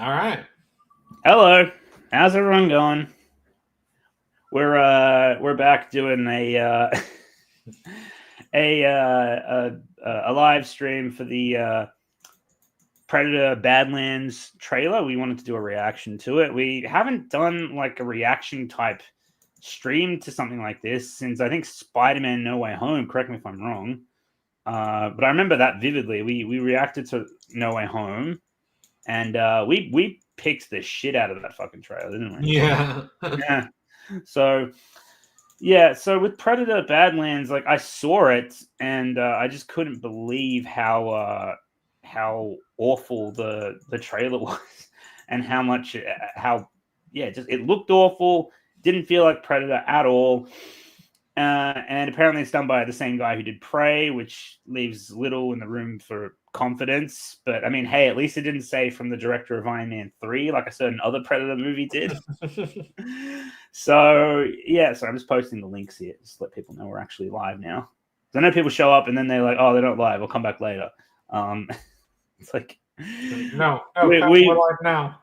All right. Hello, how's everyone going? We're back doing a live stream for the Predator Badlands trailer. We wanted to do a reaction to it. We haven't done like a reaction type stream to something like this since I think Spider-Man No Way Home. Correct me if I'm wrong. But I remember that vividly. We reacted to No Way Home, and we picked the shit out of that fucking trailer, didn't we? Yeah. Yeah. So yeah, so with Predator Badlands, like I saw it and I just couldn't believe how awful the trailer was, and how much how yeah, just it looked awful. Didn't feel like Predator at all. And apparently it's done by the same guy who did Prey, which leaves little in the room for confidence. But I mean, hey, at least it didn't say from the director of Iron Man 3, like a certain other Predator movie did. So yeah, so I'm just posting the links here, just to let people know we're actually live now. I know people show up and then they're like, "Oh, they're not live. I'll come back later." It's like No, we, we're we live now.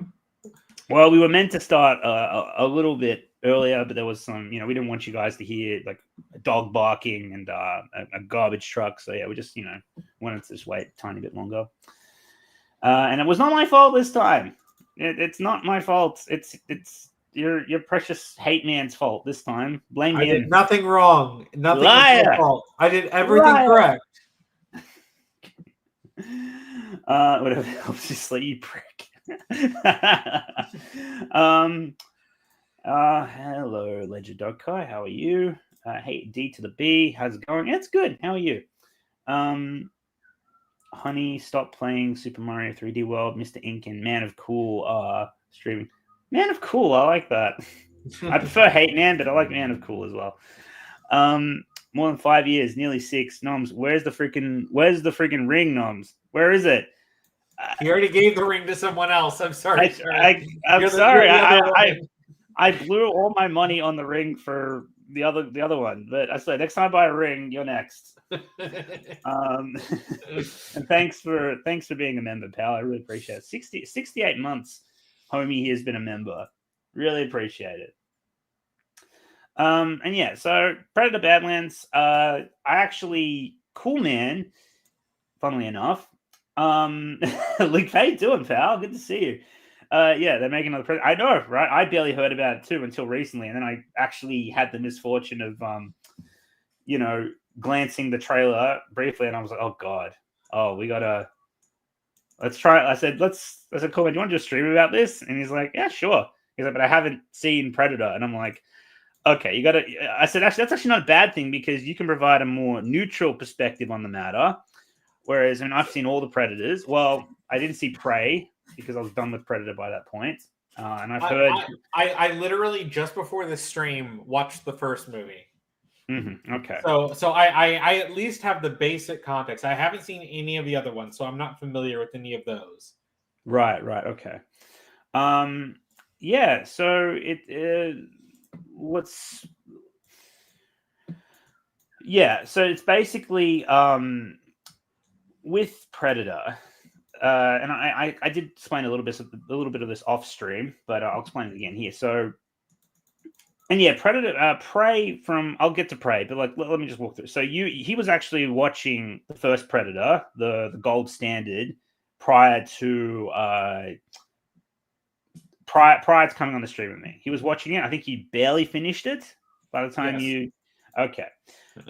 well, we were meant to start a little bit earlier, but there was some, we didn't want you guys to hear like a dog barking and a garbage truck. So yeah, we just, wanted to just wait a tiny bit longer. And it was not my fault this time. It's not my fault. It's your precious hate man's fault this time. Blame I him. did nothing wrong. Nothing Liar. was my fault. I did everything correct. Whatever helps, just let you prick. Hello, Legend Dog Kai. How are you? Hey, D to the B. How's it going? It's good. How are you? Honey, stop playing Super Mario 3D World. Mr. Ink and Man of Cool streaming. Man of Cool, I like that. I prefer Hate Man, but I like Man of Cool as well. More than 5 years, nearly 6. NOMZ, where's the freaking ring, NOMZ? Where is it? He already gave the ring to someone else. I'm sorry. I'm sorry. I blew all my money on the ring for the other one. But I said next time I buy a ring, you're next. And thanks for being a member, pal. I really appreciate it. 68 months, homie. He has been a member. Really appreciate it. And yeah, so Predator Badlands. Cool man. Funnily enough. Luke, how you doing, pal? Good to see you. Yeah, they're making another Predator. I know, right? I barely heard about it too until recently, and then I actually had the misfortune of, glancing the trailer briefly, and I was like, oh god, let's try. I said, cool, man, do you want to do a stream about this? And he's like, yeah, sure. He's like, but I haven't seen Predator, and I'm like, okay, you gotta. I said, actually, that's actually not a bad thing because you can provide a more neutral perspective on the matter. Whereas, I've seen all the Predators. Well, I didn't see Prey because I was done with Predator by that point. And I've heard. I literally just before this stream watched the first movie. Mm-hmm. Okay. So I at least have the basic context. I haven't seen any of the other ones, so I'm not familiar with any of those. Right. Okay. Yeah. So so it's basically with Predator. And I did explain a little bit of this off stream, but I'll explain it again here. So, and yeah, Predator, Prey from. I'll get to Prey, but let me just walk through. So he was actually watching the first Predator, the gold standard, prior to coming on the stream with me. He was watching it. I think he barely finished it by the time you. Okay,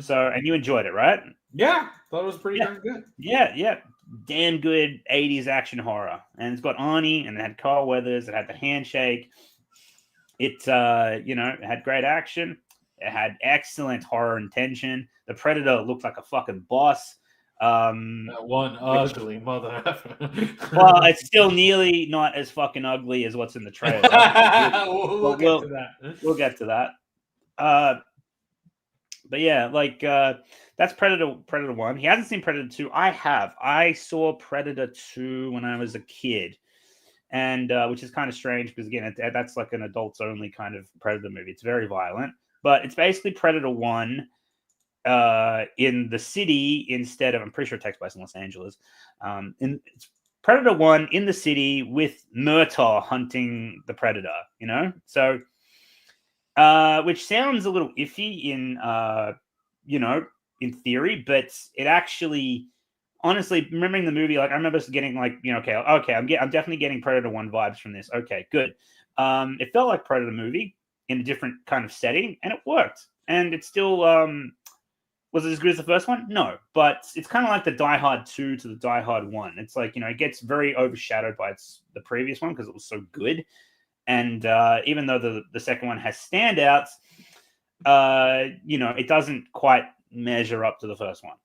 so and you enjoyed it, right? Yeah, thought it was pretty darn good. Yeah. Damn good 80s action horror. And it's got Arnie, and it had Carl Weathers, it had the handshake. It it had great action. It had excellent horror and tension. The Predator looked like a fucking boss. That one ugly mother. Well, it's still nearly not as fucking ugly as what's in the trailer. we'll get to that. We'll get to that. But yeah, that's Predator 1. He hasn't seen Predator 2. I have. I saw Predator 2 when I was a kid. And which is kind of strange because, again, that's like an adults only kind of Predator movie. It's very violent. But it's basically Predator 1 in the city instead of, I'm pretty sure it takes place in Los Angeles. And it's Predator 1 in the city with Murtaugh hunting the Predator, you know? So, which sounds a little iffy in, you know, in theory, but it actually, honestly, remembering the movie, like I remember getting like, you know, okay, I'm definitely getting Predator 1 vibes from this. Okay, good. It felt like Predator movie in a different kind of setting, and it worked. And it still, was it as good as the first one? No, but it's kind of like the Die Hard 2 to the Die Hard 1. It's like, you know, it gets very overshadowed by the previous one because it was so good. And even though the second one has standouts, you know, it doesn't quite measure up to the first one.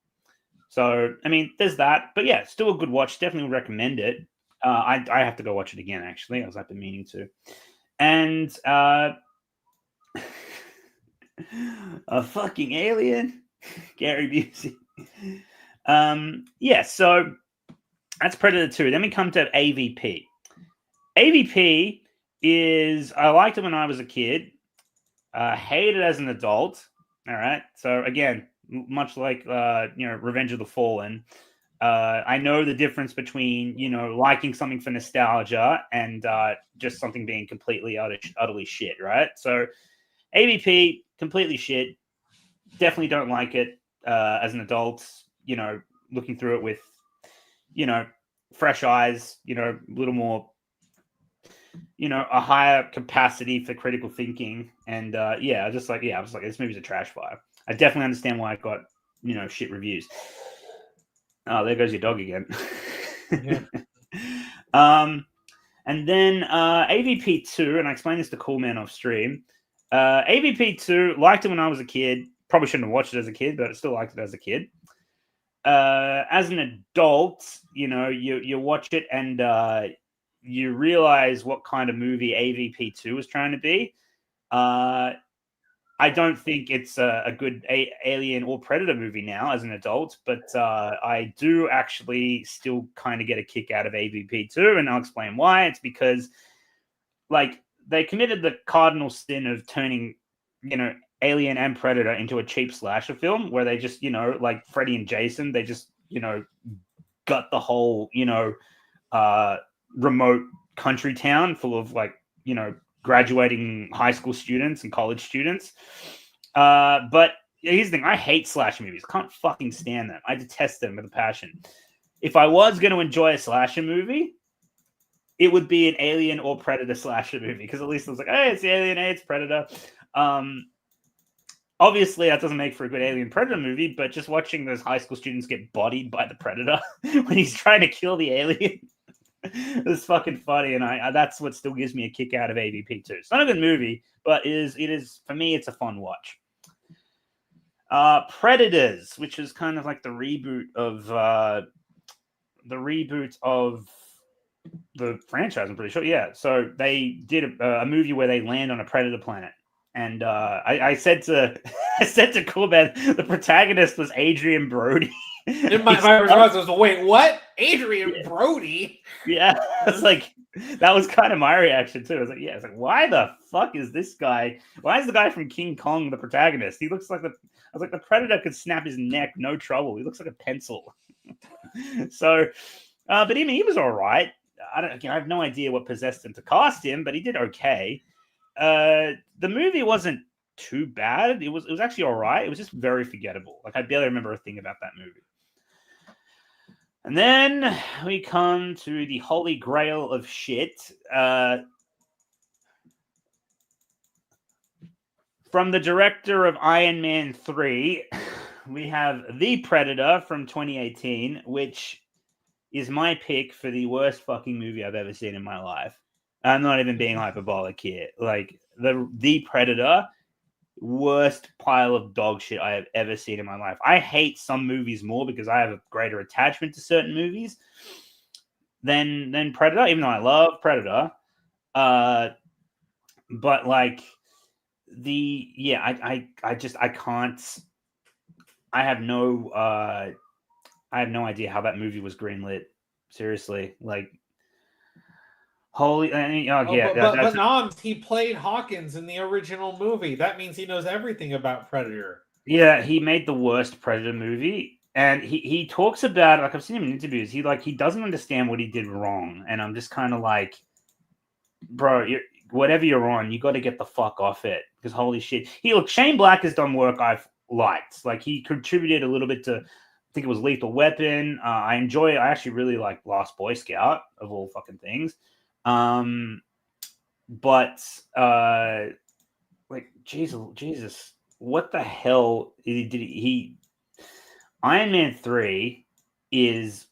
So, I mean, there's that. But yeah, still a good watch. Definitely recommend it. I have to go watch it again, actually. I was like, meaning to. And a fucking alien. Gary Busey. Yeah, so that's Predator 2. Then we come to AVP. AVP is, I liked it when I was a kid. Hated it as an adult. All right. So again, much like you know, Revenge of the Fallen, I know the difference between, you know, liking something for nostalgia and just something being completely utterly shit, right? So AVP, completely shit. Definitely don't like it as an adult, you know, looking through it with, you know, fresh eyes, you know, a little more, you know, a higher capacity for critical thinking. And yeah, I was like, this movie's a trash fire. I definitely understand why it got, you know, shit reviews. Oh, there goes your dog again. Yeah. And then AVP 2, and I explained this to Cool Man off stream. AVP 2, liked it when I was a kid. Probably shouldn't have watched it as a kid, but I still liked it as a kid. As an adult, you know, you watch it and you realize what kind of movie AVP 2 was trying to be. I don't think it's a good Alien or Predator movie now as an adult, but I do actually still kind of get a kick out of AVP 2, and I'll explain why. It's because, like, they committed the cardinal sin of turning, you know, Alien and Predator into a cheap slasher film where they just, you know, like Freddy and Jason, they just, you know, got the whole, you know, remote country town full of, like, you know, graduating high school students and college students. But here's the thing, I hate slasher movies. Can't fucking stand them. I detest them with a passion. If I was going to enjoy a slasher movie, it would be an Alien or Predator slasher movie, because at least it was like, hey, it's Alien, hey, it's Predator. Obviously, that doesn't make for a good Alien Predator movie, but just watching those high school students get bodied by the Predator when he's trying to kill the alien is fucking funny, and I that's what still gives me a kick out of AVP 2. It's not a good movie, but it is for me, it's a fun watch. Predators, which is kind of like the reboot of the franchise, I'm pretty sure. Yeah, so they did a movie where they land on a predator planet, and I said to I said to Coolbed, the protagonist was Adrian Brody. And my response was, wait, what? Adrian Brody? Yeah, it's like, that was kind of my reaction too. I was like, yeah, it's like, why the fuck is this guy? Why is the guy from King Kong the protagonist? He looks like I was like, the Predator could snap his neck, no trouble. He looks like a pencil. So, but he was all right. I have no idea what possessed him to cast him, but he did okay. The movie wasn't too bad. It was actually all right. It was just very forgettable. Like, I barely remember a thing about that movie. And then we come to the holy grail of shit. From the director of Iron Man 3, we have The Predator from 2018, which is my pick for the worst fucking movie I've ever seen in my life. I'm not even being hyperbolic here. Like, the Predator, worst pile of dog shit I have ever seen in my life. I hate some movies more because I have a greater attachment to certain movies than Predator, even though I love Predator. But like, I can't. I have no idea how that movie was greenlit. Seriously, like, holy, But NOMZ, he played Hawkins in the original movie. That means he knows everything about Predator. Yeah, he made the worst Predator movie. And he talks about, like, I've seen him in interviews. He doesn't understand what he did wrong, and I'm just kind of like, bro, whatever you're on, you got to get the fuck off it, because holy shit. Shane Black has done work I've liked. Like, he contributed a little bit to, I think it was Lethal Weapon. I actually really like Last Boy Scout of all fucking things. But like, Jesus, what the hell did he? Iron Man 3 is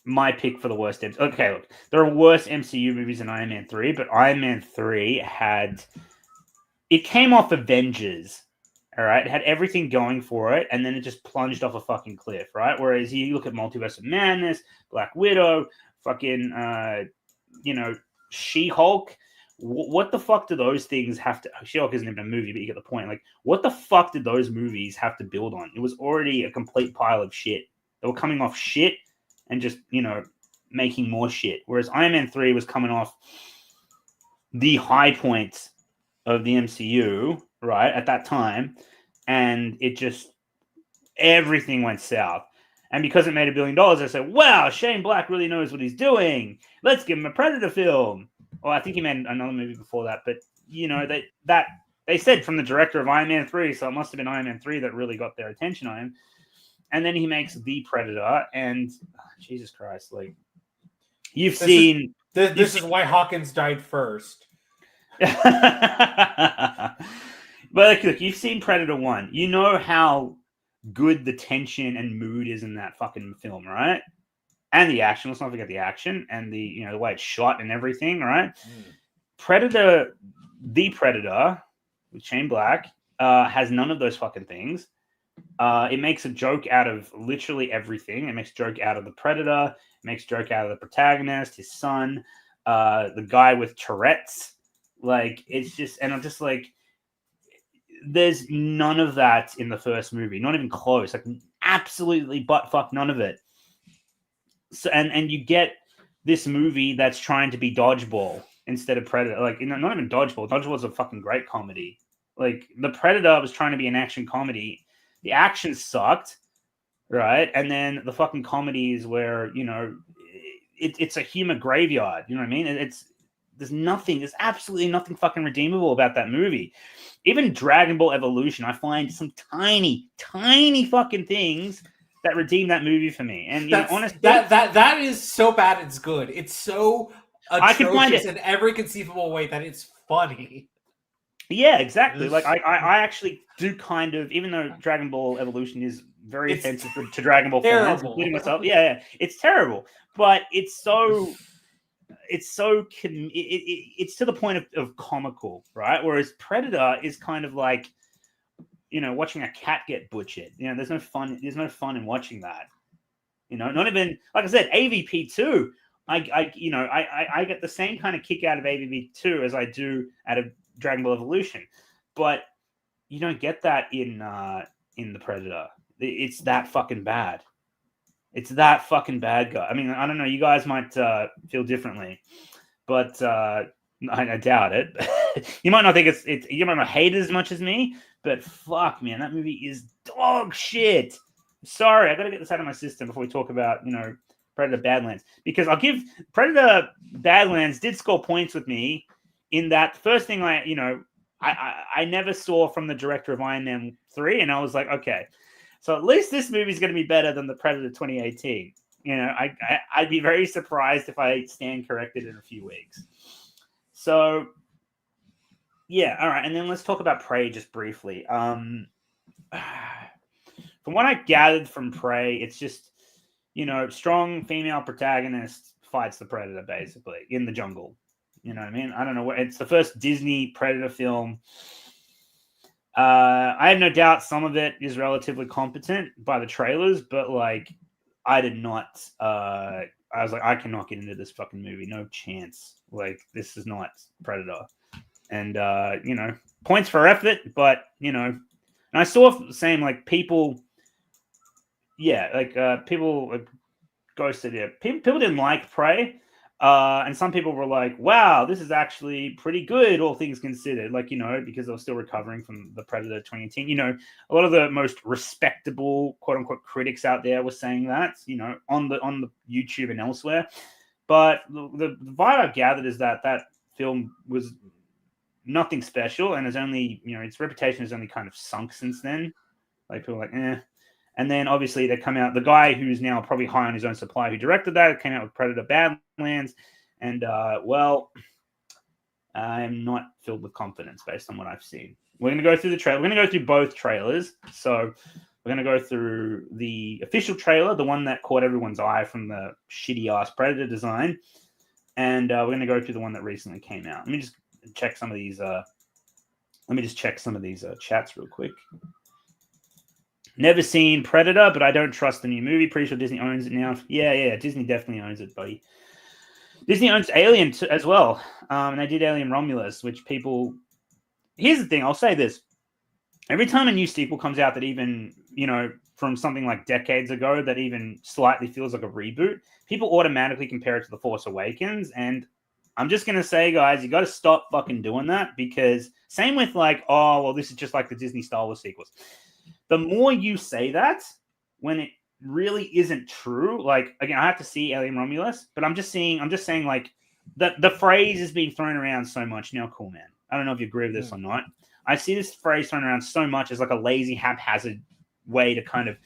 my pick for the worst. Okay, look, there are worse MCU movies than Iron Man 3, but Iron Man 3 it came off Avengers, all right? It had everything going for it, and then it just plunged off a fucking cliff, right? Whereas you look at Multiverse of Madness, Black Widow, fucking, She-Hulk. What the fuck do those things have to... She-Hulk isn't even a movie, but you get the point. Like, what the fuck did those movies have to build on? It was already a complete pile of shit. They were coming off shit and just, making more shit. Whereas Iron Man 3 was coming off the high points of the MCU, right, at that time, and it just... everything went south. And because it made $1 billion, I said, wow, Shane Black really knows what he's doing. Let's give him a Predator film. Well, I think he made another movie before that, but they said from the director of Iron Man 3, so it must have been Iron Man 3 that really got their attention on him. And then he makes The Predator, and Jesus Christ, like, this is why Hawkins died first. But look, you've seen Predator 1. You know how good the tension and mood is in that fucking film, right? And the action. Let's not forget the action and the way it's shot and everything, right? Predator, The Predator with Shane Black has none of those fucking things. It makes a joke out of literally everything. It makes a joke out of the Predator. It makes a joke out of the protagonist, his son, the guy with Tourette's. Like, it's just, and I'm just like, there's none of that in the first movie, not even close. Like, absolutely butt fuck none of it. So, and you get this movie that's trying to be Dodgeball instead of Predator. Like, not even Dodgeball. Dodgeball is a fucking great comedy. Like, the Predator was trying to be an action comedy. The action sucked, right? And then the fucking comedy is where, it's a humor graveyard. You know what I mean? There's absolutely nothing fucking redeemable about that movie. Even Dragon Ball Evolution, I find some tiny, tiny fucking things that redeem that movie for me. And honestly, that is so bad it's good. It's so atrocious I can find it in every conceivable way that it's funny. Yeah, exactly. Like, I actually do kind of, even though Dragon Ball Evolution is very offensive to Dragon Ball fans, including myself. Yeah, it's terrible. But it's to the point of comical, right? Whereas Predator is kind of like, watching a cat get butchered. There's no fun in watching that. Not even, like I said, AVP 2. I get the same kind of kick out of AVP 2 as I do out of Dragon Ball Evolution, but you don't get that in the Predator. It's that fucking bad. It's that fucking bad, guy. I mean, I don't know. You guys might feel differently, but I doubt it. You might not think it's. You might not hate it as much as me, but fuck, man, that movie is dog shit. Sorry, I got to get this out of my system before we talk about Predator Badlands, because I'll give Predator Badlands did score points with me in that first thing I never saw from the director of Iron Man 3, and I was like, okay, so at least this movie is going to be better than the Predator 2018. I'd be very surprised if I stand corrected in a few weeks. So, yeah, all right, and then let's talk about Prey just briefly. From what I gathered from Prey, it's just, strong female protagonist fights the Predator, basically, in the jungle. You know what I mean? I don't know. It's the first Disney Predator film. I have no doubt some of it is relatively competent by the trailers, but like, I did not. I was like, I cannot get into this fucking movie. No chance. Like, this is not Predator. And points for effort, but and I saw the same, like, people. Yeah, like people ghosted it. People didn't like Prey. And some people were like, wow, this is actually pretty good, all things considered. Like, because they were still recovering from the Predator 2018. A lot of the most respectable, quote unquote, critics out there were saying that, on the YouTube and elsewhere. But the vibe I've gathered is that film was nothing special, and is only, its reputation has only kind of sunk since then. Like, people are like, eh. And then obviously they come out, the guy who's now probably high on his own supply who directed that came out with Predator Badlands. And well, I'm not filled with confidence based on what I've seen. We're going to go through the trailer. We're going to go through both trailers. So we're going to go through the official trailer, the one that caught everyone's eye from the shitty ass Predator design. And we're going to go through the one that recently came out. Let me just check some of these. Chats real quick. Never seen Predator, but I don't trust the new movie. Pretty sure Disney owns it now. Yeah, Disney definitely owns it, buddy. Disney owns Alien as well. And they did Alien Romulus, which people... Here's the thing, I'll say this. Every time a new sequel comes out that even, from something like decades ago, that even slightly feels like a reboot, people automatically compare it to The Force Awakens. And I'm just going to say, guys, you got to stop fucking doing that, because same with like, oh, well, this is just like the Disney Star Wars sequels. The more you say that, when it really isn't true, like, again, I have to see Alien Romulus, but I'm just saying like the phrase is being thrown around so much now. Cool, man. I don't know if you agree with this or not. I see this phrase thrown around so much as like a lazy, haphazard way to kind of,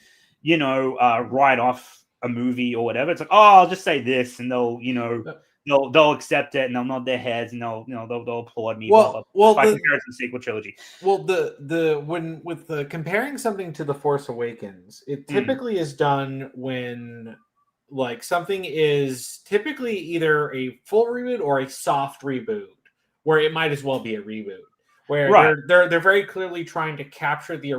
write off a movie or whatever. It's like, oh, I'll just say this, and they'll, they'll accept it, and they'll nod their heads, and they'll applaud me. Well, by comparison to the sequel trilogy. Well, when with the comparing something to The Force Awakens, it typically is done when like something is typically either a full reboot or a soft reboot, where it might as well be a reboot, where they're very clearly trying to capture the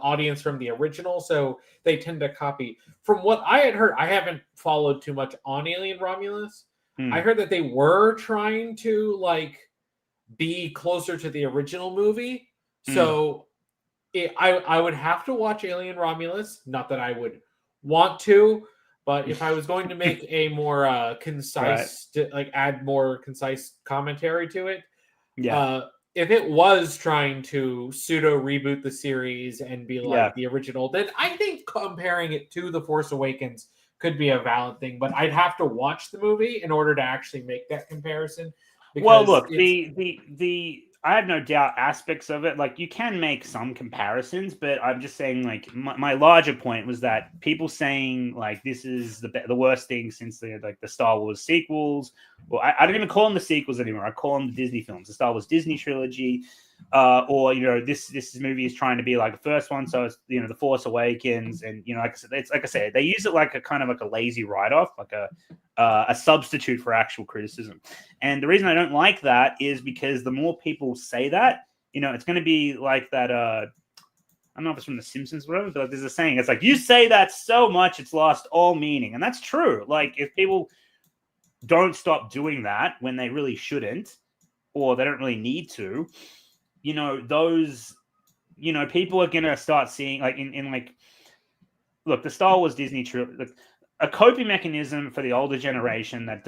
audience from the original, so they tend to copy. From what I had heard, I haven't followed too much on Alien Romulus. I heard that they were trying to like be closer to the original movie. So I would have to watch Alien Romulus. Not that I would want to, but if I was going to make a more concise, add more concise commentary to it, if it was trying to pseudo reboot the series and be like the original, then I think comparing it to The Force Awakens could be a valid thing. But I'd have to watch the movie in order to actually make that comparison. Well, look, the I have no doubt aspects of it. Like, you can make some comparisons, but I'm just saying, like, my larger point was that people saying like this is the worst thing since the Star Wars sequels. Well, I don't even call them the sequels anymore. I call them the Disney films, the Star Wars Disney trilogy. Or this movie is trying to be like the first one, so it's The Force Awakens, and like I said, they use it like a kind of like a lazy write-off, like a substitute for actual criticism. And the reason I don't like that is because the more people say that, it's going to be like that. I don't know if it's from The Simpsons or whatever, but like, there's a saying. It's like, you say that so much, it's lost all meaning, and that's true. Like, if people don't stop doing that when they really shouldn't, or they don't really need to, those, people are going to start seeing, like, in like, look, the Star Wars Disney trilogy, a coping mechanism for the older generation that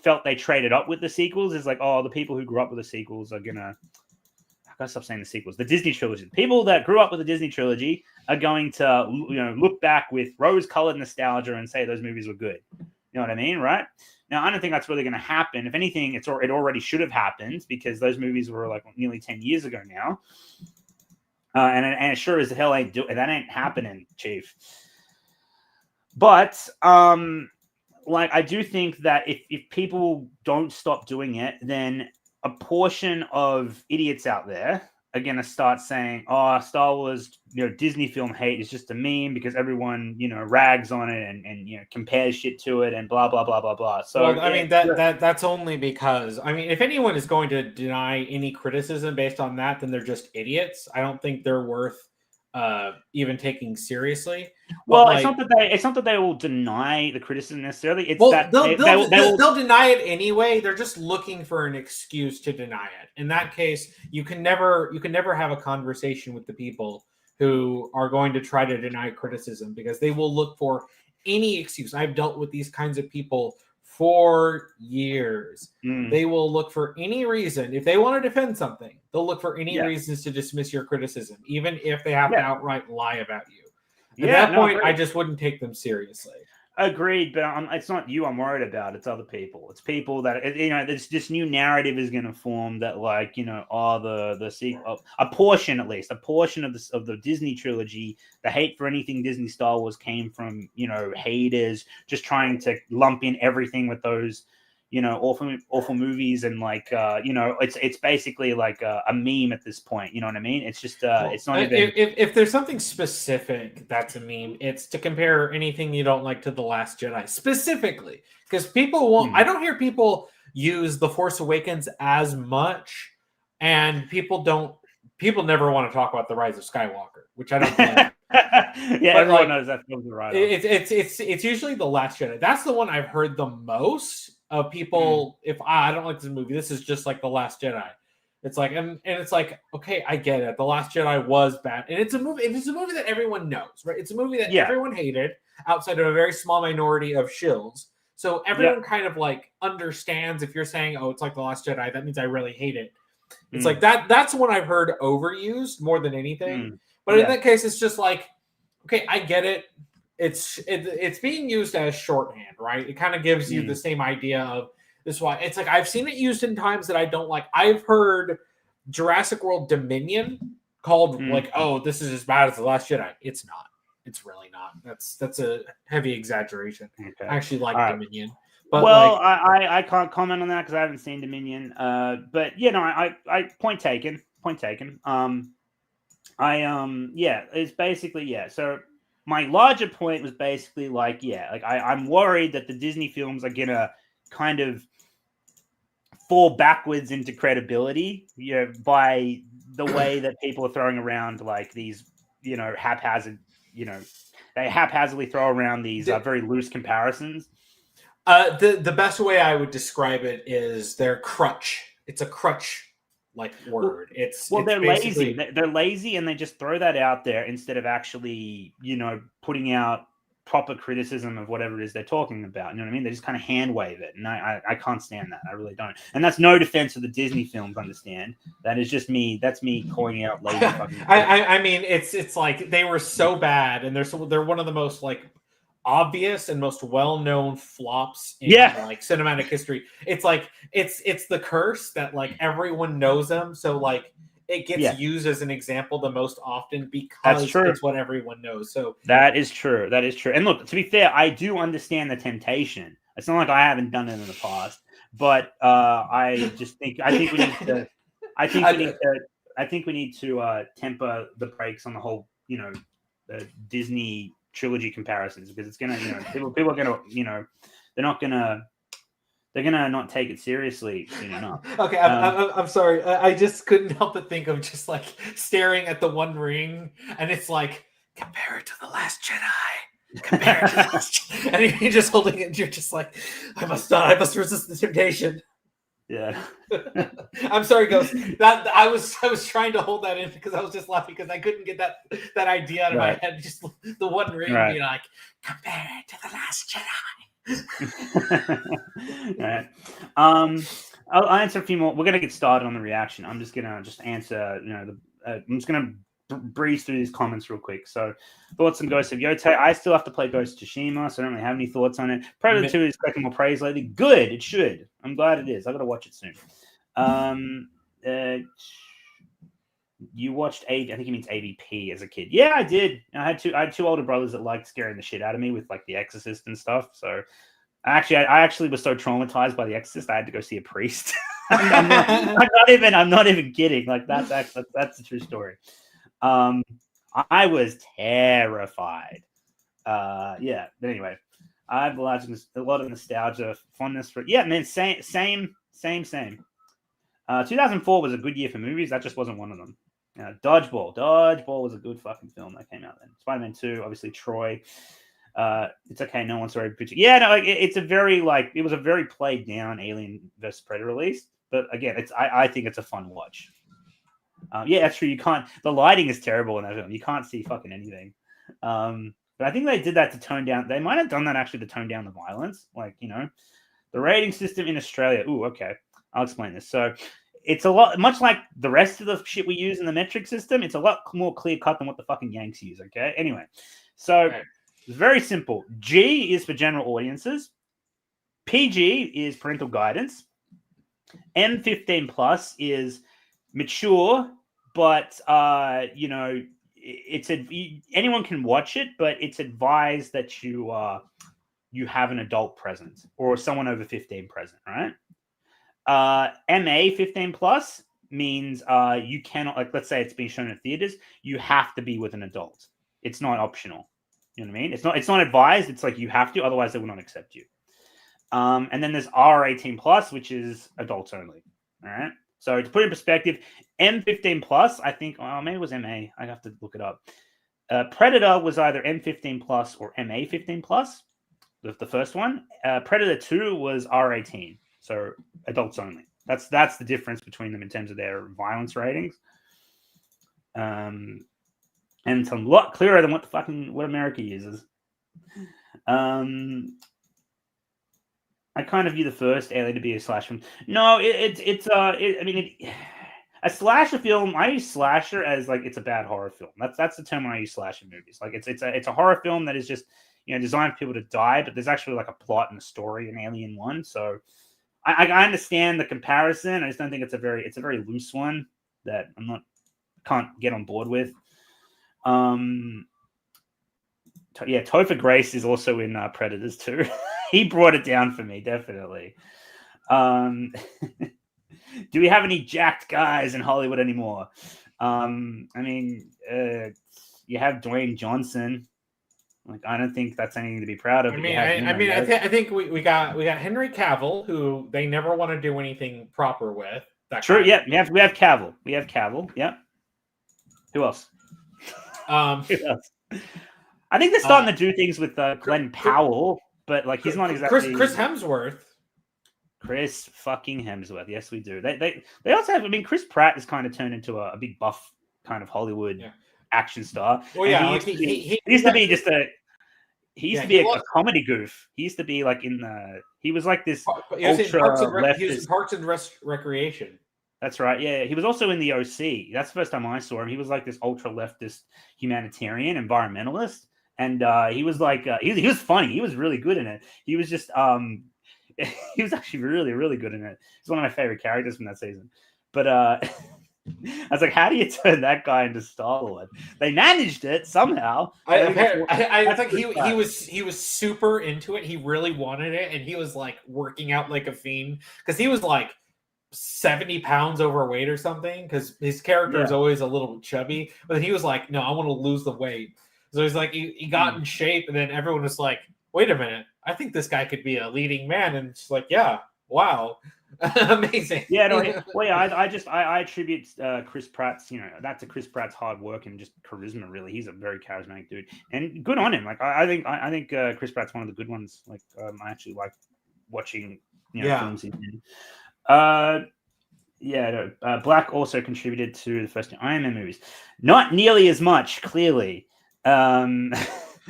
felt they traded up with the sequels is like, oh, the people who grew up with the sequels are gonna... I gotta stop saying the sequels. The Disney trilogy. The people that grew up with the Disney trilogy are going to, look back with rose-colored nostalgia and say those movies were good. You know what I mean, right? Now, I don't think that's really going to happen. If anything, it already should have happened, because those movies were like nearly 10 years ago now. And it sure as hell that ain't happening, Chief. But I do think that if people don't stop doing it, then a portion of idiots out there are going to start saying, oh, Star Wars, Disney film hate is just a meme because everyone, rags on it and compares shit to it and blah, blah, blah, blah, blah. So, well, I mean, that's only because, I mean, if anyone is going to deny any criticism based on that, then they're just idiots. I don't think they're worth even taking seriously. Well, like, it's not that they will deny the criticism necessarily. It's that they'll deny it anyway. They're just looking for an excuse to deny it. In that case, you can never have a conversation with the people who are going to try to deny criticism, because they will look for any excuse. I've dealt with these kinds of people for years. Mm. They will look for any reason. If they want to defend something, they'll look for any Yeah. reasons to dismiss your criticism, even if they have to outright lie about you. At Yeah, that point, agreed. I just wouldn't take them seriously. Agreed, but it's not you I'm worried about. It's other people. It's people that, you know, this new narrative is going to form that, like, you know, the sequel, a portion, at least a portion of the Disney trilogy, the hate for anything Disney Star Wars came from, you know, haters just trying to lump in everything with those, you know, awful movies, and like, you know, it's basically like a meme at this point. You know what I mean? It's just it's not even. If there's something specific that's a meme, it's to compare anything you don't like to The Last Jedi specifically, because people won't. I don't hear people use The Force Awakens as much, and people never want to talk about The Rise of Skywalker, which I don't think. Yeah, but everyone knows that film's right. It's usually The Last Jedi. That's the one I've heard the most of people. If I don't like this movie, this is just like The Last Jedi. It's like, and it's like, okay, I get it. The Last Jedi was bad, and it's a movie. It's a movie that everyone knows, right? It's a movie that everyone hated, outside of a very small minority of shills. So everyone kind of like understands. If you're saying, "Oh, it's like The Last Jedi," that means I really hate it. It's like that. That's one I've heard overused more than anything. But in that case, it's just like, okay, I get it. It's being used as shorthand, right? It kind of gives you the same idea of this. Why it's like I've seen it used in times that I don't like. I've heard Jurassic World Dominion called like, oh, this is as bad as The Last Jedi. It's not. It's really not. That's a heavy exaggeration. Okay. I actually like Dominion. But well, like, I can't comment on that because I haven't seen Dominion. But you know, I point taken. It's basically So my larger point was basically like, I'm worried that the Disney films are gonna kind of fall backwards into credibility, you know, by the way that people are throwing around like these, you know, haphazard, you know, they haphazardly throw around these very loose comparisons. The best way I would describe it is their crutch. It's a crutch like word. They're lazy. They're lazy, and they just throw that out there instead of actually, you know, putting out proper criticism of whatever it is they're talking about. You know what I mean? They just kind of hand wave it, and I can't stand that. I really don't. And that's no defense of the Disney films. Understand? That is just me. That's me calling out lazy fucking. I mean, it's like they were so bad, and they're one of the most like obvious and most well-known flops in like cinematic history. It's like it's the curse that like everyone knows them, so like it gets used as an example the most often because it's what everyone knows. So that is true. And look, to be fair, I do understand the temptation. It's not like I haven't done it in the past, but I think we need to temper the brakes on the whole, you know, the Disney trilogy comparisons, because it's gonna, you know, people are gonna, you know, they're gonna not take it seriously soon enough. Okay, I'm sorry. I just couldn't help but think of just like staring at the One Ring, and it's like, compare it to The Last Jedi. Compare it to The Last Jedi. And you're just holding it, and you're just like, I must resist the temptation. Yeah. I'm sorry, Ghost. That I was trying to hold that in because I was just laughing because I couldn't get that idea out of my head. Just the One Ring being like, compare it to The Last Jedi. Right. I'll answer a few more. We're gonna get started on the reaction. I'm just gonna answer. You know, I'm just gonna breeze through these comments real quick. So, thoughts on Ghost of Yotei? I still have to play Ghost of Tsushima, so I don't really have any thoughts on it. Predator 2 is collecting more praise lately. Good, it should. I'm glad it is. I got to watch it soon. You watched I think he means AVP as a kid. Yeah, I did. I had two older brothers that liked scaring the shit out of me with like The Exorcist and stuff. So I actually was so traumatized by The Exorcist, I had to go see a priest. I'm not even kidding. Like that's a true story. I was terrified. But anyway, I have a lot of nostalgia, fondness for man. Same. 2004 was a good year for movies. That just wasn't one of them. Dodgeball was a good fucking film that came out then. Spider-Man 2, obviously Troy. It's okay, no one's very good. Yeah, no, it was a very played down Alien vs Predator release. But again, I think it's a fun watch. That's true. You can't. The lighting is terrible in that film. You can't see fucking anything. But I think they did that to tone down. They might have done that actually to tone down the violence. Like, you know, The rating system in Australia. Ooh, okay. I'll explain this. So it's a lot, much like the rest of the shit we use in the metric system, it's a lot more clear cut than what the fucking Yanks use, okay? Anyway, so it's very simple. G is for general audiences. PG is parental guidance. M15 plus is mature, but anyone can watch it, but it's advised that you have an adult present or someone over 15 present, right? MA 15 plus means you cannot, like, let's say it's being shown in theaters, you have to be with an adult. It's not optional. You know what I mean? It's not advised. It's like you have to, otherwise they will not accept you. And then there's R18 plus, which is adults only. All right. So to put it in perspective, M15 plus, I think, maybe it was MA. I have to look it up. Predator was either M15 plus or MA 15 plus, the first one. Predator 2 was R18, so adults only. That's the difference between them in terms of their violence ratings. And it's a lot clearer than what America uses. I kind of view the first Alien to be a slasher film. No, a slasher film. I use slasher as like it's a bad horror film. That's the term when I use slasher movies. Like it's a horror film that is just designed for people to die, but there's actually like a plot and a story in Alien 1. So I understand the comparison. I just don't think it's a very loose one that can't get on board with. Topher Grace is also in Predators too. He brought it down for me, definitely. Do we have any jacked guys in Hollywood anymore? You have Dwayne Johnson. Like, I don't think that's anything to be proud of. I think we got Henry Cavill, who they never want to do anything proper with. True. Yeah, we have Cavill. We have Cavill. Yeah. Who else? Who else? I think they're starting to do things with Glenn Powell, but like he's not exactly Chris Hemsworth. Chris fucking Hemsworth. Yes, we do. They also have. I mean, Chris Pratt has kind of turned into a big buff kind of Hollywood action star. Well, yeah, he used to be just a. He used to be a comedy goof. He used to be like he was like this ultra leftist. He was in Parks and Recreation. That's right. Yeah, he was also in the OC. That's the first time I saw him. He was like this ultra leftist humanitarian environmentalist, and he was like he was funny. He was really good in it. He was just he was actually really, really good in it. He's one of my favorite characters from that season. But I was like, how do you turn that guy into Star-Lord? They managed it somehow. I think he was super into it. He really wanted it, and he was like working out like a fiend because he was like 70 pounds overweight or something. Because his character is always a little chubby, but then he was like, "No, I want to lose the weight." So he's like, he got in shape, and then everyone was like, "Wait a minute, I think this guy could be a leading man." And it's like, "Yeah, wow." Amazing. Yeah, no, I attribute Chris Pratt's, that's Chris Pratt's hard work and just charisma. Really, he's a very charismatic dude, and good on him. Like I think Chris Pratt's one of the good ones. Like I actually like watching films he's in. Black also contributed to the first Iron Man movies, not nearly as much, clearly.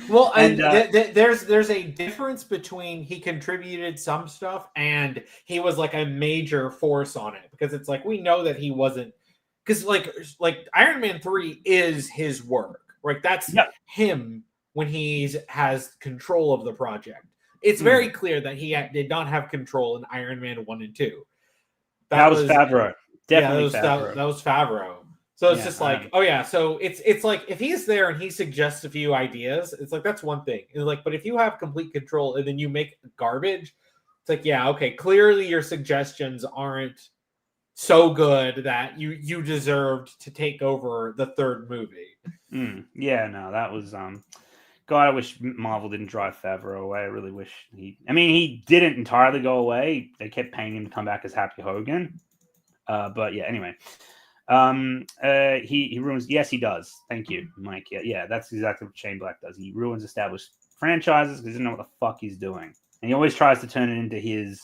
Well, there's a difference between he contributed some stuff and he was like a major force on it, because it's like we know that he wasn't, because like Iron Man 3 is his work, right? That's him when he has control of the project. It's very clear that he did not have control in Iron Man 1 and 2. That was Favreau. Definitely Favreau. That was Favreau. So it's just like, so it's like if he's there and he suggests a few ideas, it's like that's one thing. It's like, but if you have complete control and then you make garbage, it's like, okay, clearly your suggestions aren't so good that you deserved to take over the third movie. That was God, I wish Marvel didn't drive Favreau away. I really wish he didn't entirely go away. They kept paying him to come back as Happy Hogan. But yeah, anyway. He ruins. Yes, he does. Thank you, Mike. Yeah, that's exactly what Shane Black does. He ruins established franchises because he doesn't know what the fuck he's doing, and he always tries to turn it into his.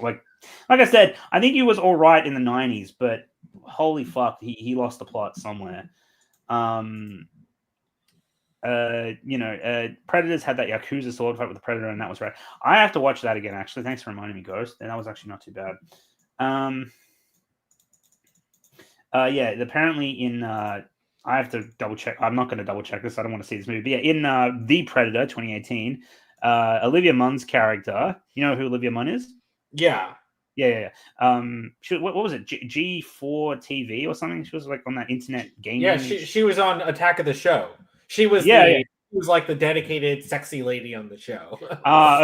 Like I said, I think he was all right in the '90s, but holy fuck, he lost the plot somewhere. Predators had that Yakuza sword fight with the Predator, and that was right. I have to watch that again. Actually, thanks for reminding me, Ghost. And that was actually not too bad. Apparently in I have to double check. I'm not going to double check this. I don't want to see this movie. But yeah, in The Predator 2018, Olivia Munn's character. You know who Olivia Munn is? Yeah. Yeah. What was it? G4 TV or something? She was like on that internet gaming. Yeah, she was on Attack of the Show. She was She was like the dedicated sexy lady on the show.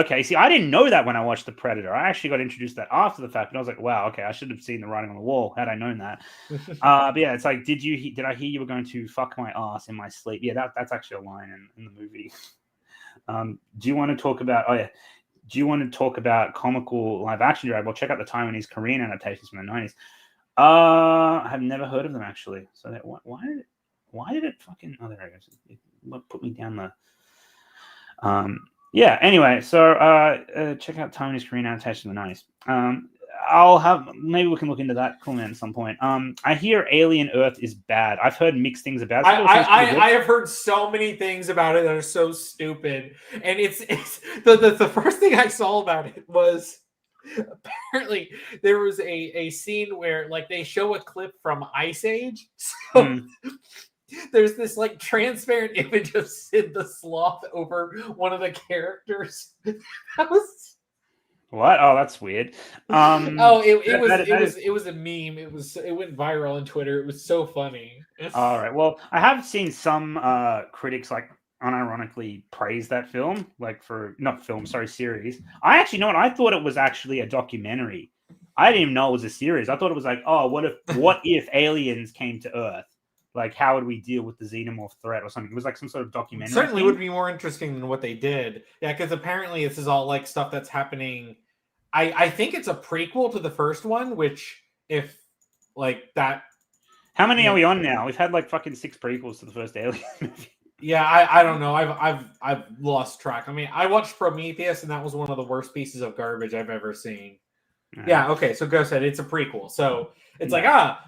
Okay. See, I didn't know that when I watched The Predator. I actually got introduced to that after the fact, and I was like, wow, okay, I should have seen the writing on the wall had I known that. But yeah, it's like, did I hear you were going to fuck my ass in my sleep? Yeah, that's actually a line in the movie. Do you want to talk about? Oh yeah. Do you want to talk about comical live action drag? Well, check out the Taiwanese Korean adaptations from the 90s. I have never heard of them actually. So why did it fucking? Oh, there it goes. It put me down the. Yeah. Anyway, so check out Taiwanese Korean adaptations from the 90s. Maybe we can look into that comment at some point. I hear Alien Earth is bad. I've heard mixed things about it. I have heard so many things about it that are so stupid, and it's the first thing I saw about it was apparently there was a scene where like they show a clip from Ice Age. So there's this like transparent image of Sid the Sloth over one of the characters. That was. What? Oh, that's weird. It was a meme. It went viral on Twitter. It was so funny. All right. Well, I have seen some critics like unironically praise that film, like series. I actually know what I thought it was actually a documentary. I didn't even know it was a series. I thought it was like, oh, what if aliens came to Earth? Like, how would we deal with the xenomorph threat or something? It was like some sort of documentary. Certainly would be more interesting than what they did. Yeah, because apparently this is all like stuff that's happening. I think it's a prequel to the first one, which if like that. How many are we on now? We've had like fucking 6 prequels to the first Alien movie. Yeah, I don't know. I've lost track. I mean, I watched Prometheus, and that was one of the worst pieces of garbage I've ever seen. Yeah. Okay. So Go said it's a prequel. So it's like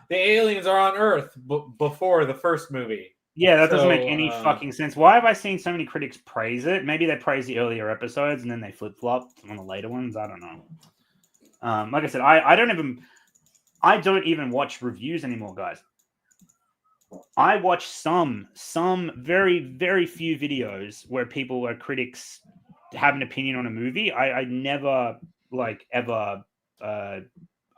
the aliens are on Earth before the first movie. Yeah, that doesn't make any fucking sense. Why have I seen so many critics praise it? Maybe they praise the earlier episodes and then they flip-flop on the later ones. I don't know. Like I said, I don't even watch reviews anymore, guys. I watch some very, very few videos where critics have an opinion on a movie. I never ever. I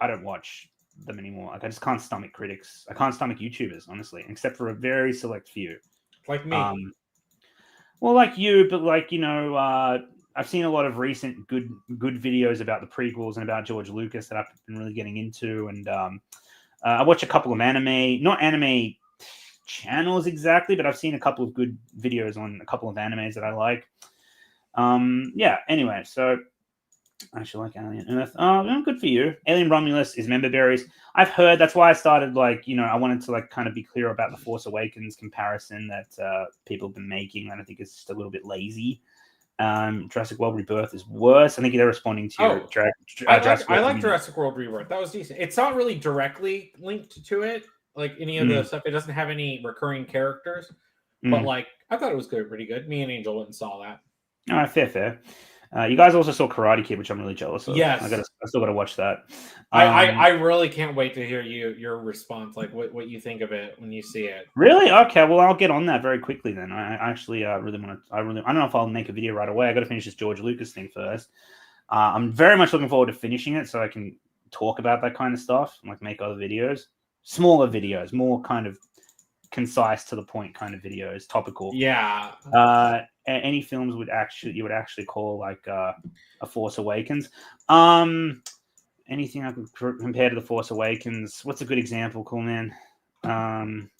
don't watch them anymore. Like I just can't stomach critics. I can't stomach YouTubers, honestly, except for a very select few. Like me. Well, like you, but like I've seen a lot of recent good videos about the prequels and about George Lucas that I've been really getting into, and I watch a couple of not anime channels exactly, but I've seen a couple of good videos on a couple of animes that I like. Anyway, so I actually like Alien Earth. Oh, good for you. Alien Romulus is member berries. I've heard, that's why I started I wanted to kind of be clear about the Force Awakens comparison that people have been making, and I think it's just a little bit lazy. Jurassic World Rebirth is worse. I think they're responding to I like Jurassic World Rebirth. That was decent. It's not really directly linked to it, like any of the stuff. It doesn't have any recurring characters, but I thought it was pretty good. Me and Angel went and saw that. All right, fair. You guys also saw Karate Kid, which I'm really jealous of. Yes, I still got to watch that. I really can't wait to hear your response, like what you think of it when you see it. Really? Okay. Well, I'll get on that very quickly then. I actually really want to. I don't know if I'll make a video right away. I got to finish this George Lucas thing first. I'm very much looking forward to finishing it so I can talk about that kind of stuff and make other videos, smaller videos, more kind of concise to the point kind of videos, topical. Yeah. Any films you would actually call a Force Awakens. Anything I could compare to the Force Awakens? What's a good example, cool man? I'm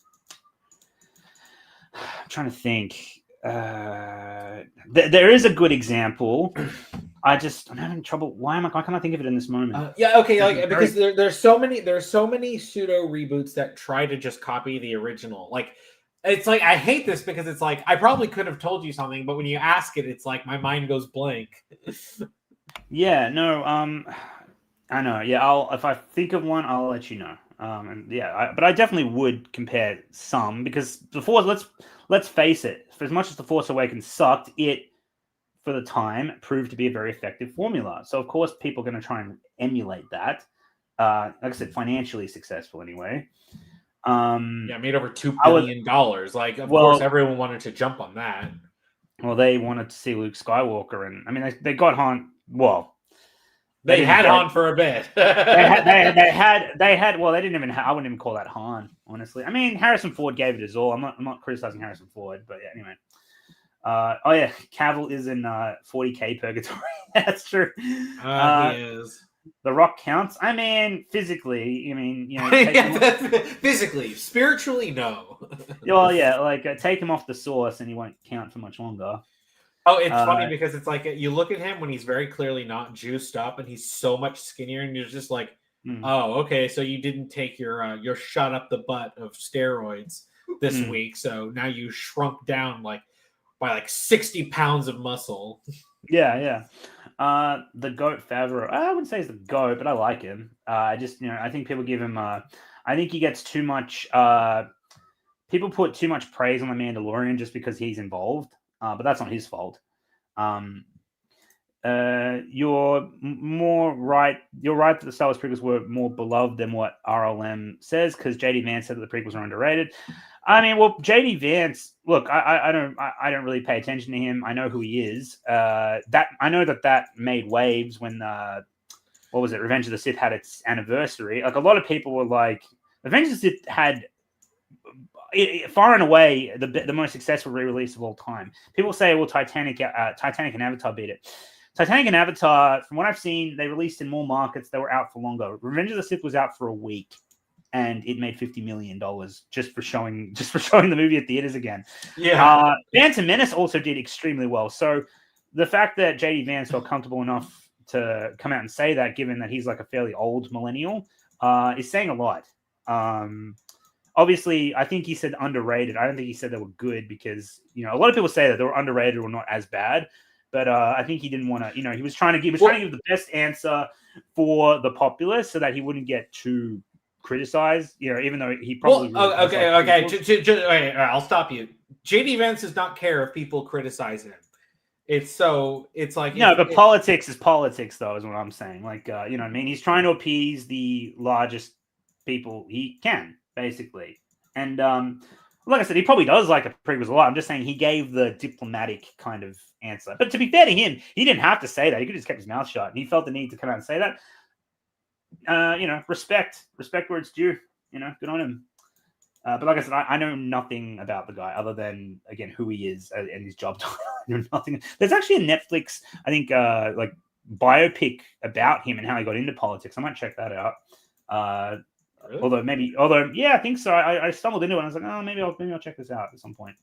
trying to think. There is a good example. I'm having trouble. Why can't I think of it in this moment? Okay. Because there's so many pseudo reboots that try to just copy the original. It's I hate this because it's I probably could have told you something, but when you ask it, it's my mind goes blank. Yeah, no, I know. Yeah, if I think of one, I'll let you know. And yeah, but I definitely would compare some because the Force. Let's face it. For as much as the Force Awakens sucked, it for the time proved to be a very effective formula. So of course, people are going to try and emulate that. Like I said, financially successful anyway. Made over $2 billion. Like, of course, everyone wanted to jump on that. Well, they wanted to see Luke Skywalker, and I mean, they got Han. Well, they had Han for a bit. they had. Well, they didn't even. I wouldn't even call that Han, honestly. I mean, Harrison Ford gave it his all. I'm not criticizing Harrison Ford, but yeah. Anyway. Oh yeah, Cavill is in 40K purgatory. That's true. He is. The Rock counts. I mean, physically. I mean, physically, spiritually, no. Well, yeah, like take him off the source, and he won't count for much longer. Oh, it's funny because it's like you look at him when he's very clearly not juiced up, and he's so much skinnier, and you're just like, oh, okay, so you didn't take your shot up the butt of steroids this week, so now you shrunk down by 60 pounds of muscle. Yeah. The GOAT Favreau. I wouldn't say he's the GOAT, but I like him. I think people give him. I think he gets too much. People put too much praise on the Mandalorian just because he's involved, but that's not his fault. You're more right. You're right that the Star Wars prequels were more beloved than what RLM says because JD Vance said that the prequels are underrated. I mean, well, JD Vance. Look, I don't really pay attention to him. I know who he is. I know that made waves when what was it? Revenge of the Sith had its anniversary. Like a lot of people were like, Revenge of the Sith had far and away the most successful re-release of all time. People say, well, Titanic and Avatar beat it. Titanic and Avatar, from what I've seen, they released in more markets. They were out for longer. Revenge of the Sith was out for a week, and it made $50 million just for showing the movie at theaters again. Yeah. Phantom Menace also did extremely well. So the fact that JD Vance felt comfortable enough to come out and say that, given that he's like a fairly old millennial, is saying a lot. Obviously, I think he said underrated. I don't think he said they were good because, a lot of people say that they were underrated or not as bad. But I think he didn't want to, he was trying to give the best answer for the populace so that he wouldn't get too criticized, even though he probably. Well, okay. I'll stop you. JD Vance does not care if people criticize him. It's like politics is politics, though, is what I'm saying. Like, you know what I mean? He's trying to appease the largest people he can, basically, and like I said, he probably does like a prequels a lot. I'm just saying he gave the diplomatic kind of answer. But to be fair to him, he didn't have to say that. He could just kept his mouth shut. And he felt the need to come out and say that. Respect where it's due. Good on him. But like I said, I know nothing about the guy other than, again, who he is and his job title. I know nothing. There's actually a Netflix, I think, biopic about him and how he got into politics. I might check that out. Really? Although, yeah, I think so. I stumbled into it and I was like, oh, maybe I'll check this out at some point.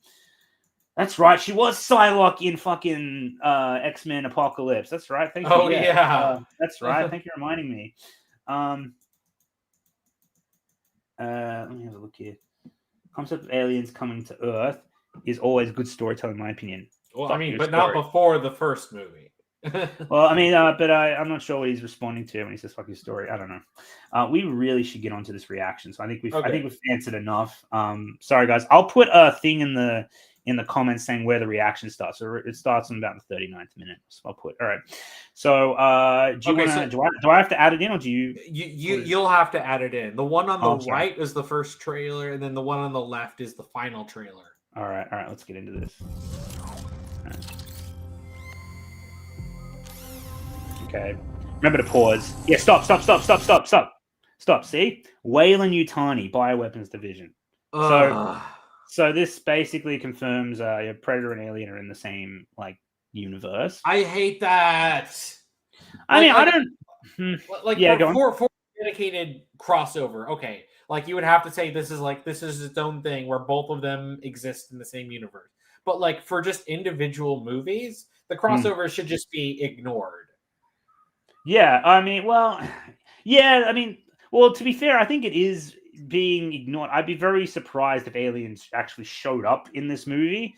That's right. She was Psylocke in fucking X-Men Apocalypse. That's right. Thank you. Oh, yeah. That's right. Thank you for reminding me. Let me have a look here. Concept of aliens coming to Earth is always good storytelling, in my opinion. Well, but not before the first movie. Well, but I'm not sure what he's responding to when he says "fuck your story." I don't know. We really should get onto this reaction. So I think we've answered enough. Sorry guys, I'll put a thing in the comments saying where the reaction starts. So it starts in about the 39th minute. So I'll put. All right. So do I have to add it in, or do you? You'll have to add it in. The one on the right is the first trailer, and then the one on the left is the final trailer. All right. Let's get into this. Okay. Remember to pause. Yeah, stop. See? Weyland-Yutani, Bioweapons Division. So this basically confirms Predator and Alien are in the same, universe. I hate that. For dedicated crossover, okay. You would have to say this is its own thing where both of them exist in the same universe. But, for just individual movies, the crossover should just be ignored. Yeah, to be fair, I think it is being ignored. I'd be very surprised if aliens actually showed up in this movie,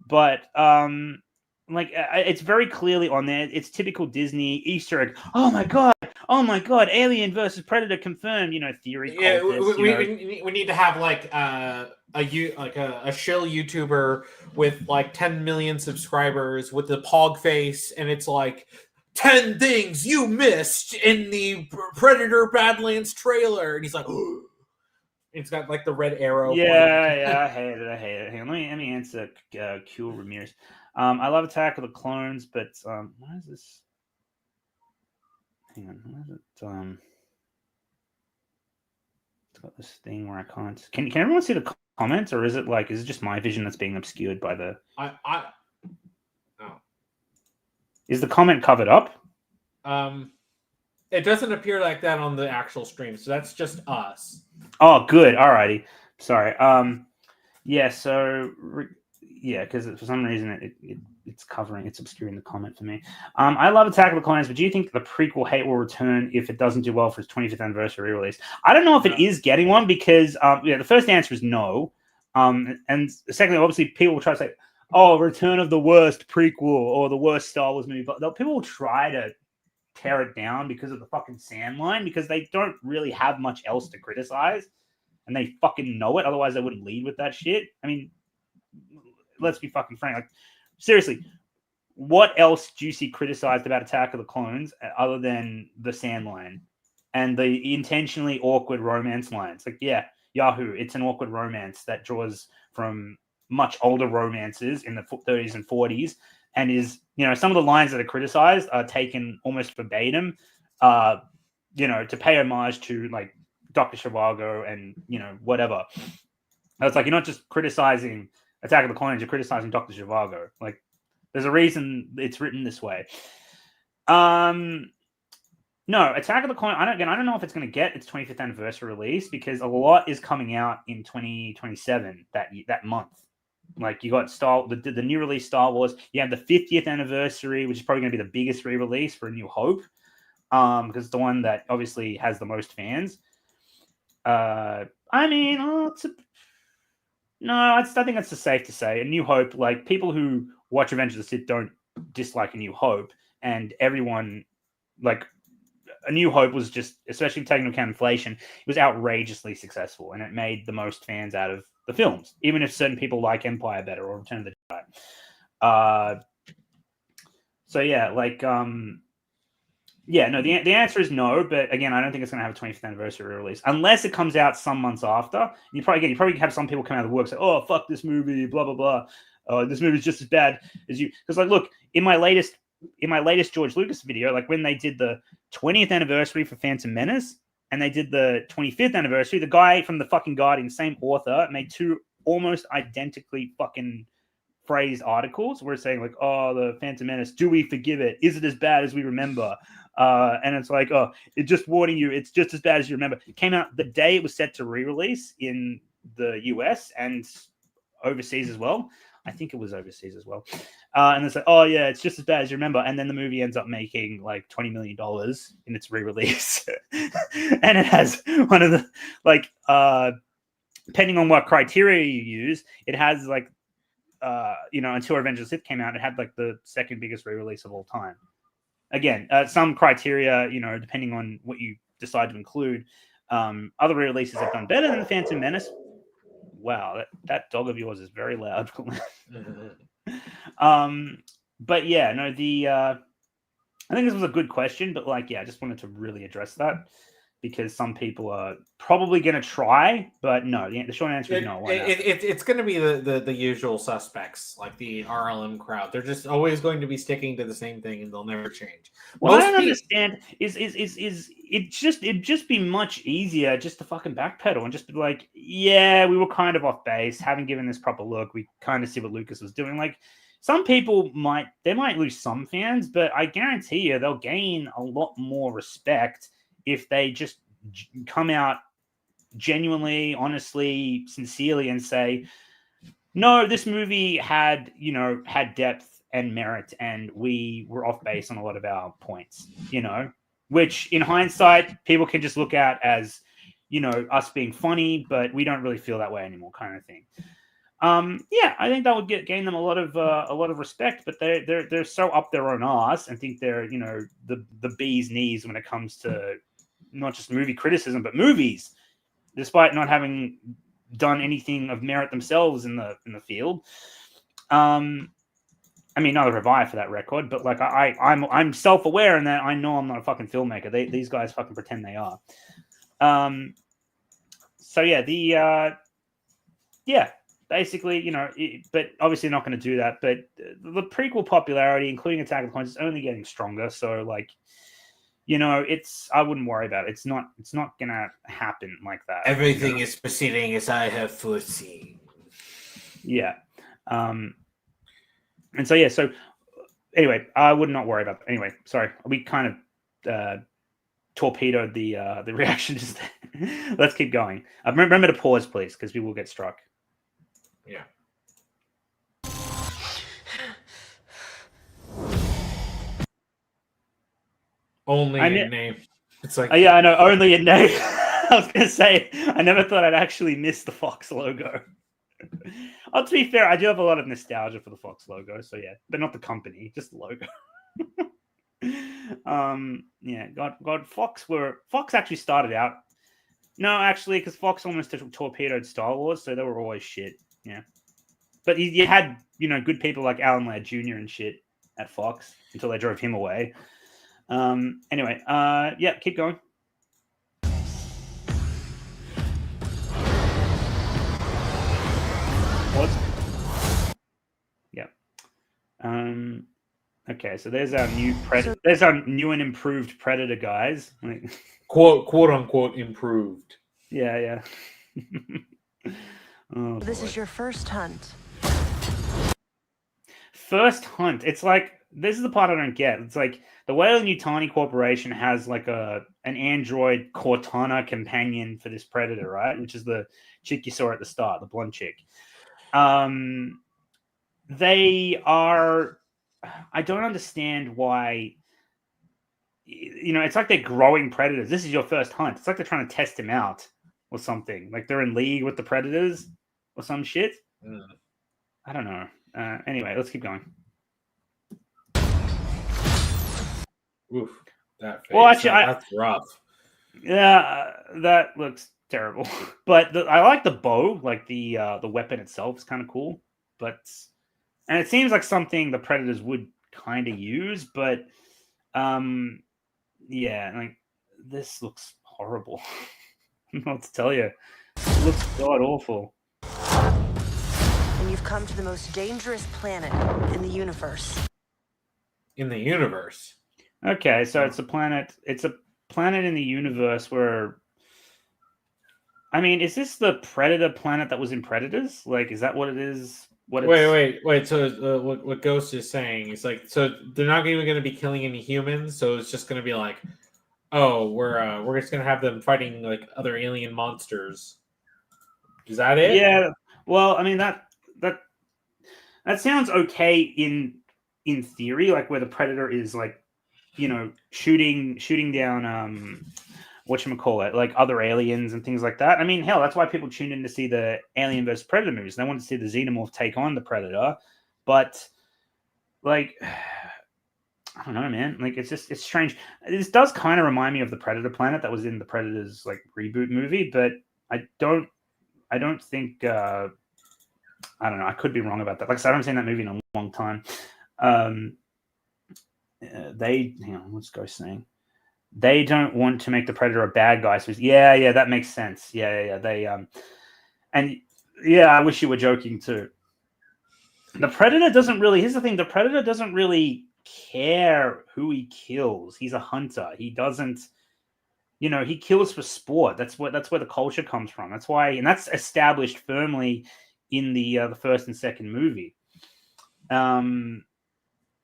but it's very clearly on there. It's typical Disney Easter egg. Oh my god! oh my god, Alien versus Predator confirmed, theory cultists, we need to have like a shill YouTuber with like 10 million subscribers with the pog face, and it's like 10 things you missed in the Predator Badlands trailer, and he's like, it's got like the red arrow. Yeah, I hate it. Hang on, let me answer Q Ramirez. I love Attack of the Clones, but what is this? Hang on, what is it? It's got this thing where I can't. Can everyone see the comments, or is it just my vision that's being obscured by the? Oh. Is the comment covered up? It doesn't appear like that on the actual stream, so that's just us. Oh, good. Alrighty. Sorry. Yeah. So yeah, because for some reason it's obscuring the comment for me. I love Attack of the Clones, but do you think the prequel hate will return if it doesn't do well for its 25th anniversary release? I don't know if it is getting one because the first answer is no. And secondly, obviously, people will try to say, "Oh, Return of the worst prequel or the worst Star Wars movie," but people will try to tear it down because of the fucking sand line, because they don't really have much else to criticize, and they fucking know it. Otherwise, they wouldn't lead with that shit. I mean, let's be fucking frank. Like, seriously, what else do you see criticized about Attack of the Clones other than the sand line and the intentionally awkward romance lines? Like, yeah, Yahoo, it's an awkward romance that draws from much older romances in the 30s and 40s, and is, some of the lines that are criticized are taken almost verbatim, to pay homage to like Dr. Zhivago and whatever. It's like, you're not just criticizing Attack of the Clones, you're criticizing Dr. Zhivago. Like, there's a reason it's written this way. No, Attack of the Clones, I don't know if it's going to get its 25th anniversary release, because a lot is coming out in 2027 that month. Like, you got the new release Star Wars. You have the 50th anniversary, which is probably going to be the biggest re-release for A New Hope, because it's the one that obviously has the most fans. I think that's safe to say. A New Hope, like, people who watch Revenge of the Sith don't dislike A New Hope, and everyone, like, A New Hope was just, especially taking into account inflation, it was outrageously successful, and it made the most fans out of the films, even if certain people like Empire better or Return of the Jedi. So yeah, like, the answer is no, but again, I don't think it's going to have a 25th anniversary release unless it comes out some months after. You probably have some people come out of the work and say, "Oh, fuck this movie, blah blah blah. This movie is just as bad as you." Because, like, look, in my latest George Lucas video, like when they did the 20th anniversary for Phantom Menace and they did the 25th anniversary, the guy from the fucking Guardian, same author, made two almost identically fucking phrased articles where it's saying, like, "Oh, the Phantom Menace, do we forgive it? Is it as bad as we remember?" And it's like, "Oh, it's just warning you, it's just as bad as you remember." It came out the day it was set to re-release in the US and overseas as well. I think it was overseas as well. And it's like, "Oh yeah, it's just as bad as you remember." And then the movie ends up making like $20 million in its re-release. And it has one of the, like, depending on what criteria you use, it has like, until Revenge of the Sith came out, it had like the second biggest re-release of all time. Again, some criteria, depending on what you decide to include, other re-releases have done better than the Phantom Menace. Wow, that dog of yours is very loud. But yeah, no, I think this was a good question, but like, yeah, I just wanted to really address that because some people are probably going to try, but no, the short answer is no. It's going to be the usual suspects, like the RLM crowd. They're just always going to be sticking to the same thing, and they'll never change. What I don't understand is it'd just be much easier just to fucking backpedal and just be like, yeah, we were kind of off base, haven't given this proper look. We kind of see what Lucas was doing. Like, some people might lose some fans, but I guarantee you they'll gain a lot more respect if they just come out genuinely, honestly, sincerely and say, no, this movie had depth and merit, and we were off base on a lot of our points, which in hindsight, people can just look at as, us being funny, but we don't really feel that way anymore, kind of thing. Yeah, I think that would gain them a lot of respect, but they're so up their own ass and think they're the bee's knees when it comes to not just movie criticism but movies, despite not having done anything of merit themselves in the field. I mean, neither have I for that record, but like I'm self-aware in that I know I'm not a fucking filmmaker. These guys fucking pretend they are. So yeah, basically, but obviously not going to do that. But the prequel popularity, including Attack of the Clones, is only getting stronger. So like, I wouldn't worry about it. It's not going to happen like that. Everything is proceeding as I have foreseen. Yeah. And so, yeah, so anyway, I would not worry about that. Anyway, sorry. We kind of torpedoed the reaction just there. Let's keep going. Remember to pause, please, because we will get struck. Yeah. Only in name. It's like yeah, I know. Only in name. I was gonna say I never thought I'd actually miss the Fox logo. To be fair, I do have a lot of nostalgia for the Fox logo, so yeah, but not the company, just the logo. Yeah, God, Fox actually started out. No, actually, because Fox almost torpedoed Star Wars, so they were always shit. Yeah, but you had good people like Alan Ladd Jr. and shit at Fox until they drove him away. Anyway, yeah, keep going. Pause. Yeah. Okay, so there's our new Predator. There's our new and improved Predator, guys. quote unquote improved. Yeah. Oh, this is your first hunt. First hunt. It's like this is the part I don't get. It's like the Weyland-Yutani Corporation has like an android Cortana companion for this Predator, right? Which is the chick you saw at the start, the blonde chick. They are. I don't understand why. It's like they're growing predators. This is your first hunt. It's like they're trying to test him out or something. Like they're in league with the predators or some shit. I don't know. Anyway, let's keep going. Oof, that face. Well, actually, that's rough. Yeah, that looks terrible. But I like the bow. Like the weapon itself is kind of cool. And it seems like something the predators would kind of use. But yeah, like this looks horrible. I don't know what to tell you. It looks god awful. And you've come to the most dangerous planet in the universe. In the universe. Okay, so it's a planet. It's a planet in the universe where. I mean, is this the Predator planet that was in Predators? Like, is that what it is? Wait. So what Ghost is saying is like, so they're not even going to be killing any humans. So it's just going to be like, oh, we're just going to have them fighting like other alien monsters. Is that it? Yeah. Well, I mean that sounds okay in theory, like where the Predator is like, shooting down whatchamacallit, like other aliens and things like that. I mean, hell, that's why people tune in to see the Alien vs. Predator movies. They want to see the Xenomorph take on the Predator. But, like, I don't know, man. Like, it's strange. This does kind of remind me of the Predator planet that was in the Predators, like, reboot movie, but I don't think, I don't know. I could be wrong about that. Like I said, I haven't seen that movie in a long time. Hang on, what's Ghost saying? They don't want to make the Predator a bad guy. So yeah, that makes sense. Yeah. They and yeah, I wish you were joking too. The Predator doesn't really. Here's the thing: the Predator doesn't really care who he kills. He's a hunter. He doesn't. He kills for sport. That's where the culture comes from. That's why, and that's established firmly in the first and second movie.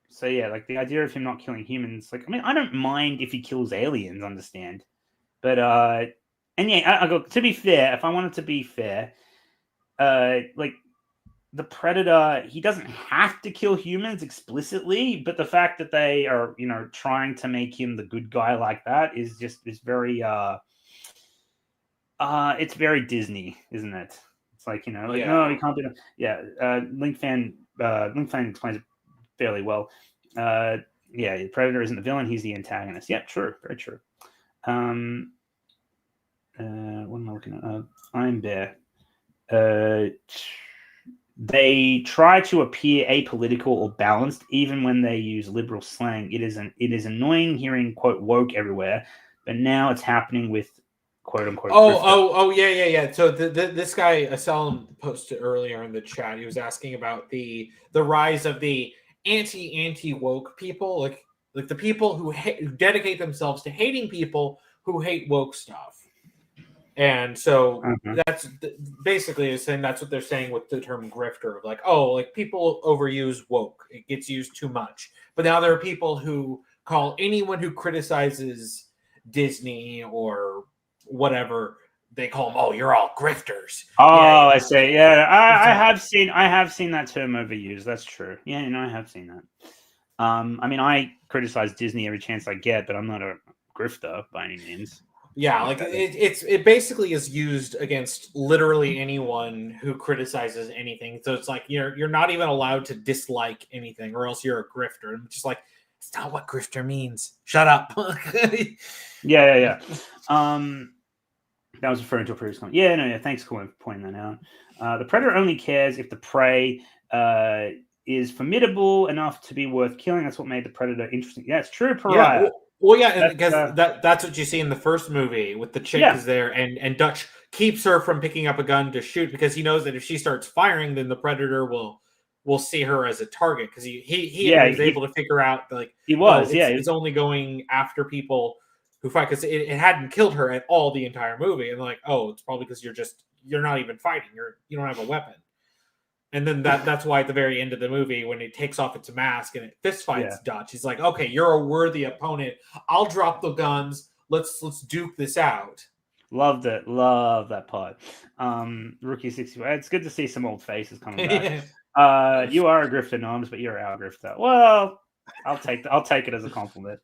So yeah, like the idea of him not killing humans, like, I mean, I don't mind if he kills aliens, understand? But and yeah, I go, to be fair, if I wanted to be fair, like the Predator, he doesn't have to kill humans explicitly, but the fact that they are, trying to make him the good guy like that is very it's very Disney, isn't it? It's like, no, he can't be. Link fan explains it fairly well. Predator isn't the villain; he's the antagonist. Yep, true, very true. What am I looking at? Iron Bear. They try to appear apolitical or balanced, even when they use liberal slang. It is annoying hearing quote woke everywhere, but now it's happening with quote unquote. Yeah. So this guy Salim posted earlier in the chat. He was asking about the rise of the anti woke people, like the people who dedicate themselves to hating people who hate woke stuff. And so that's basically saying that's what they're saying with the term grifter, like, like people overuse woke, it gets used too much. But now there are people who call anyone who criticizes Disney or whatever, they call them, you're all grifters. I see. Yeah, I have seen that term overused. That's true. Yeah, I have seen that. I criticize Disney every chance I get, but I'm not a grifter by any means. Yeah, like it basically is used against literally anyone who criticizes anything. So it's like you're not even allowed to dislike anything, or else you're a grifter. And it's just like, it's not what grifter means. Shut up. Yeah. That was referring to a previous comment. Yeah. Thanks for pointing that out. The predator only cares if the prey is formidable enough to be worth killing. That's what made the predator interesting. Yeah, it's true, Pariah. Yeah, well, yeah, because that's what you see in the first movie with the chick is there, and Dutch keeps her from picking up a gun to shoot because he knows that if she starts firing, then the predator will see her as a target, because he was able to figure out, like, it's only going after people who fight, because it hadn't killed her at all the entire movie, and like, it's probably because you're not even fighting, you don't have a weapon. And then that's why at the very end of the movie, when it takes off its mask and it fist fights Dutch, he's like, okay, you're a worthy opponent. I'll drop the guns. Let's duke this out. Loved it. Love that part. Rookie 61. It's good to see some old faces coming back. You are a grifter, NOMZ, but you're our grifter. Well, I'll take it as a compliment.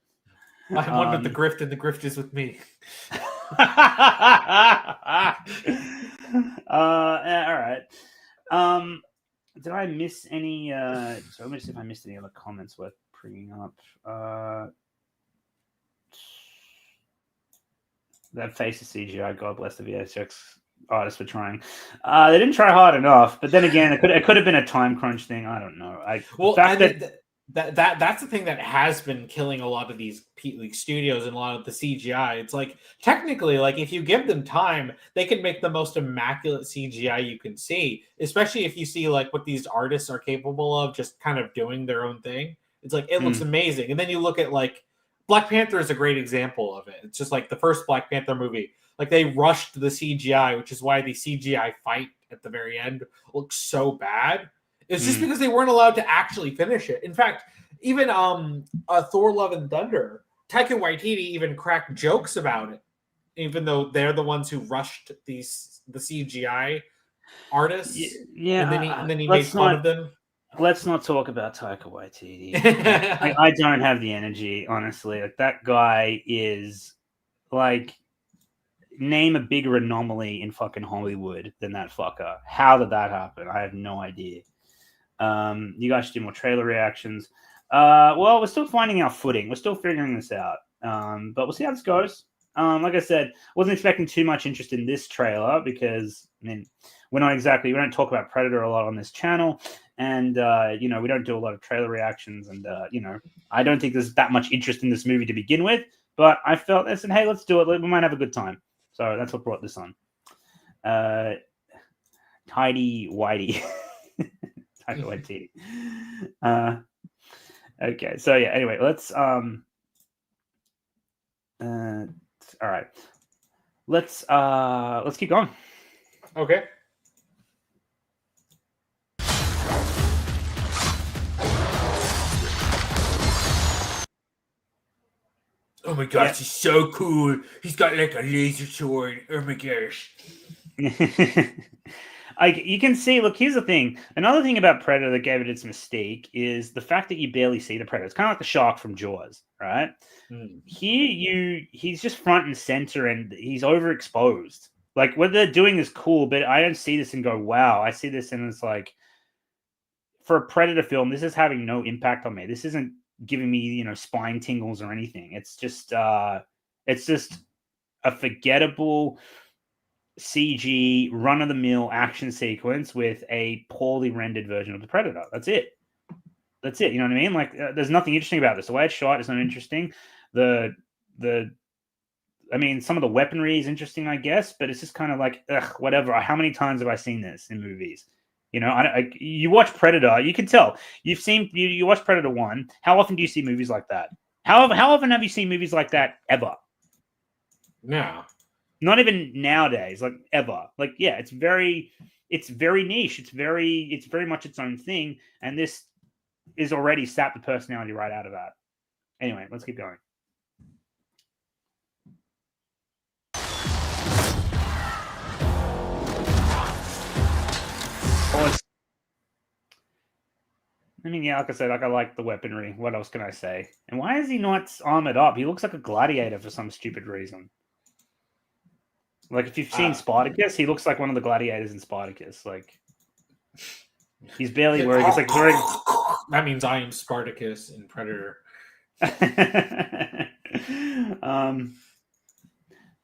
I'm one with the grift, and the grift is with me. All right. Did I miss any? So let me see if I missed any other comments worth bringing up. That face of CGI. God bless the VFX artists for trying. They didn't try hard enough. But then again, it could have been a time crunch thing. I don't know. That's the thing that has been killing a lot of these studios and a lot of the CGI. It's like, technically, like, if you give them time, they can make the most immaculate CGI you can see, especially if you see like what these artists are capable of, just kind of doing their own thing. It's like, it looks amazing. And then you look at, like, Black Panther is a great example of it. It's just like the first Black Panther movie, like, they rushed the CGI, which is why the CGI fight at the very end looks so bad. It's just because they weren't allowed to actually finish it. In fact, even Thor: Love and Thunder, Taika Waititi even cracked jokes about it, even though they're the ones who rushed the CGI artists. Yeah, and then he made fun of them. Let's not talk about Taika Waititi. I don't have the energy, honestly. Like, that guy is like, name a bigger anomaly in fucking Hollywood than that fucker. How did that happen? I have no idea. You guys should do more trailer reactions. Well, we're still finding our footing. We're still figuring this out. But we'll see how this goes. Like I said, wasn't expecting too much interest in this trailer because, I mean, we don't talk about Predator a lot on this channel. And, we don't do a lot of trailer reactions. And, I don't think there's that much interest in this movie to begin with. But I felt this and, hey, let's do it. We might have a good time. So that's what brought this on. Tidy Whitey. Taika Waititi. Okay, so yeah. Anyway, let's. All right. Let's keep going. Okay. Oh my gosh, he's so cool. He's got like a laser sword. Oh my gosh. You can see, look, here's the thing. Another thing about Predator that gave it its mystique is the fact that you barely see the Predator. It's kind of like the shark from Jaws, right? Here, he's just front and center, and he's overexposed. Like what they're doing is cool, but I don't see this and go, wow. I see this and it's like, for a Predator film, this is having no impact on me. This isn't giving me, spine tingles or anything. It's just a forgettable CG run of the mill action sequence with a poorly rendered version of the Predator. That's it. You know what I mean? Like, there's nothing interesting about this. The way it's shot is not interesting. Some of the weaponry is interesting, I guess, but it's just kind of like, whatever. How many times have I seen this in movies? You watch Predator, you can tell. You watch Predator 1. How often do you see movies like that? How often have you seen movies like that ever? No. Not even nowadays, like ever. Like, yeah, it's very niche. It's very much its own thing, and this is already sapped the personality right out of that. Anyway, let's keep going. Like I said, I like the weaponry. What else can I say? And why is he not armored up? He looks like a gladiator for some stupid reason. Like, if you've seen Spartacus, he looks like one of the gladiators in Spartacus. Like, he's barely wearing. It's like wearing. That means I am Spartacus in Predator. Let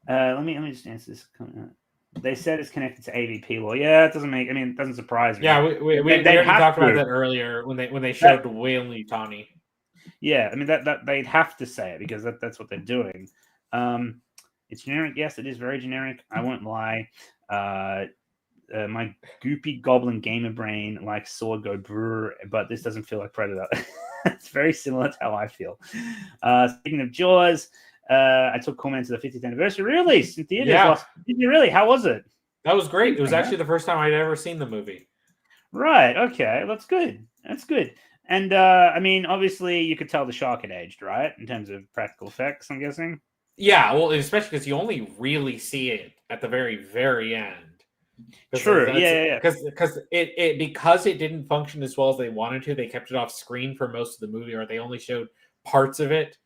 me just answer this. They said it's connected to AVP law. Yeah, it doesn't surprise me. Yeah, we already talked about that earlier when they showed Weyland-Yutani. Yeah, that they'd have to say it because that's what they're doing. It's generic. Yes, it is very generic. I won't lie. My goopy goblin gamer brain likes Sword Go Brr, but this doesn't feel like Predator. It's very similar to how I feel. Speaking of Jaws, I took Cool Man to the 50th anniversary release in theaters. Yeah. Did you really? How was it? That was great. It was actually the first time I'd ever seen the movie. Right. Okay. That's good. And obviously you could tell the shark had aged, right? In terms of practical effects, I'm guessing. Yeah, well, especially because you only really see it at the very, very end. True. Yeah. Because it didn't function as well as they wanted to. They kept it off screen for most of the movie, or they only showed parts of it.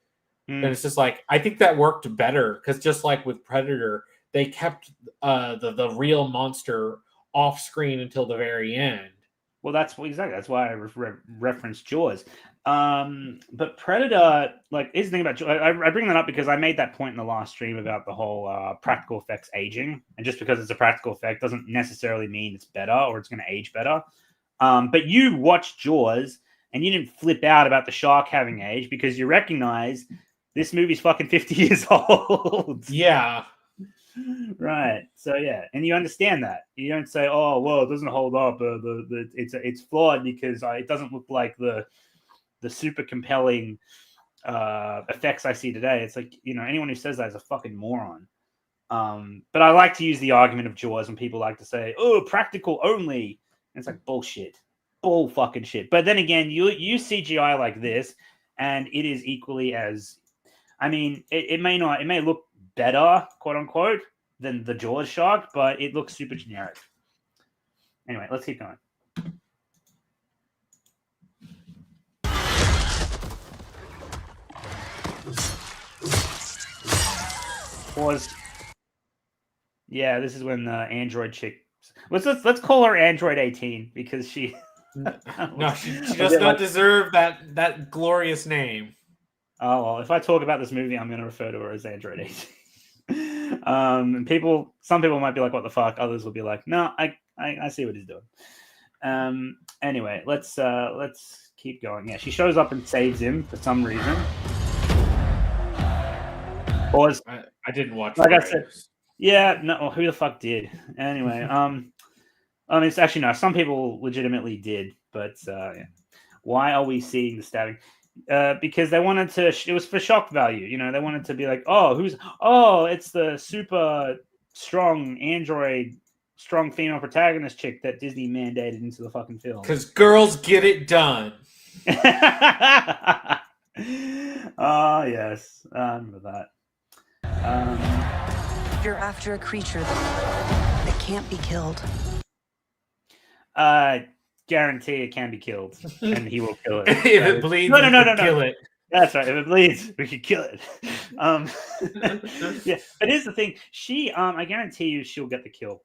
And it's just like, I think that worked better because just like with Predator, they kept the real monster off screen until the very end. Well, that's why I referenced Jaws. But Predator, is the thing about Jaws. I bring that up because I made that point in the last stream about the whole practical effects aging, and just because it's a practical effect doesn't necessarily mean it's better or it's going to age better. But you watched Jaws and you didn't flip out about the shark having aged because you recognize this movie's fucking 50 years old. Yeah. Right. So yeah, and you understand that. You don't say, "Oh, well, it doesn't hold up. It's flawed because it doesn't look like the super compelling effects I see today." It's like, anyone who says that is a fucking moron. But I like to use the argument of Jaws when people like to say, "Oh, practical only." And it's like bullshit, bull fucking shit. But then again, you use CGI like this, and it is equally as. It may look better, quote unquote, than the Jaws shark, but it looks super generic. Anyway, let's keep going. Pause. Yeah, this is when the Android chick. Let's call her Android 18 because she. No, she does not deserve that glorious name. Oh, well, if I talk about this movie, I'm going to refer to her as Android 18. And some people might be like, what the fuck? Others will be like, no, I see what he's doing. Anyway, let's keep going. Yeah, she shows up and saves him for some reason. Pause. I didn't watch. Like I said, yeah, no, well, who the fuck did? Anyway, it's actually no. Some people legitimately did, but yeah. Why are we seeing the stabbing? Because they wanted to. It was for shock value. They wanted to be like, it's the super strong android, strong female protagonist chick that Disney mandated into the fucking film. Because girls get it done. Oh yes, I remember that. You're after a creature that can't be killed. Guarantee it can be killed, and he will kill it. If it bleeds, no. kill it. That's right. If it bleeds, we could kill it. Yeah, but here's the thing. I guarantee you, she'll get the kill.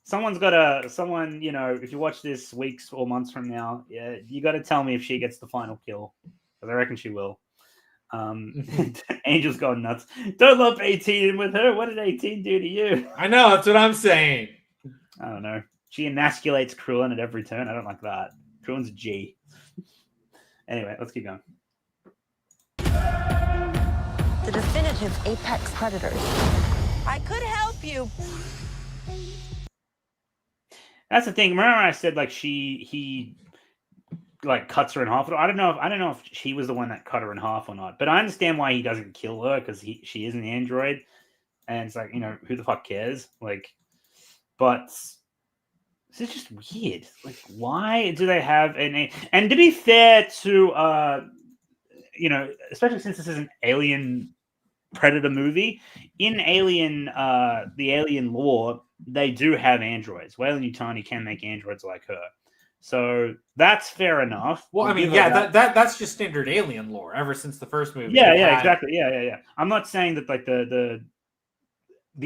Someone, if you watch this weeks or months from now, yeah, you got to tell me if she gets the final kill, because I reckon she will. Angel's gone nuts. Don't lump 18 in with her. What did 18 do to you? I know, that's what I'm saying. I don't know. She emasculates Krillin at every turn. I don't like that. Krillin's a G. Anyway, let's keep going. The definitive apex predators. I could help you. That's the thing. Remember I said like he like cuts her in half. I don't know if she was the one that cut her in half or not. But I understand why he doesn't kill her, because she is an android, and it's like, who the fuck cares? Like, but this is just weird. Like, why do they have and to be fair to especially since this is an alien predator movie, in the alien lore, they do have androids. Weyland-Yutani can make androids like her. So that's fair enough. Well, I mean, yeah, that's just standard alien lore ever since the first movie. Yeah, exactly. Yeah. I'm not saying that like the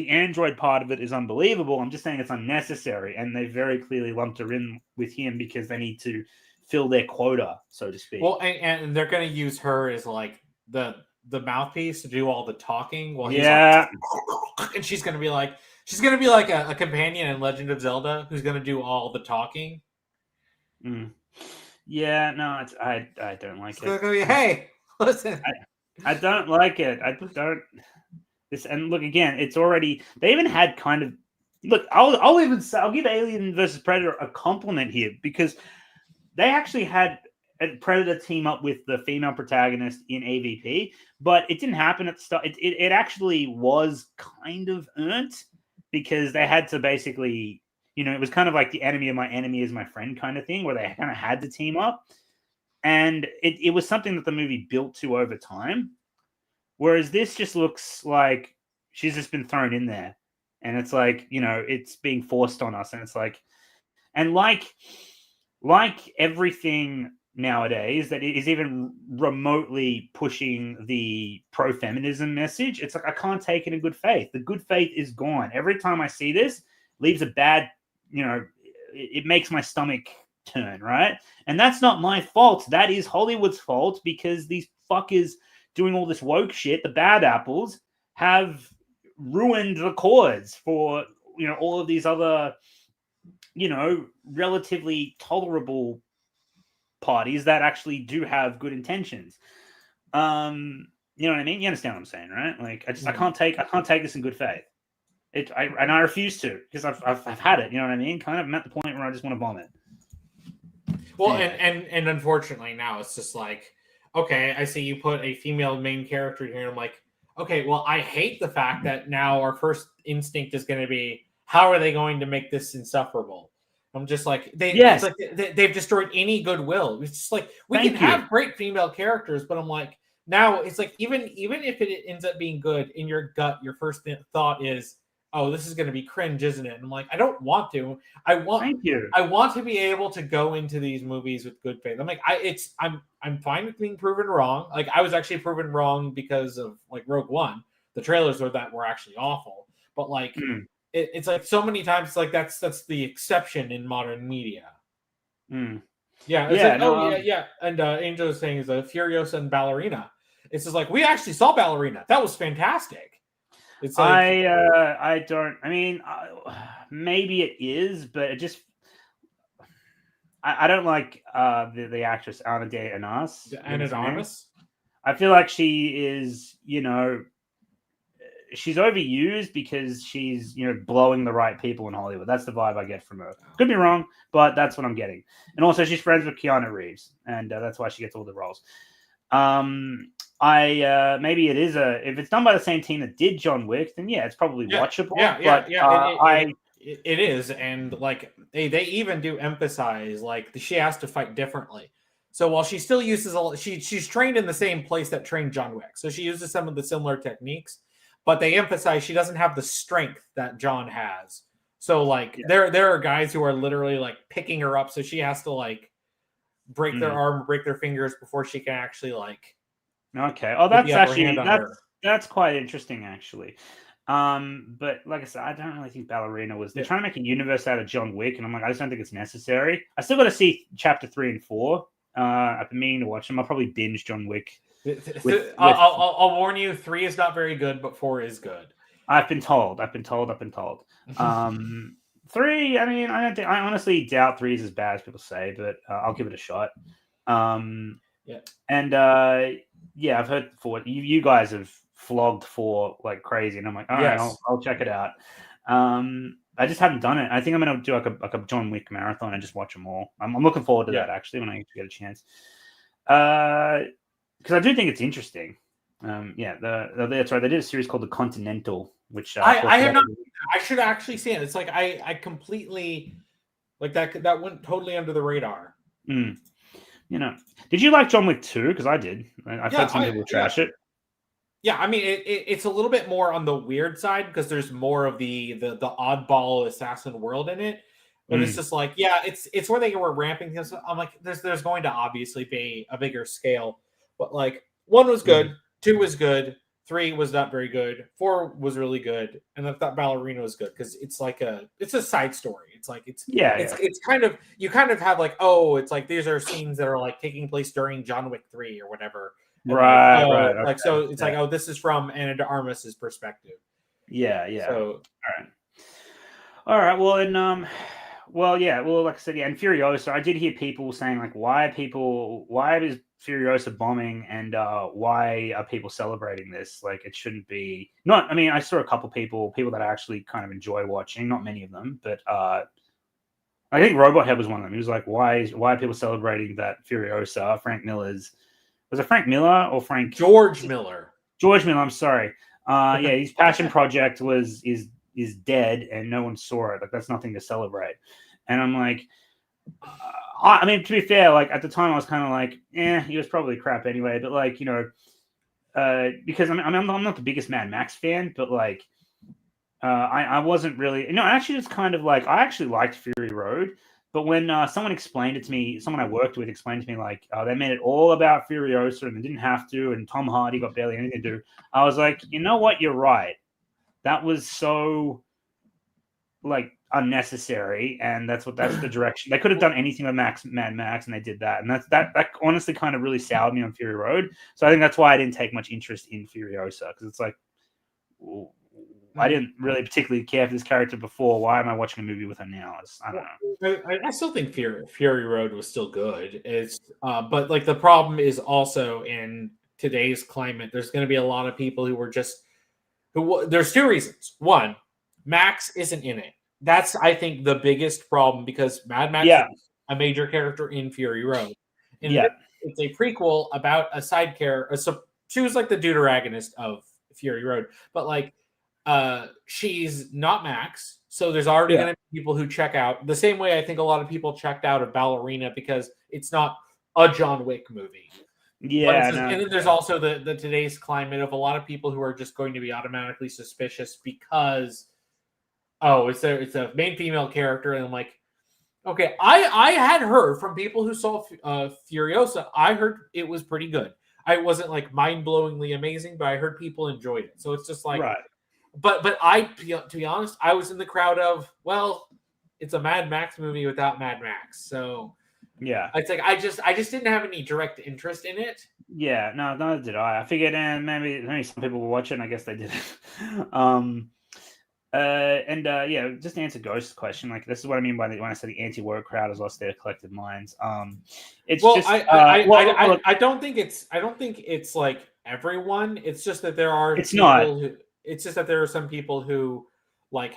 android part of it is unbelievable. I'm just saying it's unnecessary, and they very clearly lumped her in with him because they need to fill their quota, so to speak. Well, and they're going to use her as like the mouthpiece to do all the talking. While he's and she's going to be like a companion in Legend of Zelda who's going to do all the talking. Mm. Yeah, no, I don't like it. Be, hey, listen, I don't like it. I don't. And look again, it's already. They even had kind of. Look, I'll give Alien versus Predator a compliment here, because they actually had a Predator team up with the female protagonist in AVP, but it didn't happen at the start. It actually was kind of earned, because they had to basically. It was kind of like the enemy of my enemy is my friend kind of thing, where they kind of had to team up. And it was something that the movie built to over time. Whereas this just looks like she's just been thrown in there. And it's like, it's being forced on us. And it's like, and like everything nowadays that is even remotely pushing the pro-feminism message, it's like, I can't take it in good faith. The good faith is gone. Every time I see this, leaves a bad, it makes my stomach turn, right? And that's not my fault. That is Hollywood's fault, because these fuckers doing all this woke shit, the bad apples, have ruined the cause for, all of these other, relatively tolerable parties that actually do have good intentions. You know what I mean? You understand what I'm saying, right? Like, I can't take this in good faith. I refuse to, because I've had it. You know what I mean? Kind of I'm at the point where I just want to bomb it. Well, and unfortunately now it's just like, okay, I see you put a female main character here, and I'm like, okay, well, I hate the fact that now our first instinct is going to be, how are they going to make this insufferable? I'm just like, they've destroyed any goodwill. It's just like, we can have great female characters, but I'm like, now it's like, even if it ends up being good, in your gut, your first thought is, oh, this is going to be cringe, isn't it? And I'm like, I don't want to. I want to be able to go into these movies with good faith. I'm like, I'm fine with being proven wrong. Like, I was actually proven wrong because of like Rogue One. The trailers were actually awful, but like, it's like so many times, like that's the exception in modern media. Yeah, And Angel is saying is a Furiosa and Ballerina. It's just like, we actually saw Ballerina. That was fantastic. It's like, I don't. I mean, maybe it is, but it just. I don't like the actress Ana de Armas. Ana de Armas. I feel like she is, she's overused because she's, blowing the right people in Hollywood. That's the vibe I get from her. Could be wrong, but that's what I'm getting. And also, she's friends with Keanu Reeves, and that's why she gets all the roles. Maybe it is if it's done by the same team that did John Wick, then it's probably watchable. It is, and like they even do emphasize like she has to fight differently. So while she still uses she's trained in the same place that trained John Wick, so she uses some of the similar techniques, but they emphasize she doesn't have the strength that John has. So like there are guys who are literally like picking her up, so she has to like break their arm, break their fingers before she can actually like Okay. Oh, with that's the upper actually hand on her. that's quite interesting, actually. But like I said, I don't really think Ballerina was. They're trying to make a universe out of John Wick, and I'm like, I just don't think it's necessary. I still got to see chapter 3 and 4. I've been meaning to watch them. I'll probably binge John Wick. I'll warn you, 3 is not very good, but 4 is good. I've been told. 3. I mean, I don't think. I honestly doubt 3 is as bad as people say, but I'll give it a shot. Yeah. And yeah, I've heard 4. You guys have flogged 4 like crazy, and I'm like, all right, I'll check it out. I just haven't done it. I think I'm gonna do like a John Wick marathon and just watch them all. I'm looking forward to that actually when I get a chance. Because I do think it's interesting. That's right. They did a series called The Continental, which I have not. I should actually see it. It's like I completely like that went totally under the radar. You know, did you like John Wick 2? Because I did. I've heard some people trash it. Yeah, I mean it's a little bit more on the weird side because there's more of the oddball assassin world in it. But it's just like, it's where they were ramping things. I'm like, there's going to obviously be a bigger scale, but like 1 was good, 2 was good, 3 was not very good, 4 was really good, and I thought Ballerina was good because it's like it's a side story. It's like it's kind of you kind of have like, oh, it's like these are scenes that are like taking place during John Wick 3 or whatever. Right, right. Like okay. So it's like, oh, this is from Ana de Armas's perspective. Yeah. So all right. Well, and well, like I said, and Furiosa. I did hear people saying like, why is Furiosa bombing, and why are people celebrating this? Like, it shouldn't be. Not. I mean, I saw a couple people that I actually kind of enjoy watching. Not many of them, but I think Robot Head was one of them. He was like, why are people celebrating that Furiosa? Frank Miller's. Was it Frank Miller or George Miller? George Miller. I'm sorry. His passion project is dead, and no one saw it. Like, that's nothing to celebrate. And I'm like, I mean, to be fair, like at the time, I was kind of like, he was probably crap anyway. But like, you know, because I'm not the biggest Mad Max fan, but like, I wasn't really. No, actually, it's kind of like I actually liked Fury Road. But when someone explained it to me, someone I worked with explained to me like, they made it all about Furiosa and they didn't have to, and Tom Hardy got barely anything to do. I was like, you know what? You're right. That was so like unnecessary, and that's the direction. They could have done anything with Mad Max, and they did that. And that honestly kind of really soured me on Fury Road. So I think that's why I didn't take much interest in Furiosa, because it's like, I didn't really particularly care for this character before. Why am I watching a movie with her now? I don't know. I still think Fury Road was still good. It's but like the problem is also in today's climate, there's going to be a lot of people there's 2 reasons. 1, Max isn't in it. That's, I think, the biggest problem, because Mad Max is a major character in Fury Road. And it's a prequel about a side character. So she was like the deuteragonist of Fury Road, but like she's not Max, so there's already going to be people who check out the same way I think a lot of people checked out of Ballerina because it's not a John Wick movie. And then there's also the today's climate of a lot of people who are just going to be automatically suspicious because it's a main female character, and I'm like, okay, I had heard from people who saw Furiosa, I heard it was pretty good. I wasn't like mind-blowingly amazing, but I heard people enjoyed it. So it's just like, But to be honest, I was in the crowd of, well, it's a Mad Max movie without Mad Max. So it's like I just didn't have any direct interest in it. Yeah, no, neither did I. I figured maybe some people will watch it, and I guess they did. Just to answer Ghost's question, like this is what I mean by when I say the anti-woke crowd has lost their collective minds. It's I don't think it's like everyone. It's just that there are It's just that there are some people who like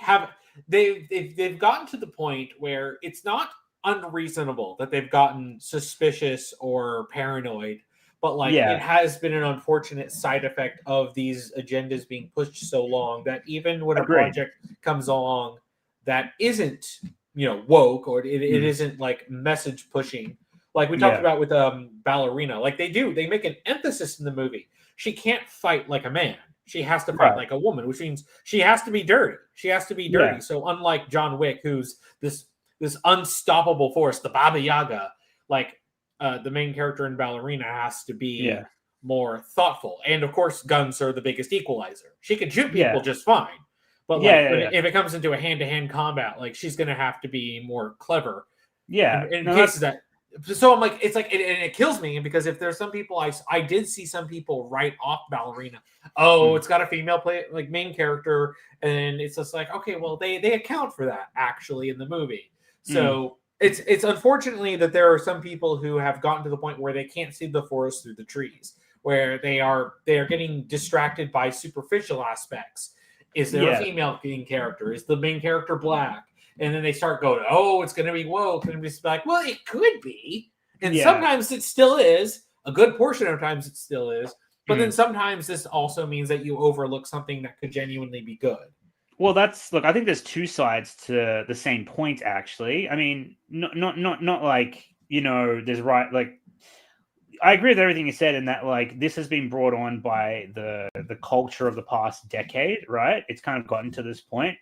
they've gotten to the point where it's not unreasonable that they've gotten suspicious or paranoid, but like it has been an unfortunate side effect of these agendas being pushed so long that even when a project comes along that isn't, woke, or it isn't like message pushing, like we talked about with Ballerina, like they make an emphasis in the movie. She can't fight like a man. She has to fight like a woman, which means she has to be dirty. So unlike John Wick, who's this unstoppable force, the Baba Yaga, like the main character in Ballerina has to be more thoughtful. And of course, guns are the biggest equalizer. She can shoot people Yeah. just fine. But Yeah, like yeah, yeah. if it comes into a hand-to-hand combat, like she's gonna have to be more clever. Yeah. In No, cases that so I'm like, it's like, and it kills me because if there's some people I did see some people write off Ballerina. Oh, it's got a female play like main character, and it's just like, okay, well they account for that actually in the movie. So it's unfortunately that there are some people who have gotten to the point where they can't see the forest through the trees, where they are getting distracted by superficial aspects. Is there a female main character? Is the main character black? And then they start going, oh, it's going to be woke. And it's like, well, it could be. And sometimes it still is. A good portion of times it still is. But then sometimes this also means that you overlook something that could genuinely be good. Well, look, I think there's two sides to the same point, actually. I mean, not like, there's right, like, I agree with everything you said in that, like, this has been brought on by the culture of the past decade, right? It's kind of gotten to this point.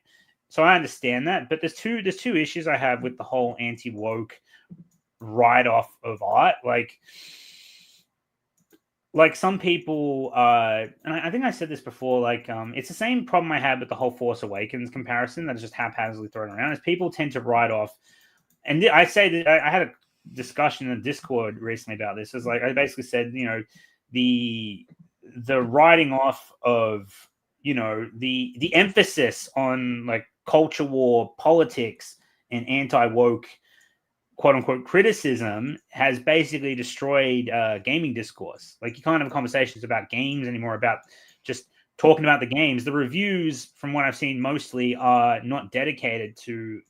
So I understand that, but there's two issues I have with the whole anti-woke write-off of art. Like some people, and I think I said this before, like, it's the same problem I had with the whole Force Awakens comparison that is just haphazardly thrown around, is people tend to write off, and I say that I had a discussion in Discord recently about this. Is like, I basically said, the writing off of, the emphasis on like culture war, politics, and anti-woke quote-unquote criticism has basically destroyed gaming discourse. Like, you can't have conversations about games anymore, about just talking about the games. The reviews, from what I've seen, mostly are not dedicated to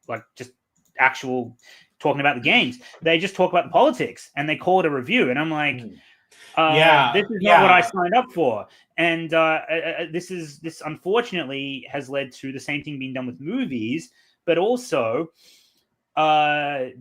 like just actual talking about the games. They just talk about the politics and they call it a review. And I'm like, this is not what I signed up for. And this unfortunately has led to the same thing being done with movies, but also the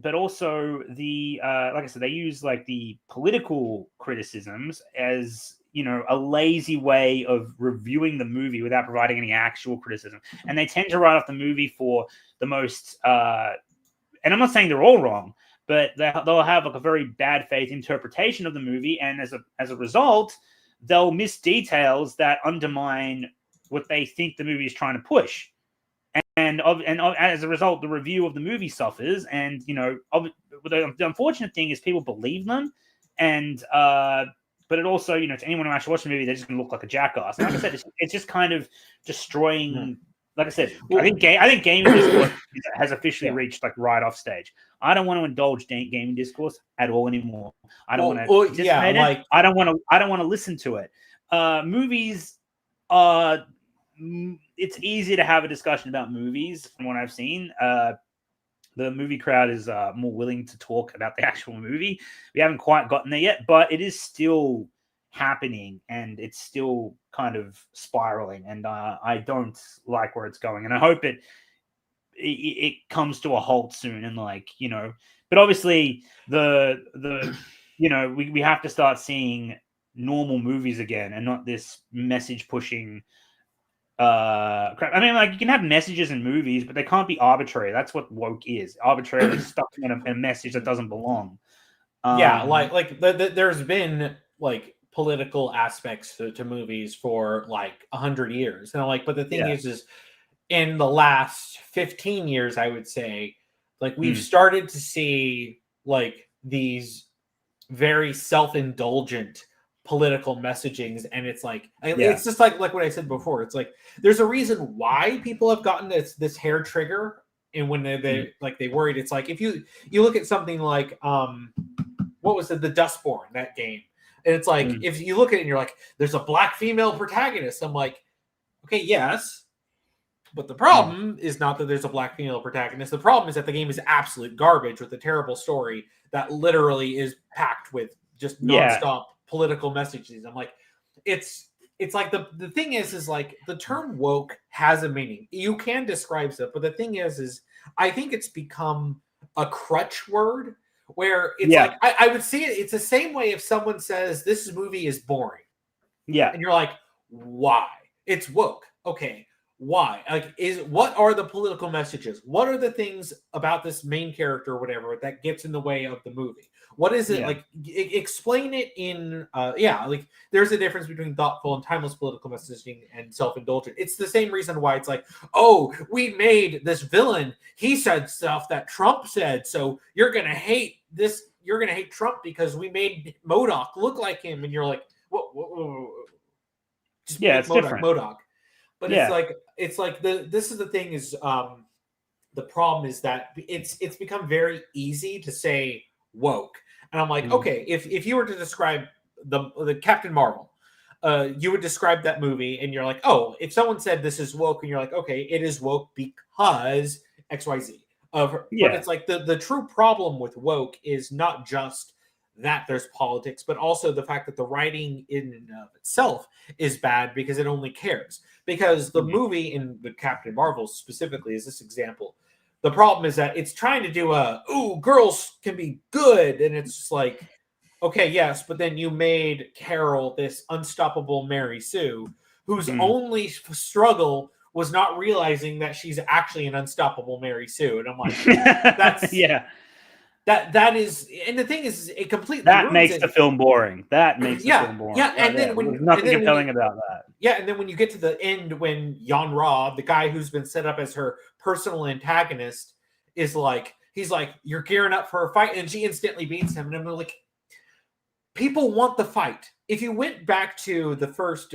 like I said, they use like the political criticisms as a lazy way of reviewing the movie without providing any actual criticism. And they tend to write off the movie for the most and I'm not saying they're all wrong, but they'll have like a very bad faith interpretation of the movie, and as a result, they'll miss details that undermine what they think the movie is trying to push. And as a result, the review of the movie suffers. And the unfortunate thing is people believe them, and but it also, to anyone who actually watched the movie, they're just going to look like a jackass. And like I said, it's just kind of destroying. Like I said, I think gaming discourse has officially reached like write-off stage. I don't want to indulge gaming discourse at all anymore. I don't want to participate in it. I don't want to listen to it. Movies are. It's easy to have a discussion about movies from what I've seen. The movie crowd is more willing to talk about the actual movie. We haven't quite gotten there yet, but it is still happening and it's still kind of spiraling. And I don't like where it's going. And I hope it comes to a halt soon. And but obviously we have to start seeing normal movies again and not this message pushing crap. I mean, like, you can have messages in movies, but they can't be arbitrary. That's what woke is. Arbitrarily stuck in a message that doesn't belong. There's been like political aspects to movies for like 100 years, and but the thing is in the last 15 years, I would say, like, we've started to see like these very self-indulgent political messagings, and it's like it's just like what I said before. It's like there's a reason why people have gotten this hair trigger, and when they worried, it's like if you look at something like what was it, the Dustborn, that game, and it's like if you look at it and you're like, there's a black female protagonist. I'm like, okay, yes, but the problem is not that there's a black female protagonist. The problem is that the game is absolute garbage with a terrible story that literally is packed with just nonstop political messages. I'm like, it's like the thing is like the term woke has a meaning. You can describe stuff, but the thing is I think it's become a crutch word where it's like I would see it. It's the same way if someone says this movie is boring. Yeah. And you're like, why? It's woke. Okay. why? Like, what are the political messages? What are the things about this main character or whatever that gets in the way of the movie? What is it like? Explain it in, like there's a difference between thoughtful and timeless political messaging and self-indulgent. It's the same reason why it's like, oh, we made this villain. He said stuff that Trump said, so you're gonna hate this. You're gonna hate Trump because we made MODOK look like him, and you're like, whoa. Just make it's different. MODOK. But Yeah. it's like this is the thing is the problem is that it's become very easy to say woke. And I'm like, okay, if you were to describe the Captain Marvel, you would describe that movie and you're like, oh, if someone said this is woke and you're like, okay, it is woke because XYZ. But it's like the true problem with woke is not just that there's politics, but also the fact that the writing in and of itself is bad because it only cares. Because the movie in the Captain Marvel specifically is this example. The problem is that it's trying to do girls can be good. And it's just like, okay, yes, but then you made Carol this unstoppable Mary Sue, whose only struggle was not realizing that she's actually an unstoppable Mary Sue. And I'm like, that's That is, and the thing is, it completely makes the film boring. That makes the film boring. Yeah, and then there's nothing compelling about that. Yeah, and then when you get to the end, when Yan Ra, the guy who's been set up as her personal antagonist, is like, he's like, you're gearing up for a fight, and she instantly beats him, and I'm like, people want the fight. If you went back to the first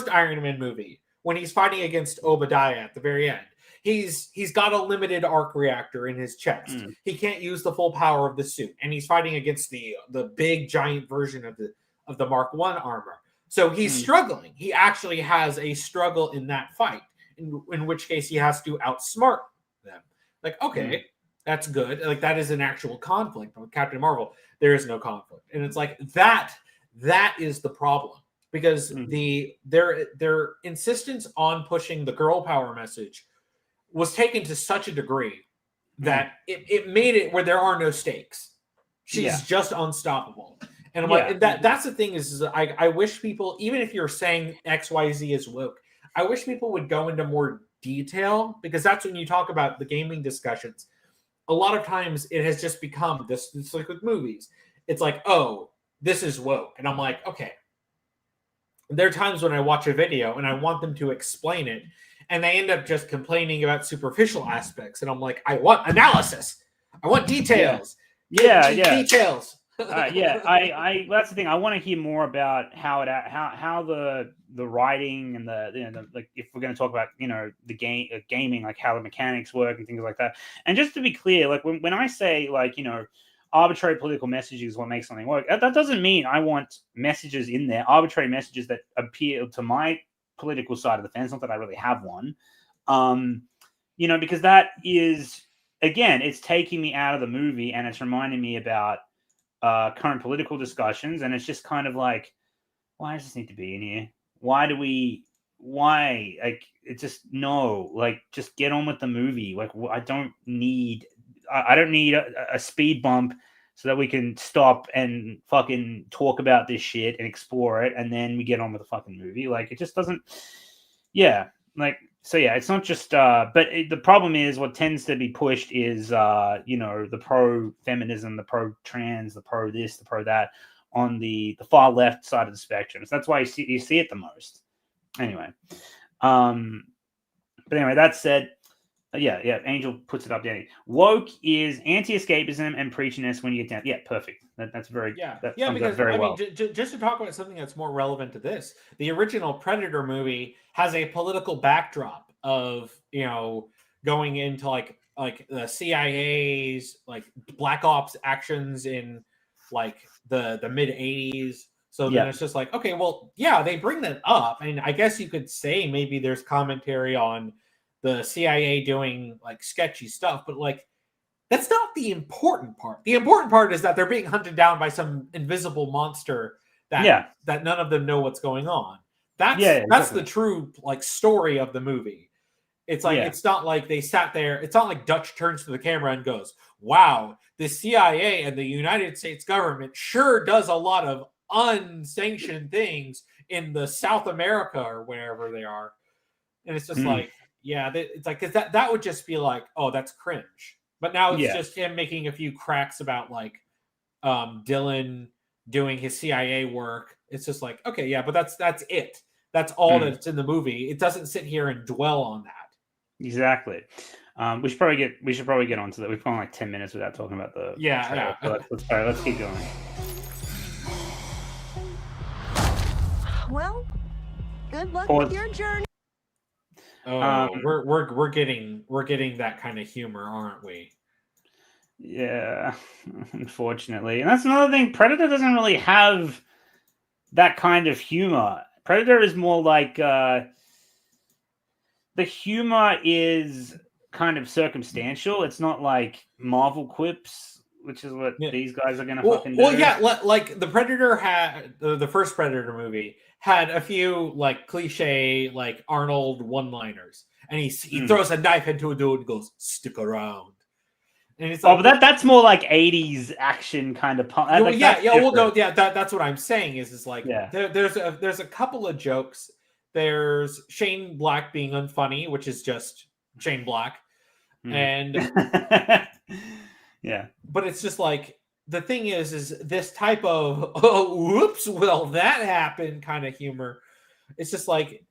Iron Man movie when he's fighting against Obadiah at the very end. He's got a limited arc reactor in his chest. He can't use the full power of the suit, and he's fighting against the big giant version of the Mark I armor. So he's struggling. He actually has a struggle in that fight, in which case he has to outsmart them. Like, okay, that's good. Like, that is an actual conflict. But with Captain Marvel, there is no conflict, and it's like that is the problem because their insistence on pushing the girl power message was taken to such a degree that it made it where there are no stakes. She's just unstoppable. And I'm like, that's the thing is I wish people, even if you're saying XYZ is woke, I wish people would go into more detail because that's when you talk about the gaming discussions. A lot of times it has just become this, it's like with movies. It's like, oh, this is woke. And I'm like, okay. There are times when I watch a video and I want them to explain it. And they end up just complaining about superficial aspects. And I'm like, I want analysis. I want details. Details. I that's the thing. I want to hear more about how the writing and the like, if we're going to talk about, the gaming, like how the mechanics work and things like that. And just to be clear, like when I say like, arbitrary political messaging is what makes something work, that doesn't mean I want messages in there, arbitrary messages that appeal to my political side of the fence. Not that I really have one, because that is, again, it's taking me out of the movie and it's reminding me about current political discussions. And it's just kind of like, why does this need to be in here? Why? Like, it's just, no, like, just get on with the movie. Like, I don't need a speed bump so that we can stop and fucking talk about this shit and explore it, and then we get on with the fucking movie. Like, it just doesn't. Yeah, like, so yeah, it's not just. But the problem is what tends to be pushed is, the pro feminism, the pro trans, the pro this, the pro that, on the far left side of the spectrum. So that's why you see it the most. Anyway, but anyway, that said. Angel puts it up, Danny. Woke is anti-escapism and preachiness when you get down. Yeah, perfect. That's very because very well. Just to talk about something that's more relevant to this, the original Predator movie has a political backdrop of going into like the CIA's like Black Ops actions in like the mid 80s. So then it's just like, okay, well, yeah, they bring that up, and I guess you could say maybe there's commentary on the CIA doing like sketchy stuff, but like that's not the important part. The important part is that they're being hunted down by some invisible monster that none of them know what's going on. That's the true like story of the movie. It's like it's not like they sat there. It's not like Dutch turns to the camera and goes, "Wow, the CIA and the United States government sure does a lot of unsanctioned things in the South America or wherever they are." and it's just like, yeah, it's like, because that would just be like, oh, that's cringe. But now it's just him making a few cracks about like Dylan doing his CIA work. It's just like, okay, yeah, but that's it. That's all that's in the movie. It doesn't sit here and dwell on that. Exactly. We should probably get onto that. We've gone like 10 minutes without talking about the trailer. So let's keep going. Well, good luck with your journey. Oh, we're getting that kind of humor, aren't we? Yeah, unfortunately. And that's another thing. Predator doesn't really have that kind of humor. Predator is more like the humor is kind of circumstantial. It's not like Marvel quips, which is what these guys are going to fucking do. Well, yeah, like the Predator had the first Predator movie had a few like cliche like Arnold one-liners, and he throws a knife into a dude and goes, "Stick around." And it's like, but that's more like 80s action kind of punk. That's what I'm saying is like there's a couple of jokes. There's Shane Black being unfunny, which is just Shane Black. And but it's just like, the thing is this type of whoops, well, that happened kind of humor. It's just like,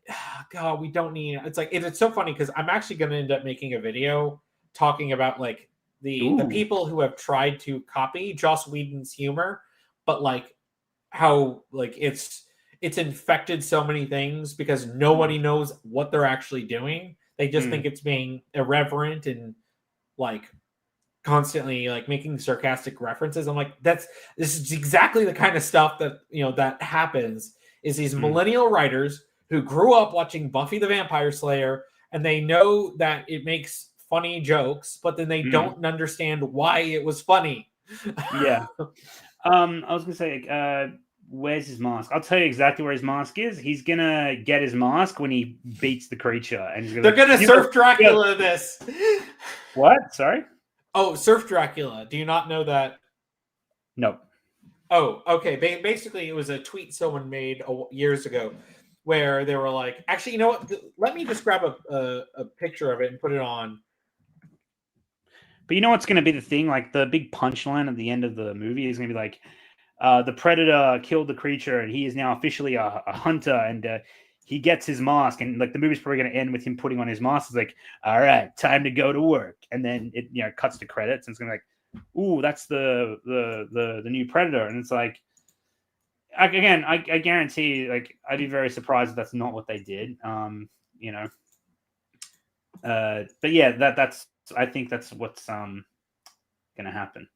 God, we don't need. It's like it's so funny because I'm actually going to end up making a video talking about like the people who have tried to copy Joss Whedon's humor, but like how like it's infected so many things because nobody knows what they're actually doing. They just think it's being irreverent and like constantly like making sarcastic references. I'm like, this is exactly the kind of stuff that that happens. Is these millennial writers who grew up watching Buffy the Vampire Slayer, and they know that it makes funny jokes, but then they don't understand why it was funny. I was gonna say, where's his mask? I'll tell you exactly where his mask is. He's gonna get his mask when he beats the creature, and they're gonna surf Dracula this. What? Sorry? Oh, surf Dracula. Do you not know that? Nope. Oh, okay. Basically, it was a tweet someone made years ago where they were like, actually, you know what? Let me just grab a picture of it and put it on. But you know what's going to be the thing? Like the big punchline at the end of the movie is going to be like, the predator killed the creature and he is now officially a hunter, and he gets his mask, and like the movie's probably going to end with him putting on his mask. It's like, all right, time to go to work. And then it cuts to credits and it's going to be like, ooh, that's the new Predator. And it's like, I guarantee, like, I'd be very surprised if that's not what they did. But yeah, I think that's what's gonna happen.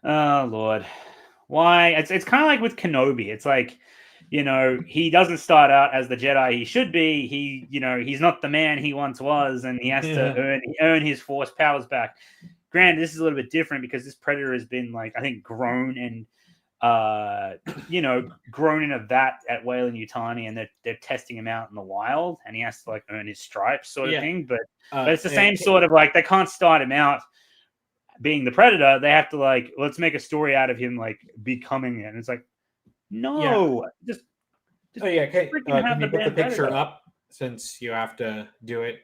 Oh Lord, why? It's kind of like with Kenobi. It's like, he doesn't start out as the Jedi he should be. He's not the man he once was, and he has to earn his Force powers back. Granted, this is a little bit different because this Predator has been, like, I think, grown and grown in a vat at Weyland-Yutani, and they're testing him out in the wild, and he has to like earn his stripes, sort of thing. But it's the same sort of like, they can't start him out being the Predator. They have to like, let's make a story out of him like becoming it. And it's like, no, just can you put the picture Predator up since you have to do it?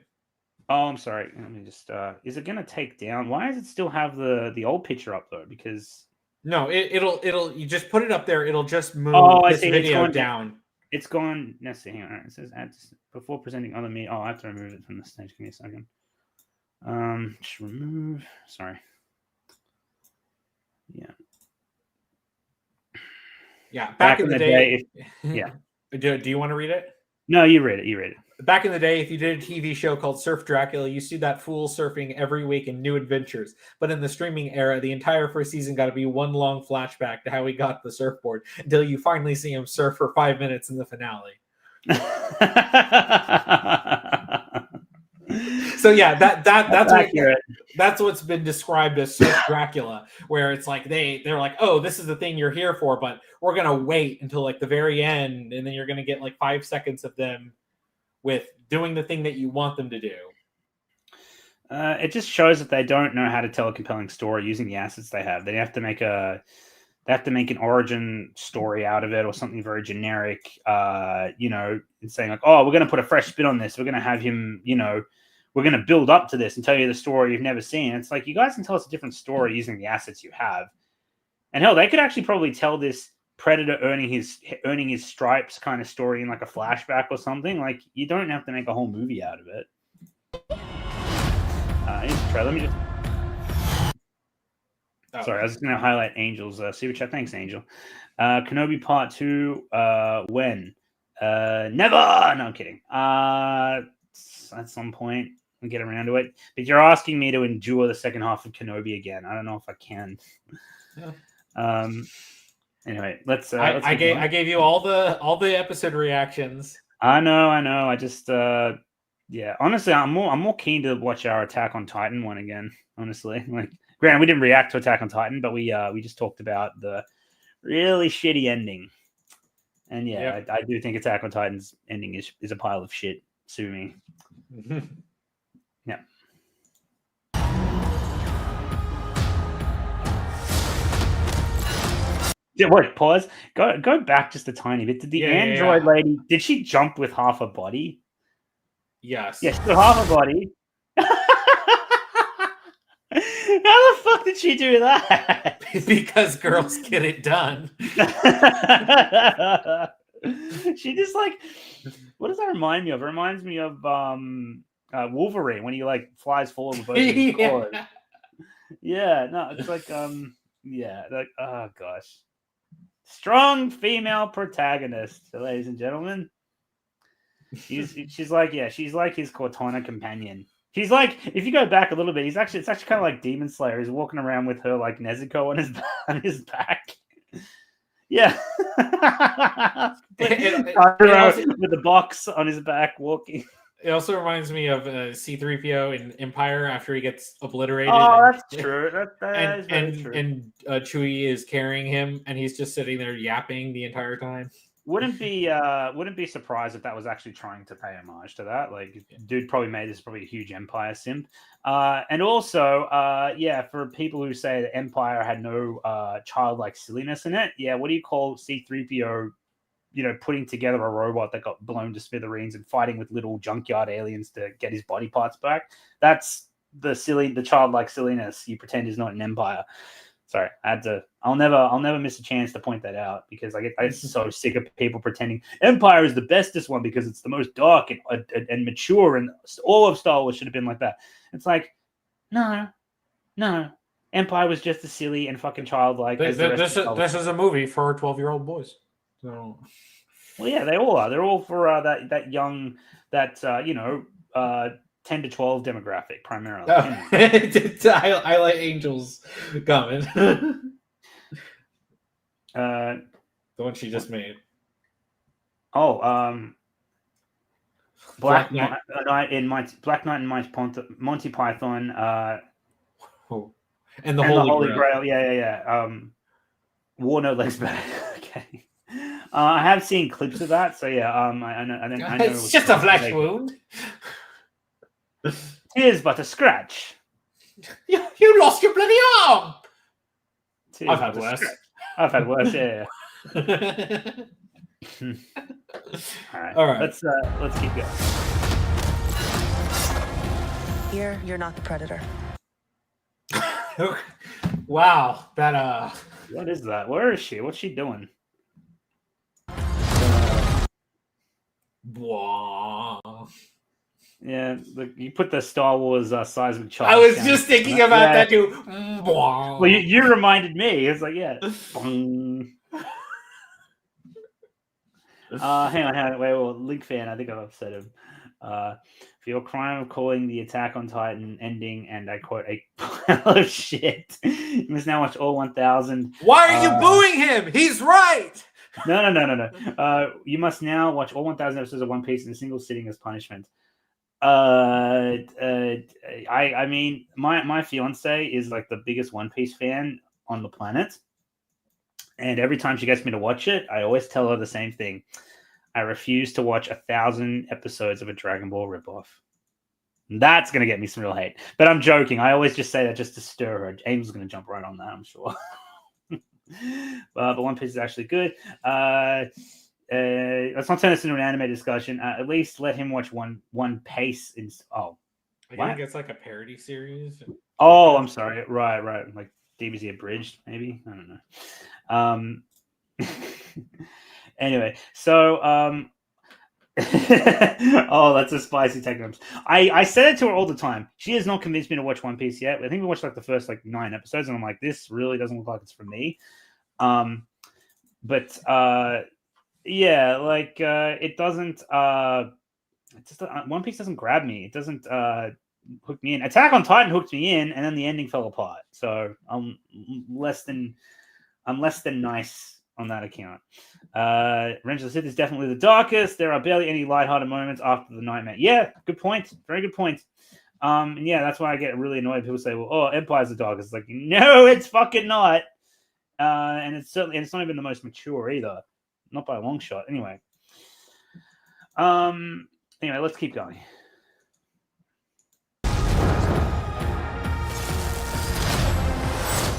Oh, I'm sorry. Let me just. Is it going to take down? Why does it still have the old picture up though? Because no, it'll you just put it up there. It'll just move this video down. It's gone. Let's see. Hang on. It says add before presenting other me. Oh, I have to remove it from the stage. Give me a second. Just remove. Sorry. Yeah. Yeah. Back in the day. Yeah. Do you want to read it? No, you read it. You read it. Back in the day, if you did a TV show called Surf Dracula, you see that fool surfing every week in new adventures. But in the streaming era, the entire first season got to be one long flashback to how he got the surfboard until you finally see him surf for 5 minutes in the finale. So yeah, that's what's been described as Surf Dracula, where it's like they're like, oh, this is the thing you're here for, but we're gonna wait until like the very end, and then you're gonna get like 5 seconds of them with doing the thing that you want them to do. It just shows that they don't know how to tell a compelling story using the assets they have. They have to make a they have to make an origin story out of it or something very generic, you know, and saying like, oh, we're going to put a fresh spin on this. We're going to have him, you know, we're going to build up to this and tell you the story you've never seen. It's like, you guys can tell us a different story using the assets you have. And hell, they could actually probably tell this Predator earning his stripes kind of story in like a flashback or something. Like, you don't have to make a whole movie out of it. Here's the trailer. Let me just... Sorry, I was just going to highlight Angel's super chat. Thanks, Angel. Kenobi Part 2, when? Never! No, I'm kidding. At some point, we'll get around to it. But you're asking me to endure the second half of Kenobi again. I don't know if I can. Yeah. Anyway, let's... I gave you all the episode reactions. I know. I just... yeah, honestly, I'm more keen to watch our Attack on Titan one again, honestly. Like, granted, we didn't react to Attack on Titan, but we just talked about the really shitty ending. And yeah, yep. I do think Attack on Titan's ending is a pile of shit. Sue me. Yeah. Yeah, wait, pause. Go back just a tiny bit. Did the android lady, did she jump with half a body? Yes. Yes, yeah, half a body. How the fuck did she do that? Because girls get it done. She just like, what does that remind me of? It reminds me of Wolverine when he like flies forward with both of his claws. Yeah, no, it's like yeah, like, oh gosh. Strong female protagonist, ladies and gentlemen. She's like his Cortana companion. He's like, if you go back a little bit, it's actually kind of like Demon Slayer. He's walking around with her like Nezuko on his back. Yeah. With the box on his back walking. It also reminds me of C-3PO in Empire after he gets obliterated. Oh, that's true. That is very true. And Chewie is carrying him, and he's just sitting there yapping the entire time. Wouldn't be surprised if that was actually trying to pay homage to that. Like, dude probably made this probably a huge Empire simp. And also, for people who say that Empire had no childlike silliness in it, what do you call C-3PO, you know, putting together a robot that got blown to smithereens and fighting with little junkyard aliens to get his body parts back? That's the childlike silliness you pretend is not an Empire. Sorry, I'll never miss a chance to point that out because I get so sick of people pretending Empire is the bestest one because it's the most dark and mature, and all of Star Wars should have been like that. It's like, no, Empire was just as silly and fucking childlike. This is a movie for 12-year-old boys. So, well, yeah, they all are. They're all for that young, 10 to 12 demographic primarily. Oh. I like Angel's comment. The one she just made. Oh, Black Knight and Monty Python. And the Holy Grail. Yeah. War No Legs Back. Okay. I have seen clips of that, so yeah. I know it's just a flesh wound. Tis but a scratch. You lost your bloody arm. I've had worse. Yeah. All right. Let's keep going. Here, you're not the Predator. Wow, that What is that? Where is she? What's she doing? Wow. Yeah, you put the Star Wars seismic charge. I was just thinking about that too. Well, you reminded me. It's like, yeah. Hang on. Wait, Link fan, I think I've upset him. For your crime of calling the Attack on Titan ending, and I quote, a pile of shit. You must now watch all 1,000. Why are you booing him? He's right. No. You must now watch all 1,000 episodes of One Piece in a single sitting as punishment. I mean, my fiance is like the biggest One Piece fan on the planet, and every time she gets me to watch it, I always tell her the same thing. I refuse to watch 1,000 episodes of a Dragon Ball ripoff. That's gonna get me some real hate, but I'm joking. I always just say that just to stir her. Ames is gonna jump right on that, I'm sure. But One Piece is actually good. Let's not turn this into an anime discussion. At least let him watch One Piece. I think it's like a parody series. Oh, I'm sorry. Right. Like DBZ abridged, maybe. I don't know. Anyway, so oh, that's a spicy take. I said it to her all the time. She has not convinced me to watch One Piece yet. I think we watched like the first 9 episodes, and I'm like, this really doesn't look like it's for me. But yeah, like it doesn't. One Piece doesn't grab me. It doesn't hook me in. Attack on Titan hooked me in, and then the ending fell apart. So I'm less than nice on that account. Revenge of the Sith is definitely the darkest. There are barely any lighthearted moments after the nightmare. Yeah, good point. Very good point. And yeah, that's why I get really annoyed. People say, "Well, Empire's the darkest." It's like, no, it's fucking not. And it's not even the most mature either, not by a long shot. Anyway, let's keep going.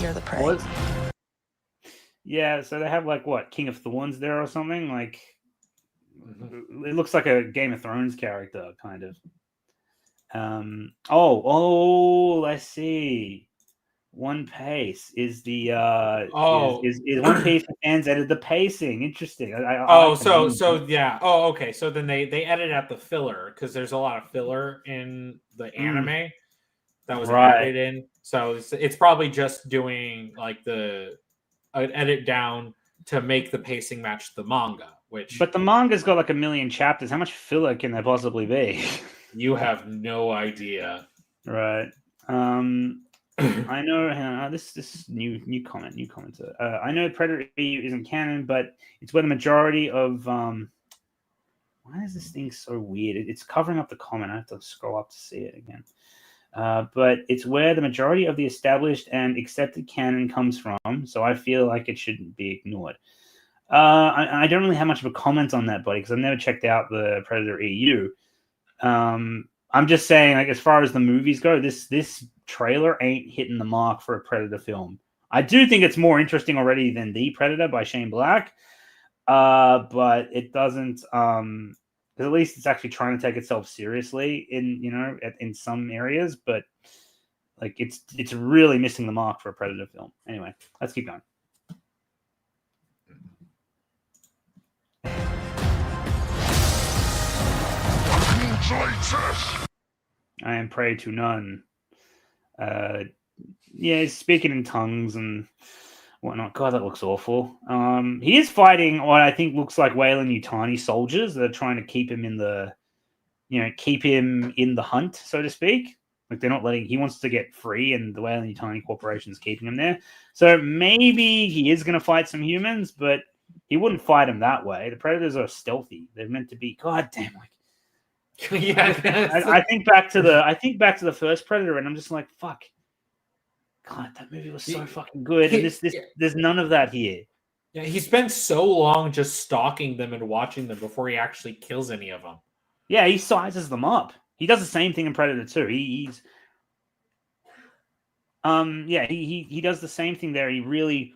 You're the prey. Yeah, so they have King of Thorns there or something. Like, it looks like a Game of Thrones character, kind of. I see. One Piece is the is One Piece fans edit the pacing. Interesting. Okay. So then they edit out the filler because there's a lot of filler in the anime that was added in. So it's probably just doing an edit down to make the pacing match the manga. But the manga's got 1 million chapters. How much filler can there possibly be? You have no idea, right? I know this new commenter. I know Predator EU isn't canon, but it's where the majority of why is this thing so weird? It's covering up the comment. I have to scroll up to see it again. But it's where the majority of the established and accepted canon comes from, so I feel like it shouldn't be ignored. I don't really have much of a comment on that, buddy, because I've never checked out the Predator EU. I'm just saying, as far as the movies go, this trailer ain't hitting the mark for a Predator film. I do think it's more interesting already than The Predator by Shane Black, but it doesn't. Because at least it's actually trying to take itself seriously in some areas, but it's really missing the mark for a Predator film. Anyway, let's keep going. I am prey to none. He's speaking in tongues and whatnot. God, that looks awful. He is fighting what I think looks like Weyland-Yutani soldiers that are trying to keep him in the hunt, so to speak. Like they're not letting. He wants to get free, and the Weyland-Yutani Corporation is keeping him there. So maybe he is going to fight some humans, but he wouldn't fight him that way. The Predators are stealthy. They're meant to be. God damn! I think back to the first Predator, and I'm just like, fuck. God, that movie was so fucking good, and there's none of that here. Yeah, he spent so long just stalking them and watching them before he actually kills any of them. Yeah, he sizes them up. He does the same thing in Predator 2. He does the same thing there. He really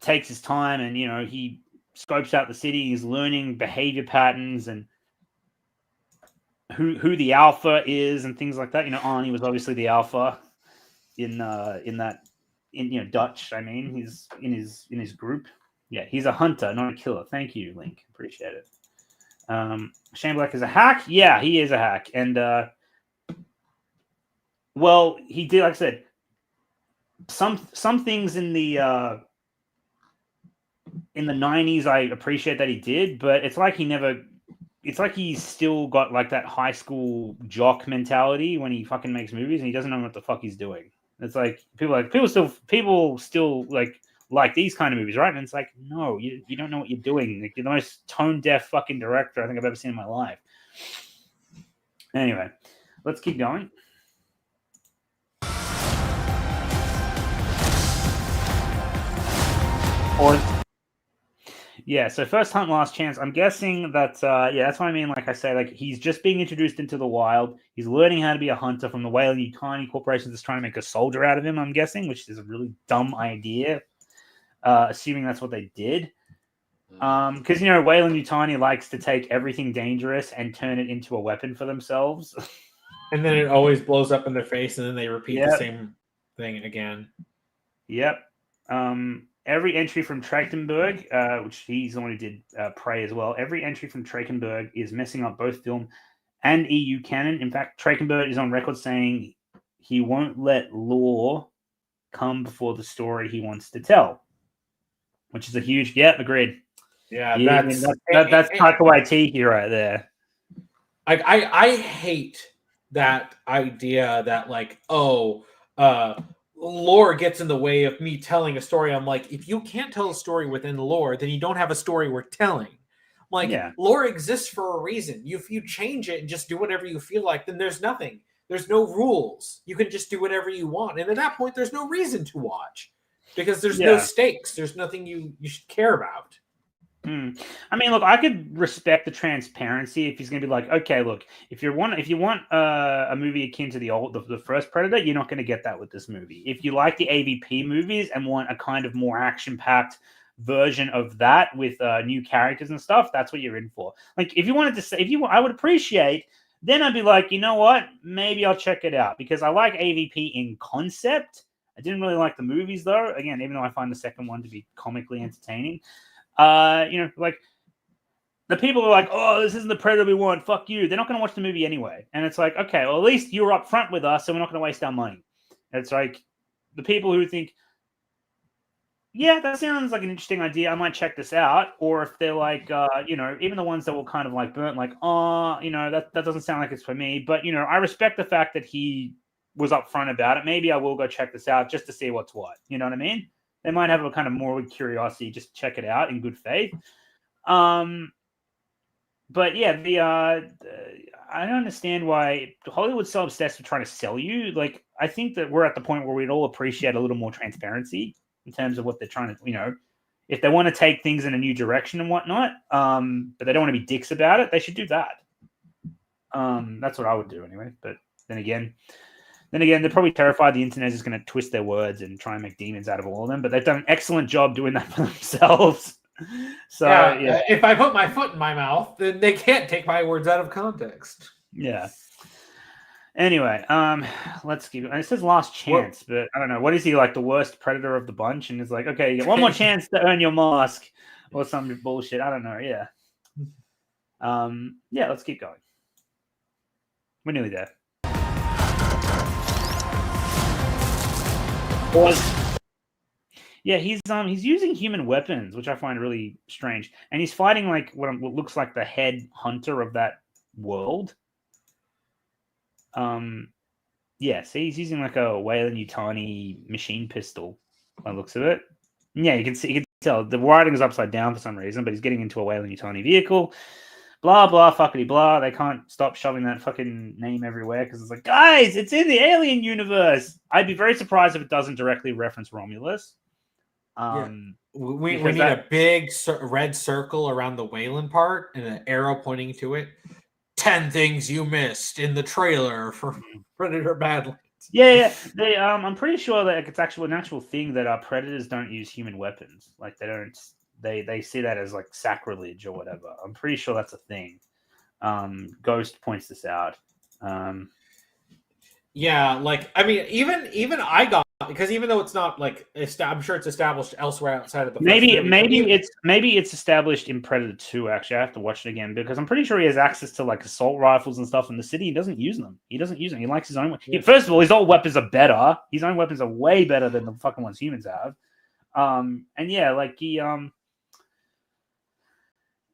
takes his time, and he scopes out the city. He's learning behavior patterns and who the alpha is and things like that. Arnie was obviously the alpha in Dutch. I mean, he's in his group. Yeah, he's a hunter, not a killer. Thank you, Link. Appreciate it. Shane Black is a hack. Yeah, he is a hack, and he did. Like I said, some things in the 90s I appreciate that he did, but it's like he's still got that high school jock mentality when he fucking makes movies and he doesn't know what the fuck he's doing. It's like people still like these kind of movies, right? And it's like, no, you don't know what you're doing. You're the most tone deaf fucking director I think I've ever seen in my life. Anyway, let's keep going. So first hunt, last chance. I'm guessing that, that's what I mean. Like I say, he's just being introduced into the wild. He's learning how to be a hunter from the Weyland-Yutani Corporation that's trying to make a soldier out of him, I'm guessing, which is a really dumb idea. assuming that's what they did. Because Weyland Yutani likes to take everything dangerous and turn it into a weapon for themselves. And then it always blows up in their face, and then they repeat Yep. the same thing again. Yep. Every entry from Trachtenberg, which he's the one who did Prey as well, every entry from Trachtenberg is messing up both film and EU canon. In fact, Trachtenberg is on record saying he won't let lore come before the story he wants to tell, which is a huge, agreed. Yeah, that's Taika Waititi right there. I hate that idea that lore gets in the way of me telling a story. I'm like, if you can't tell a story within lore, then you don't have a story worth telling. Lore exists for a reason. If you change it and just do whatever you feel like, then there's nothing. There's no rules. You can just do whatever you want. And at that point, there's no reason to watch because there's no stakes. There's nothing you should care about. I mean, look, I could respect the transparency if he's going to be like, okay, look, if you want a movie akin to the first Predator, you're not going to get that with this movie. If you like the AVP movies and want a kind of more action-packed version of that with new characters and stuff, that's what you're in for. Like, if you wanted to say, I would appreciate. Then I'd be like, you know what? Maybe I'll check it out because I like AVP in concept. I didn't really like the movies though. Again, even though I find the second one to be comically entertaining. Like the people are like, oh, this isn't the Predator we want. Fuck you. They're not going to watch the movie anyway. And it's like, okay, well, at least you were up front with us, so we're not going to waste our money. And it's like the people who think, yeah, that sounds like an interesting idea. I might check this out. Or if they're like, even the ones that were kind of like burnt, like, oh, that doesn't sound like it's for me. But, I respect the fact that he was upfront about it. Maybe I will go check this out just to see what's what. You know what I mean? They might have a kind of morbid curiosity, just check it out in good faith. But yeah, I don't understand why Hollywood's so obsessed with trying to sell you. Like, I think that we're at the point where we'd all appreciate a little more transparency in terms of what they're trying to, if they want to take things in a new direction and whatnot, but they don't want to be dicks about it, they should do that. That's what I would do anyway. But then again, they're probably terrified the internet is going to twist their words and try and make demons out of all of them. But they've done an excellent job doing that for themselves. So yeah. If I put my foot in my mouth, then they can't take my words out of context. Yeah. Anyway, let's keep it. And it says last chance, but I don't know. What is he, like the worst Predator of the bunch? And it's like, okay, you get one more chance to earn your mask or some bullshit. I don't know. Yeah. Yeah, let's keep going. We're nearly there. Yeah, he's using human weapons, which I find really strange, and he's fighting like what looks like the head hunter of that world. Yeah, so he's using like a Weyland Yutani machine pistol by the looks of it. Yeah, you can tell the writing is upside down for some reason, but he's getting into a Weyland Yutani vehicle. Blah, blah, fuckity, blah. They can't stop shoving that fucking name everywhere because it's like, guys, it's in the Alien universe. I'd be very surprised if it doesn't directly reference Romulus. We need a big red circle around the Weyland part and an arrow pointing to it. 10 things you missed in the trailer for Predator Badlands. Yeah. They, I'm pretty sure that it's actually an actual thing that predators don't use human weapons. Like they don't. They see that as like sacrilege or whatever. I'm pretty sure that's a thing. Ghost points this out. Yeah, like I mean, even I got because even though it's not like I'm sure it's established elsewhere outside of the maybe it's established in Predator 2. Actually, I have to watch it again because I'm pretty sure he has access to like assault rifles and stuff in the city. He doesn't use them. He likes his own. Yeah. First of all, his old weapons are better. His own weapons are way better than the fucking ones humans have. And yeah, like he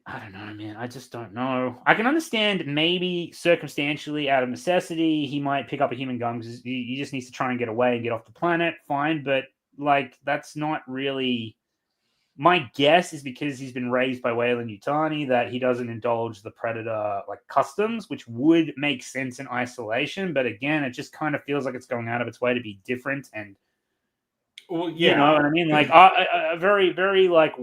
I don't know, man. I just don't know. I can understand maybe circumstantially, out of necessity, he might pick up a human gun because he just needs to try and get away and get off the planet. Fine, but like that's not really. My guess is because he's been raised by Weyland Yutani that he doesn't indulge the Predator like customs, which would make sense in isolation. But again, it just kind of feels like it's going out of its way to be different and. Well, yeah. You know what I mean? Like, very, very, like,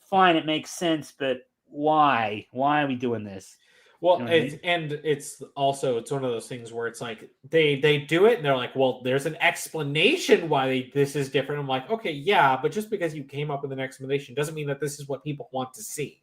fine, it makes sense, but why? Why are we doing this? Well, You know what I it's mean? and it's also it's one of those things where it's like they do it and they're like, well, there's an explanation why this is different. I'm like, okay, yeah, but just because you came up with an explanation doesn't mean that this is what people want to see.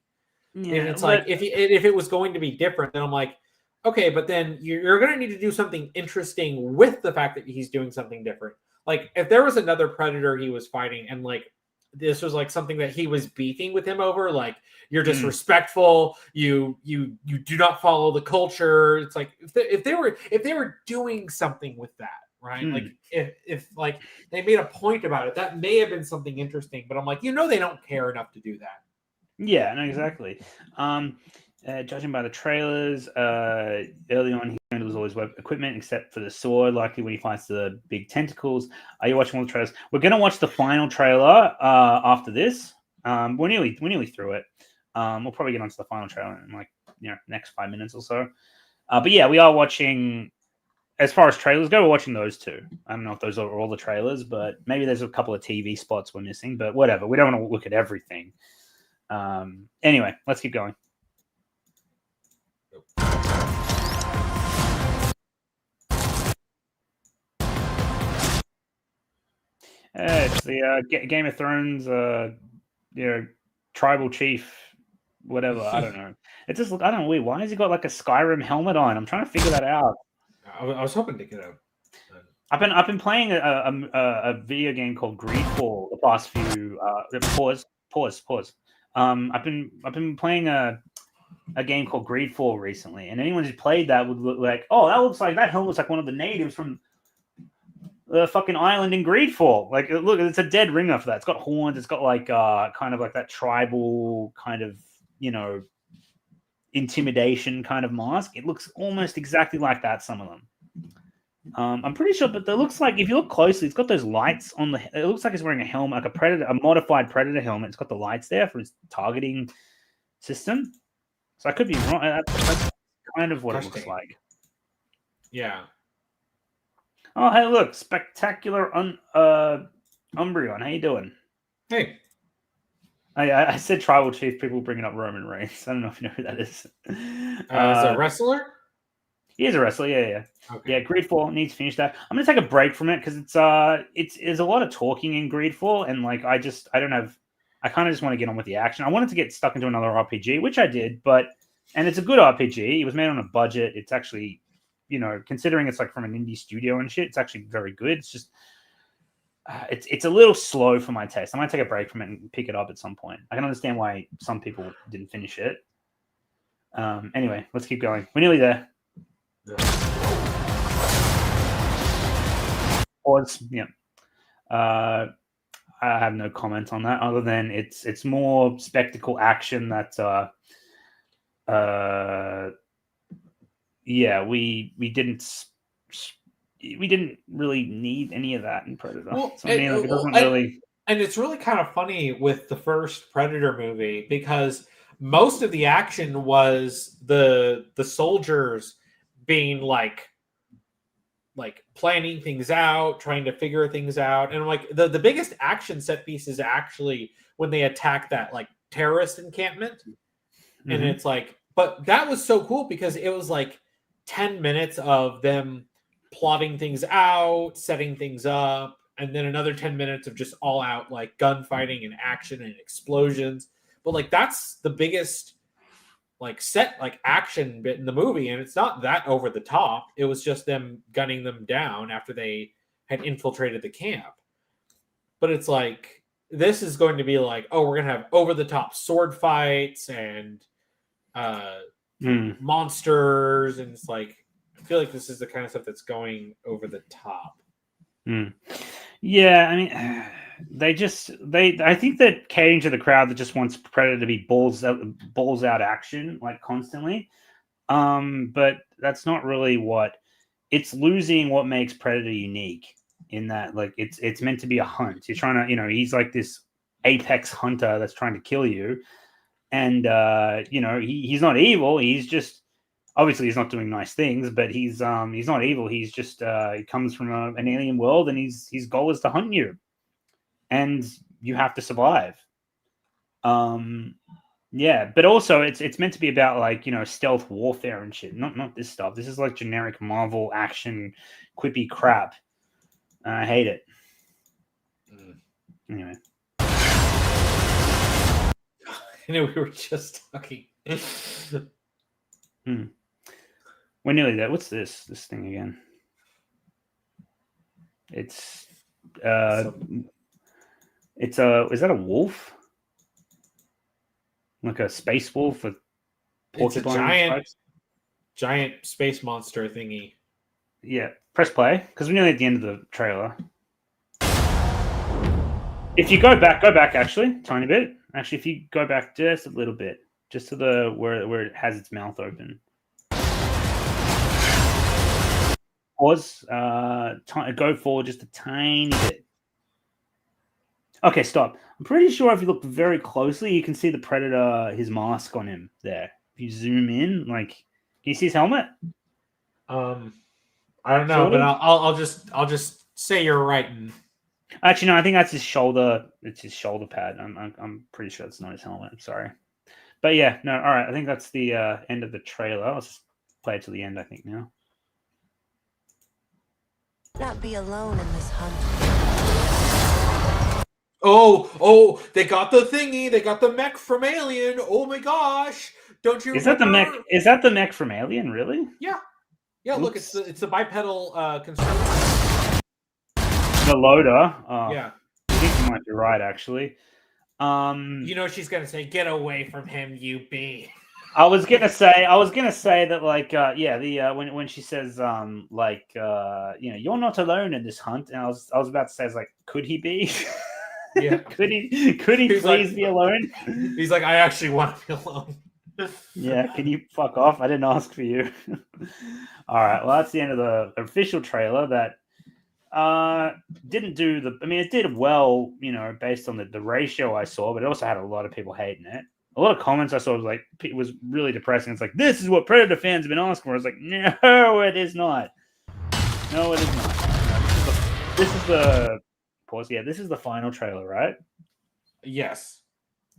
And Yeah, it's like but if it was going to be different, then I'm like, okay, but then you're going to need to do something interesting with the fact that he's doing something different. Like if there was another predator he was fighting, and like this was like something that he was beefing with him over, like you're disrespectful, you do not follow the culture. It's like if they were doing something with that, right? Like if like they made a point about it, that may have been something interesting. But I'm like, they don't care enough to do that. Yeah, no, exactly. Judging by the trailers, early on, he handles all his web equipment except for the sword, likely when he fights the big tentacles. Are you watching all the trailers? We're going to watch the final trailer after this. We're nearly through it. We'll probably get onto the final trailer in like next 5 minutes or so. But yeah, we are watching. As far as trailers go, we're watching those two. I don't know if those are all the trailers, but maybe there's a couple of TV spots we're missing. But whatever, we don't want to look at everything. Anyway, let's keep going. It's the Game of Thrones, tribal chief, whatever. I don't know. It's just I don't know. Why has he got like a Skyrim helmet on? I'm trying to figure that out. I was hoping to get a. I've been playing a video game called Greedfall the past few. Pause. I've been playing a game called Greedfall recently, and anyone who's played that would look like, oh, that helmet looks like one of the natives from the fucking island in Greedfall. Like, look, it's a dead ringer for that. It's got horns. It's got like kind of like that tribal kind of intimidation kind of mask. It looks almost exactly like that. Some of them. I'm pretty sure, but it looks like if you look closely, it's got those lights on the. It looks like it's wearing a helmet, like a modified predator helmet. It's got the lights there for its targeting system. So I could be wrong. That's kind of what it looks like. Yeah. Oh, hey, look, spectacular Umbreon. How you doing? Hey. I said tribal chief. People bringing up Roman Reigns. I don't know if you know who that is. Is a wrestler? He is a wrestler. Yeah. Okay. Yeah, Greedfall needs to finish that. I'm gonna take a break from it because it's there's a lot of talking in Greedfall, and like I kind of just want to get on with the action. I wanted to get stuck into another RPG, which I did, and it's a good RPG. It was made on a budget. It's actually, considering it's like from an indie studio and shit, it's actually very good. It's just it's a little slow for my taste. I might take a break from it and pick it up at some point. I can understand why some people didn't finish it. Anyway, let's keep going. We're nearly there. Pause. Yeah. I have no comment on that other than it's more spectacle action that we didn't really need any of that in Predator. Well, so, it doesn't really. And it's really kind of funny with the first Predator movie because most of the action was the soldiers being like planning things out, trying to figure things out. And like the biggest action set piece is actually when they attack that like terrorist encampment. Mm-hmm. And it's like, but that was so cool because it was like 10 minutes of them plotting things out, setting things up, and then another 10 minutes of just all out like gunfighting and action and explosions. But like that's the biggest like set like action bit in the movie, and it's not that over the top. It was just them gunning them down after they had infiltrated the camp. But it's like this is going to be like, oh, we're gonna have over the top sword fights and monsters, and it's like I feel like this is the kind of stuff that's going over the top. Yeah, I mean, I think that catering to the crowd that just wants Predator to be balls out action like constantly, but that's not really what it's losing. What makes Predator unique in that, like, it's meant to be a hunt. You're trying to, he's like this apex hunter that's trying to kill you, and he's not evil. He's just obviously he's not doing nice things, but he's not evil. He's just he comes from an alien world, and his goal is to hunt you, and you have to survive. Yeah, but also it's meant to be about like, stealth warfare and shit. Not this stuff. This is like generic Marvel action quippy crap. I hate it. Anyway. I know we were just talking. We're nearly there. What's this thing again? It's is that a wolf? Like a space wolf with It's a porcupine giant space monster thingy. Yeah, press play because we're nearly at the end of the trailer. If you go back actually, tiny bit. Actually, if you go back just a little bit, just to the where it has its mouth open. Pause. Go forward just a tiny bit. Okay, stop. I'm pretty sure if you look very closely, you can see the Predator, his mask on him there. If you zoom in, like, can you see his helmet? I don't know, Sort but of? I'll just say you're right. Actually, no, I think that's his shoulder. It's his shoulder pad. I'm pretty sure it's not his helmet. I'm sorry, but yeah, no. All right, I think that's the end of the trailer. Let's just play it to the end. I think now. Not be alone in this hunt. Oh, they got the thingy. They got the mech from Alien. Oh my gosh. Don't you Is remember? that the mech? Is that the mech from Alien, really? Yeah. Yeah, look, Oops. it's the bipedal construction. The loader. Yeah. I think you might be right, actually. You know she's gonna say, "Get away from him, you B." I was gonna say that, like, when she says, you're not alone in this hunt, and I was about to say, like, could he be? Yeah. could he please be alone? He's like, I actually want to be alone. Yeah, can you fuck off? I didn't ask for you. All right, well, that's the end of the official trailer that didn't do the. I mean, it did well, based on the ratio I saw, but it also had a lot of people hating it. A lot of comments I saw was like, it was really depressing. It's like, this is what Predator fans have been asking for. I was like, no, it is not. No, it is not. This is the pause. Yeah, this is the final trailer, right? Yes.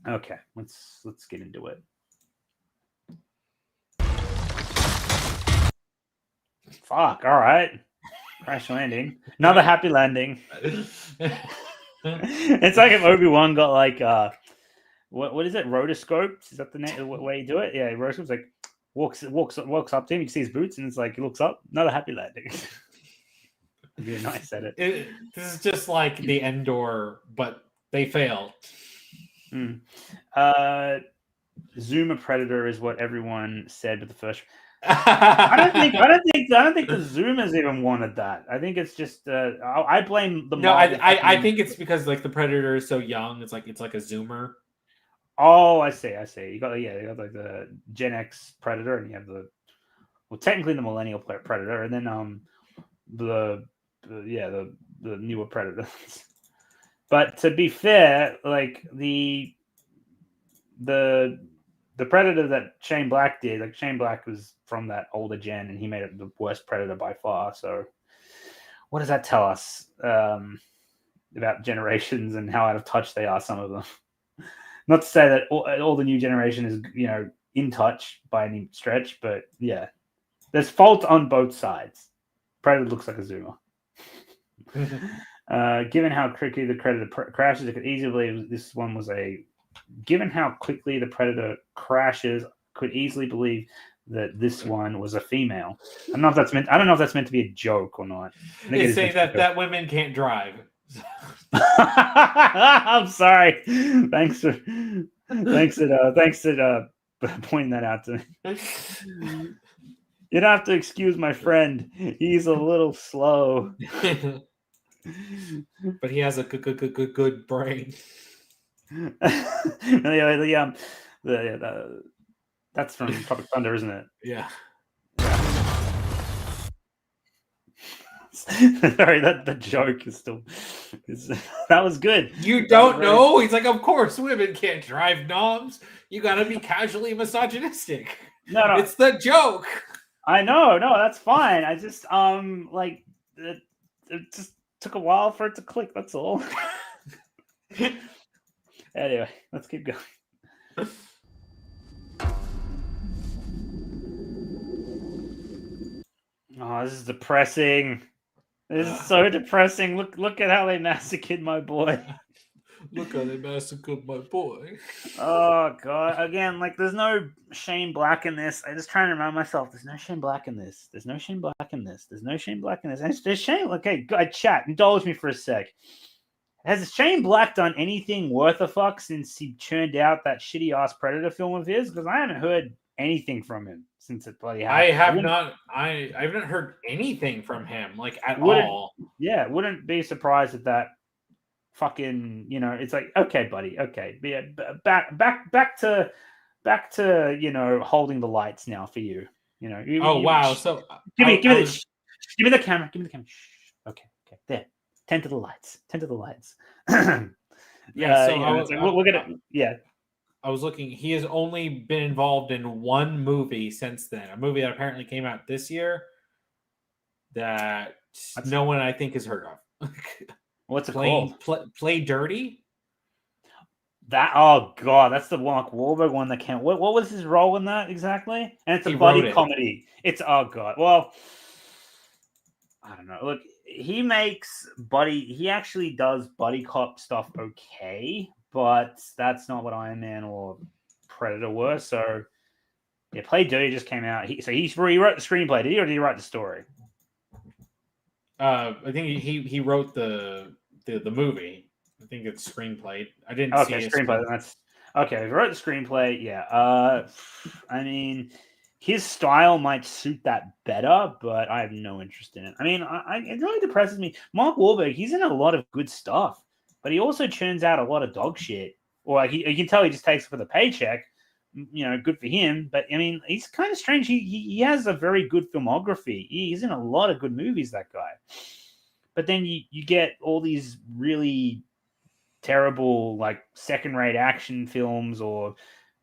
Okay, let's get into it. Fuck. All right. Crash landing. Another happy landing. It's like if Obi-Wan got like what is it? Rotoscopes? Is that the way you do it? Yeah, rotoscopes. Like walks up to him. You see his boots, and it's like he looks up. Another happy landing. It'd be a nice edit. This is just like the Endor, but they failed. Zoomer Predator is what everyone said with the first. I don't think the Zoomers even wanted that. I think it's just I blame the. No, I think it's because like the Predator is so young. It's like a Zoomer. Oh, I see. You got like the Gen X Predator, and you have technically the Millennial Predator, and then the newer Predators. But to be fair, like the Predator that Shane Black did, like Shane Black was from that older gen, and he made it the worst Predator by far. So, what does that tell us about generations and how out of touch they are? Some of them. Not to say that all the new generation is, in touch by any stretch, but yeah, there's fault on both sides. Predator looks like a Zoomer. Given how quickly the Predator crashes, I could easily believe this one was a. Given how quickly the Predator crashes, could easily believe that this one was a female. I don't know if that's meant to be a joke or not. It's saying that women can't drive. I'm sorry. Thanks for pointing that out to me. You'd have to excuse my friend. He's a little slow, but he has a good brain. That's from Tropic Thunder, isn't it? Yeah. Sorry, the joke is still. That was good. You don't know? He's like, of course, women can't drive NOMZ. You gotta be casually misogynistic. No, it's the joke. I know, no, that's fine. I just it just took a while for it to click. That's all. Anyway, let's keep going. Oh, this is depressing. This is so depressing. Look at how they massacred my boy. Look how they massacred my boy. Oh god! Again, like there's no Shane Black in this. I just trying to remind myself, there's no Shane Black in this. There's no Shane Black in this. There's no Shane Black in this. And there's Shane. Okay, chat. Indulge me for a sec. Has Shane Black done anything worth a fuck since he churned out that shitty ass Predator film of his? Because I haven't heard anything from him since it bloody happened. I have not. I haven't heard anything from him like at Wouldn't- all. Yeah, wouldn't be surprised at that. Fucking, it's like, okay, buddy, okay, yeah, back to holding the lights now for you. Wow! So give me the camera. Give me the camera. Shh. Okay, there. Tend to the lights. Yeah, so we're gonna. Yeah, I was looking. He has only been involved in one movie since then. A movie that apparently came out this year that no one I think has heard of. What's it called? Play Dirty. That god, that's the Mark Wahlberg one that came. What was his role in that exactly? And it's a buddy comedy. It's god. Well, I don't know. Look, he actually does buddy cop stuff okay, but that's not what Iron Man or Predator were. So yeah, Play Dirty just came out. He wrote the screenplay, did he, or did he write the story? I think he wrote the movie. I think it's screenplay. I didn't see a screenplay. That's okay. He wrote the screenplay. Yeah. I mean, his style might suit that better, but I have no interest in it. I mean, it really depresses me. Mark Wahlberg, he's in a lot of good stuff, but he also churns out a lot of dog shit. Or like you can tell he just takes it for the paycheck. Good for him. But I mean, he's kind of strange. He has a very good filmography. He's in a lot of good movies, that guy. But then you get all these really terrible, like second-rate action films or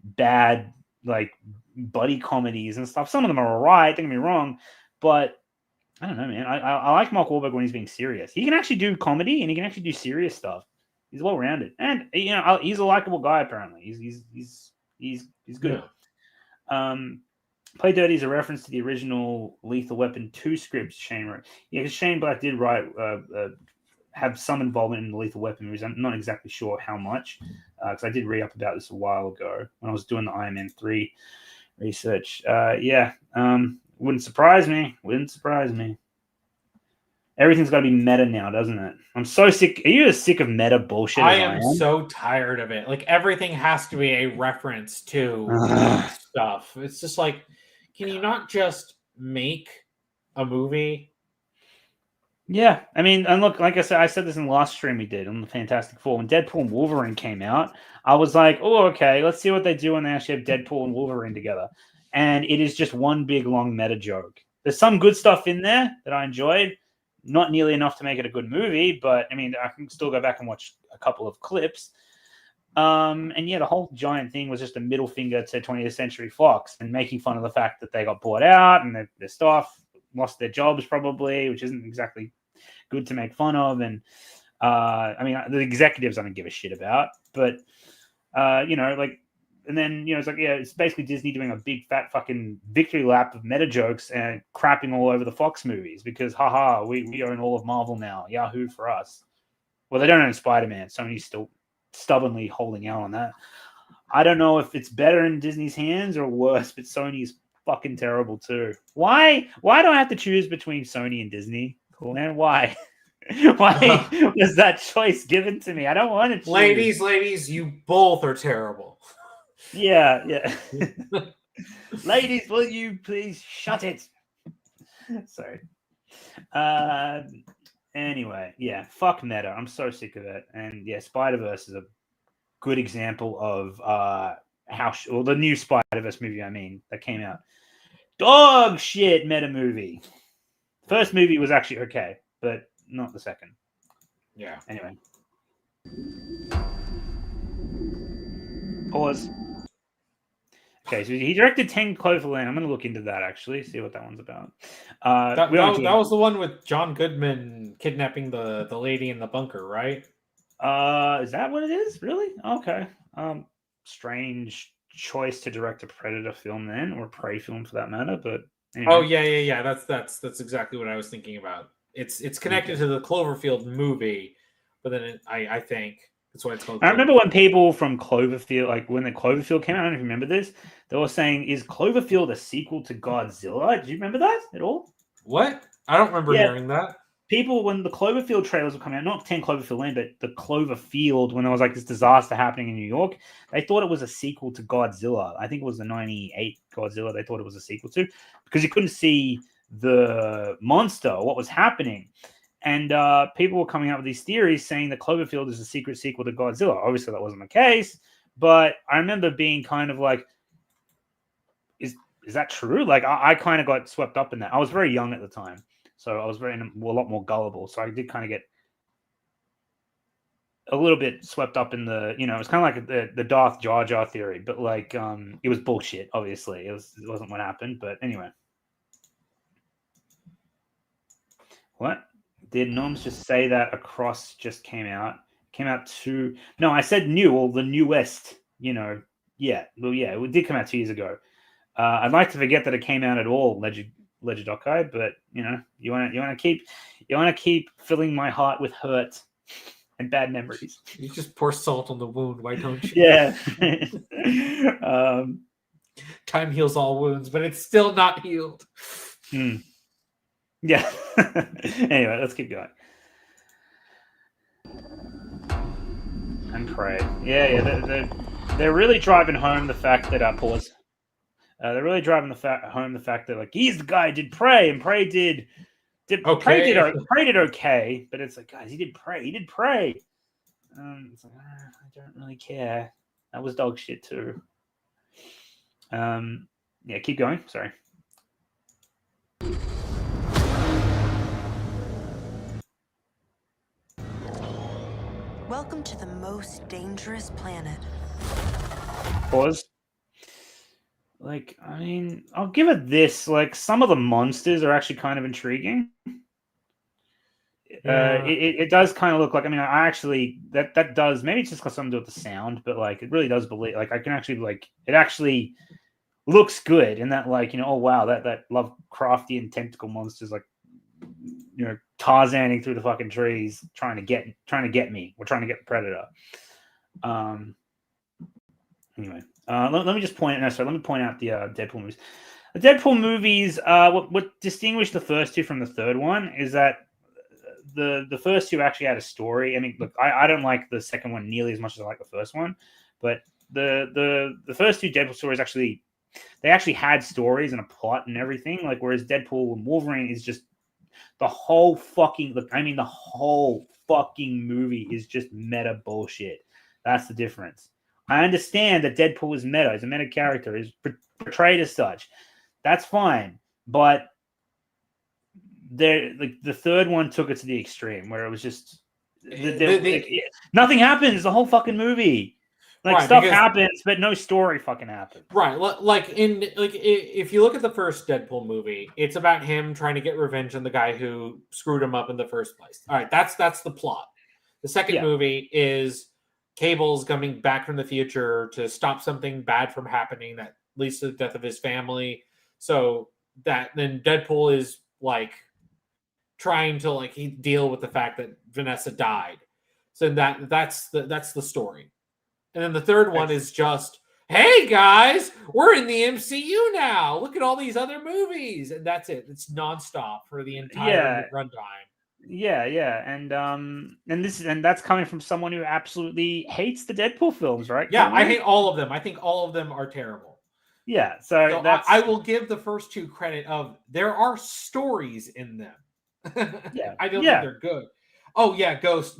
bad, like buddy comedies and stuff. Some of them are all right. Don't get me wrong, but I don't know, man. I like Mark Wahlberg when he's being serious. He can actually do comedy and he can actually do serious stuff. He's well-rounded, and he's a likable guy. Apparently, he's good. Yeah. Play Dirty is a reference to the original Lethal Weapon 2 script Shane wrote. Yeah, because Shane Black did write, have some involvement in the Lethal Weapon movies. I'm not exactly sure how much, because I did read up about this a while ago when I was doing the Iron Man 3 research. Wouldn't surprise me. Everything's got to be meta now, doesn't it? I'm so sick. Are you as sick of meta bullshit I as am so tired of it. Like, everything has to be a reference to stuff. It's just like, can you not just make a movie? Yeah, I mean, and look, like I said this in the last stream we did on the Fantastic Four. When Deadpool and Wolverine came out, I was like, oh, okay, let's see what they do when they actually have Deadpool and Wolverine together. And it is just one big, long meta joke. There's some good stuff in there that I enjoyed. Not nearly enough to make it a good movie, but I mean, I can still go back and watch a couple of clips. And yeah, the whole giant thing was just a middle finger to 20th Century Fox and making fun of the fact that they got bought out and their staff lost their jobs probably, which isn't exactly good to make fun of. And I mean, the executives I don't give a shit about, but and then it's like, yeah, it's basically Disney doing a big fat fucking victory lap of meta jokes and crapping all over the Fox movies because haha, we own all of Marvel now. Yahoo for us. Well, they don't own Spider-Man. Sony's still stubbornly holding out on that. I don't know if it's better in Disney's hands or worse, but Sony's fucking terrible too. Why do I have to choose between Sony and Disney? Cool, man. Why? Why was that choice given to me? I don't want to choose. Ladies, you both are terrible. Yeah. Ladies, will you please shut it? Sorry. Anyway, yeah, fuck meta. I'm so sick of it. And yeah, Spider-Verse is a good example of the new Spider-Verse movie, that came out. Dog shit meta movie. First movie was actually okay, but not the second. Yeah. Anyway. Pause. Okay, so he directed 10 Cloverland. I'm going to look into that, actually, see what that one's about. That was the one with John Goodman kidnapping the lady in the bunker, right? Is that what it is? Really? Okay. Strange choice to direct a Predator film then, or a Prey film for that matter, but Anyway. Oh yeah. That's exactly what I was thinking about. It's connected to the Cloverfield movie, but then I think that's why it's called. I remember when people from Cloverfield, like when the Cloverfield came out, I don't know if you remember this, they were saying, is Cloverfield a sequel to Godzilla? Do you remember that at all? What? I don't remember hearing that. People, when the Cloverfield trailers were coming out, not 10 Cloverfield Lane, but the Cloverfield, when there was like this disaster happening in New York, they thought it was a sequel to Godzilla. I think it was the 98 Godzilla they thought it was a sequel to, because you couldn't see the monster or what was happening. And people were coming up with these theories saying that Cloverfield is a secret sequel to Godzilla. Obviously, that wasn't the case, but I remember being kind of like, is that true? Like, I kind of got swept up in that. I was very young at the time, so I was a lot more gullible. So I did kind of get a little bit swept up in the, it was kind of like the Darth Jar Jar theory, but like, it was bullshit. Obviously, it wasn't what happened. But anyway, what? Did NOMZ just say that Across just came out? No, I said new, or the newest, Yeah. Well, yeah, it did come out 2 years ago. I'd like to forget that it came out at all, Ledger.kai, but you want to keep filling my heart with hurt and bad memories. You just pour salt on the wound, why don't you? Yeah. Time heals all wounds, but it's still not healed. Yeah. Anyway, let's keep going. And pray. Yeah. They're really driving home the fact that pause. They're really driving home the fact that like he's the guy who did Prey, and Prey did okay. Prey did okay, but it's like, guys, he did Prey. It's like, I don't really care. That was dog shit too. Yeah, keep going. Sorry. Welcome to the most dangerous planet. Pause. Like, I mean, I'll give it this. Like, some of the monsters are actually kind of intriguing. Yeah. It does kind of look like, I mean, I actually, that does, maybe it's just got something to do with the sound, but like, it really does believe, like, I can actually, like, it actually looks good in that, like, oh wow, that Lovecraftian tentacle monsters, like, Tarzaning through the fucking trees, trying to get me. We're trying to get the predator. Anyway, let me point out the Deadpool movies. The Deadpool movies, what distinguished the first two from the third one is that the first two actually had a story. I mean, look, I don't like the second one nearly as much as I like the first one, but the first two Deadpool stories actually had stories and a plot and everything. Like, whereas Deadpool and Wolverine is just the whole fucking movie is just meta bullshit. That's the difference. I understand that Deadpool is meta. He's a meta character. He's portrayed as such. That's fine. But the third one took it to the extreme, where it was just nothing happens the whole fucking movie. Like, right, stuff happens, but no story fucking happens. Right. If you look at the first Deadpool movie, it's about him trying to get revenge on the guy who screwed him up in the first place. All right, that's the plot. The second movie is Cable's coming back from the future to stop something bad from happening that leads to the death of his family. So that then Deadpool is like trying to deal with the fact that Vanessa died. So that's the story. And then the third one is just, hey guys, we're in the MCU now. Look at all these other movies, and that's it. It's nonstop for the entire runtime. Yeah, and that's coming from someone who absolutely hates the Deadpool films, right? Yeah, I hate all of them. I think all of them are terrible. Yeah, so I will give the first two credit of there are stories in them. Yeah, I don't think they're good. Oh yeah, Ghost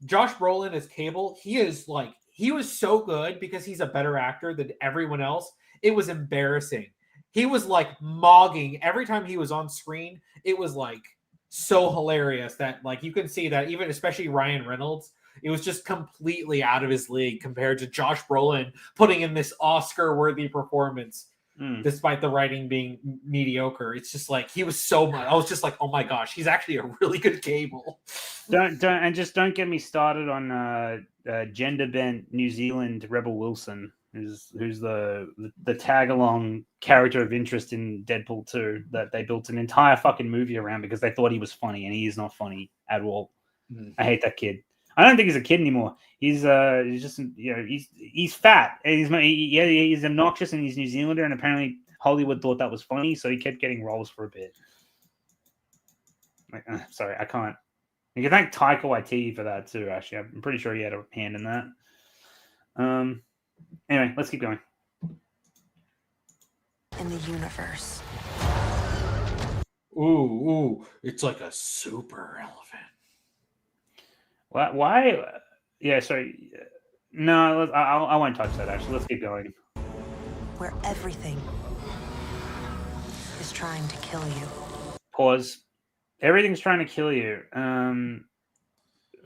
Josh Brolin as Cable. He was so good because he's a better actor than everyone else. It was embarrassing. He was like mogging every time he was on screen. It was like so hilarious that you can see that even especially Ryan Reynolds, it was just completely out of his league compared to Josh Brolin putting in this Oscar-worthy performance despite the writing being mediocre. It's just like he was so much. I was just like, oh my gosh, he's actually a really good Cable. Don't get me started on gender bent New Zealand Rebel Wilson. who's the tag along character of interest in Deadpool 2 that they built an entire fucking movie around because they thought he was funny, and he is not funny at all. I hate that kid. I don't think he's a kid anymore. He's just he's fat. He's obnoxious, and he's New Zealander, and apparently Hollywood thought that was funny, so he kept getting roles for a bit. Like, sorry, I can't. You can thank Taika Waititi for that too. Actually, I'm pretty sure he had a hand in that. Anyway, let's keep going. In the universe. Ooh, it's like a super elephant. Why? Yeah, sorry. No, I won't touch that. Actually, let's keep going. Where everything is trying to kill you. Pause. Everything's trying to kill you.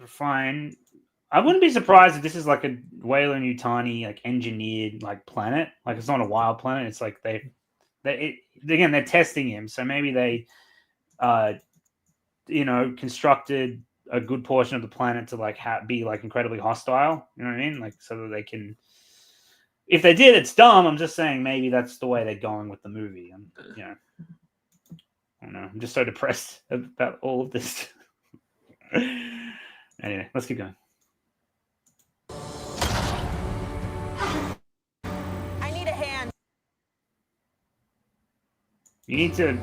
Fine. I wouldn't be surprised if this is like a Weyland-Yutani like engineered like planet. Like it's not a wild planet. It's like they're testing him. So maybe they, constructed a good portion of the planet to like be like incredibly hostile. You know what I mean? Like so that they can. If they did, it's dumb. I'm just saying maybe that's the way they're going with the movie. I don't know. I'm just so depressed about all of this. Anyway, let's keep going. I need a hand. You need to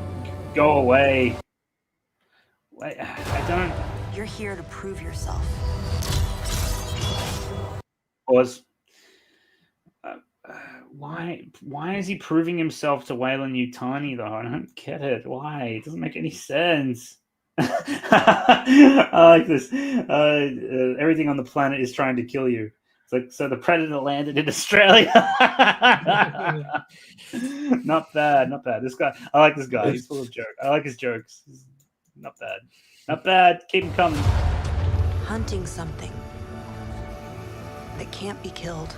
go away. Wait, I don't. You're here to prove yourself. Pause. Why is he proving himself to Weyland-Yutani though? I don't get it. Why? It doesn't make any sense. I like this. Everything on the planet is trying to kill you. It's like so the Predator landed in Australia. Not bad. This guy. I like this guy. He's full of jokes. I like his jokes. Not bad. Keep him coming. Hunting something that can't be killed.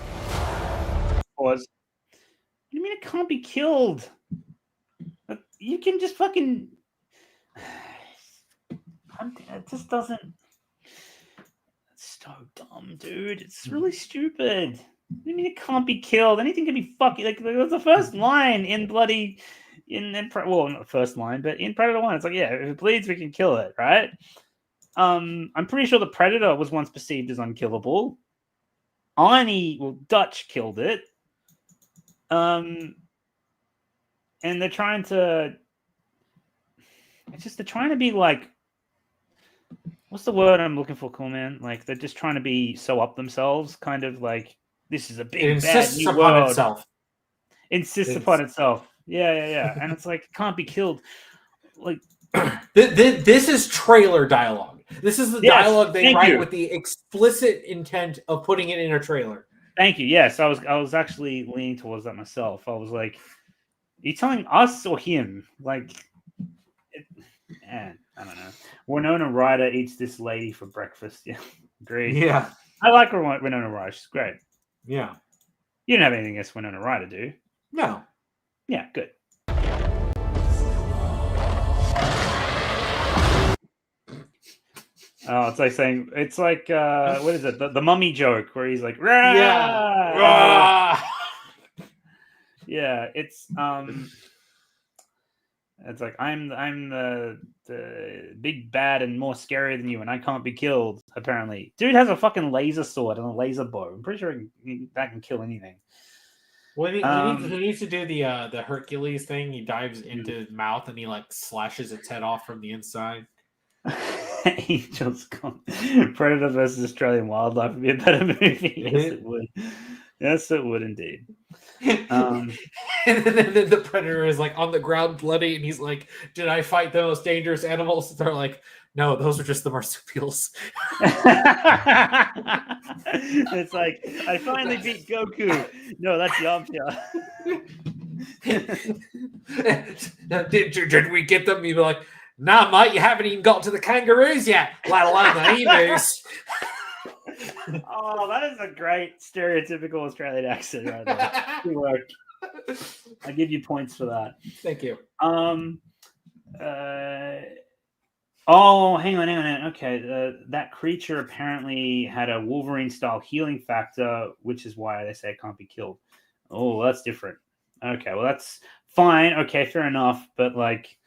Pause. What do you mean it can't be killed? You can just fucking. It just doesn't. It's so dumb, dude. It's really stupid. What do you mean it can't be killed? Anything can be fucking. Like the first line in bloody. Well, not the first line, but in Predator 1, it's like, yeah, if it bleeds, we can kill it, right? I'm pretty sure the Predator was once perceived as unkillable. Dutch killed it. And they're trying to be like, what's the word I'm looking for, cool man? Like they're just trying to be so up themselves, kind of like this is a big bad new world. Insists upon itself. Yeah. And it's like it can't be killed. Like this is trailer dialogue. This is the dialogue they write with the explicit intent of putting it in a trailer. Thank you. Yes, I was actually leaning towards that myself. I was like, are you telling us or him? Like, I don't know. Winona Ryder eats this lady for breakfast. Yeah, agree. Yeah, I like Winona Ryder. She's great. Yeah. You don't have anything against Winona Ryder, do you? No. Yeah, good. Oh, it's like saying what is it? The mummy joke where he's like, rah! Yeah. Rah! Yeah, it's like I'm the big bad and more scary than you, and I can't be killed. Apparently, dude has a fucking laser sword and a laser bow. I'm pretty sure that can kill anything. Well, he needs to do the Hercules thing. He dives into his mouth and he like slashes its head off from the inside. Angels come. Predator versus Australian Wildlife would be a better movie. Yes, it would. Yes, it would indeed. And then the Predator is like on the ground bloody, and he's like, "Did I fight the most dangerous animals?" They're like, "No, those are just the marsupials." It's like, I finally beat Goku. No, that's Yamcha. Did we get them? You'd be like, "Nah, mate, you haven't even got to the kangaroos yet, let alone the emus." Oh, that is a great stereotypical Australian accent right there. Good work. I give you points for that. Thank you. Oh, hang on. Okay, that creature apparently had a Wolverine-style healing factor, which is why they say it can't be killed. Oh, that's different. Okay, well, that's fine. Okay, fair enough. But, like,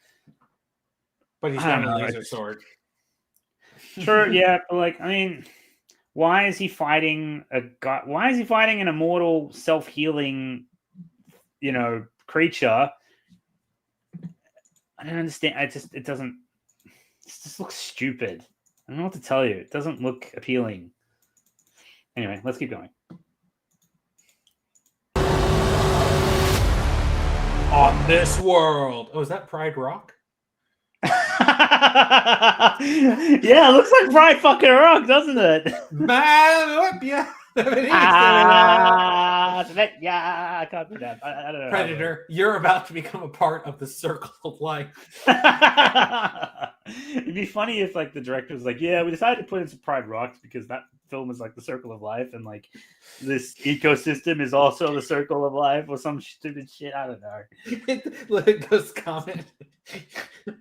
But he's I don't got a know. laser sword. Sure, yeah, but, like, I mean, why is he fighting a guy? Why is he fighting an immortal, self-healing, creature? I don't understand. It doesn't. It just looks stupid. I don't know what to tell you. It doesn't look appealing. Anyway, let's keep going. On this world. Oh, is that Pride Rock? Yeah, it looks like Bright fucking Rock, doesn't it? Man, yeah. Yeah, I can't do that. I don't know. Predator, you're about to become a part of the circle of life. It'd be funny if, like, the director was like, "Yeah, we decided to put in some Pride Rocks because that film is like the circle of life, and like this ecosystem is also the circle of life, or some stupid shit." I don't know. Let it goes comment.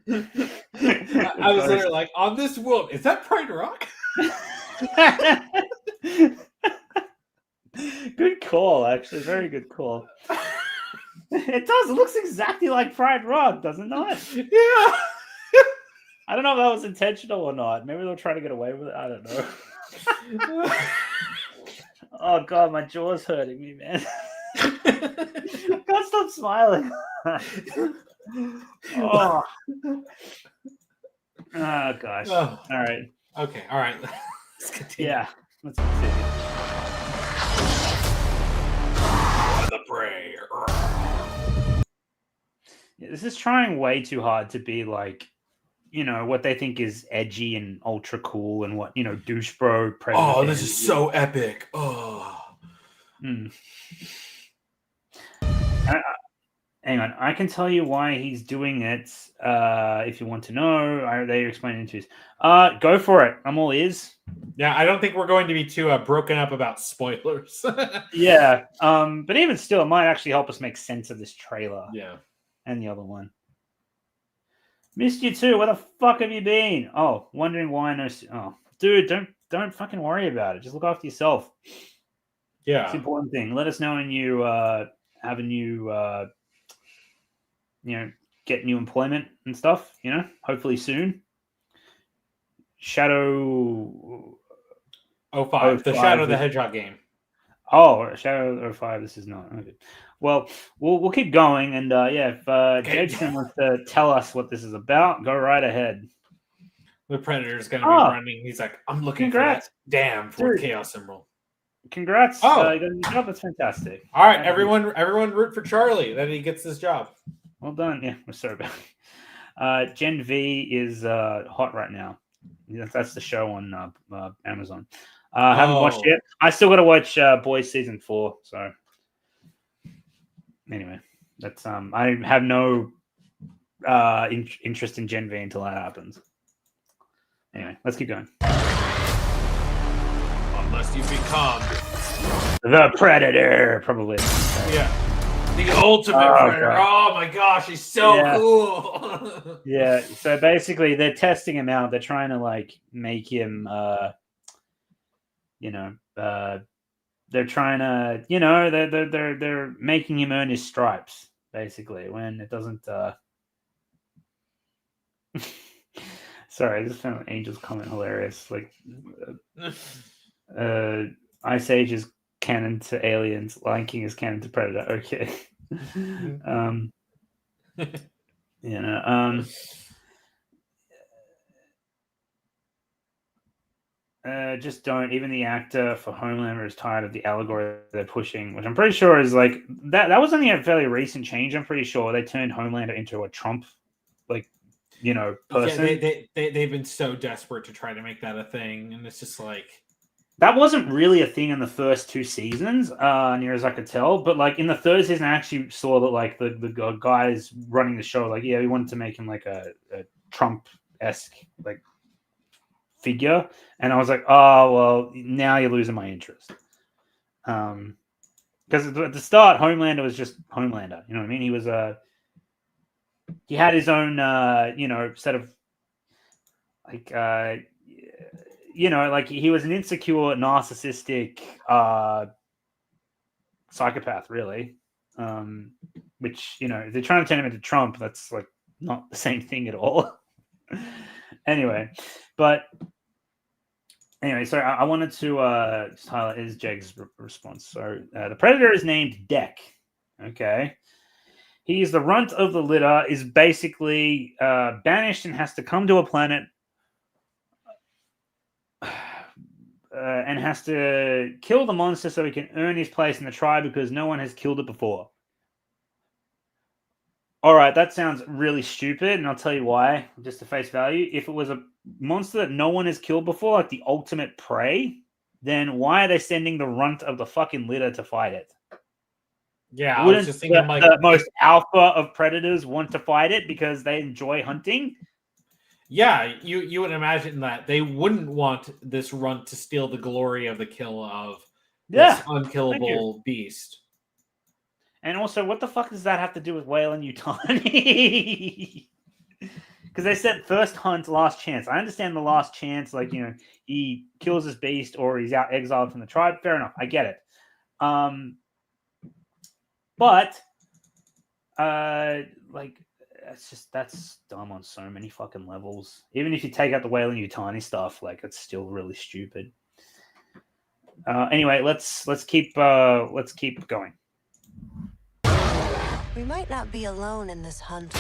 I was literally like, on this world, is that Pride Rock? Good call, actually. Very good call. It does. It looks exactly like Pride Rock, does it not? Yeah. I don't know if that was intentional or not. Maybe they'll try to get away with it. I don't know. Oh god, my jaw's hurting me, man. I can't stop smiling. Oh gosh. Oh. All right. Okay. All right. Let's continue. Yeah. Let's continue. The prey. Yeah, this is trying way too hard to be like, what they think is edgy and ultra cool, and what douche bro. Oh, this is so epic. Oh. Hang on, I can tell you why he's doing it. If you want to know, they explain it to us. Go for it. I'm all ears. Yeah, I don't think we're going to be too broken up about spoilers. Yeah, but even still, it might actually help us make sense of this trailer. Yeah. And the other one. Missed you too. Where the fuck have you been? Oh, wondering why no. Oh, dude, don't fucking worry about it. Just look after yourself. Yeah. It's the important thing. Let us know when you have a new, get new employment and stuff. Hopefully soon. Shadow 05, the Shadow the Hedgehog game. Oh, Shadow 05. This is not okay. Well, we'll keep going, and if Jason wants to tell us what this is about, go right ahead. The Predator's going to be running. He's like, I'm looking for that damn for Chaos Emerald. Congrats! You got a new job. That's fantastic. All right, everyone root for Charlie that he gets this job. Well done. Yeah, we're sorry about it. Gen V is hot right now. That's the show on Amazon. Haven't watched yet. I still got to watch Boys season 4. So anyway, that's I have no interest in Gen V until that happens. Anyway, let's keep going. Unless you become the Predator, probably. Yeah. The ultimate Predator. God. Oh my gosh, he's so cool. Yeah. So basically, they're testing him out. They're trying to make him, they're trying to, they're making him earn his stripes. Basically, when it doesn't. Sorry, I just found Angel's comment hilarious. Ice Age is canon to Aliens. Lion King is canon to Predator. Okay. Just don't. Even the actor for Homelander is tired of the allegory they're pushing, which I'm pretty sure is that. That was only a fairly recent change. I'm pretty sure they turned Homelander into a Trump, person. Yeah, they've been so desperate to try to make that a thing, and it's just like. That wasn't really a thing in the first 2 seasons, near as I could tell. But in the 3rd season, I actually saw that the guys running the show, we wanted to make him a Trump-esque figure, and I was like, oh well, now you're losing my interest. Because at the start, Homelander was just Homelander. You know what I mean? He was he had his own set of like like he was an insecure, narcissistic psychopath, really. Which if they're trying to turn him into Trump, that's like not the same thing at all. Anyway, so I wanted to just highlight his Jeg's response. So the predator is named Deck. Okay. He is the runt of the litter, is basically banished and has to come to a planet and has to kill the monster so he can earn his place in the tribe because no one has killed it before. All right, that sounds really stupid, and I'll tell you why, just to face value. If it was a monster that no one has killed before, like the ultimate prey, then why are they sending the runt of the fucking litter to fight it? Yeah, I was just thinking the most alpha of predators want to fight it because they enjoy hunting? Yeah, you would imagine that they wouldn't want this runt to steal the glory of the kill of this unkillable beast. And also, what the fuck does that have to do with Weyland-Yutani? Because they said first hunt, last chance. I understand the last chance, like, he kills his beast or he's out exiled from the tribe. Fair enough. I get it. But, that's dumb on so many fucking levels. Even if you take out the Weyland-Yutani stuff, like, it's still really stupid. Anyway, let's keep going. We might not be alone in this hunt.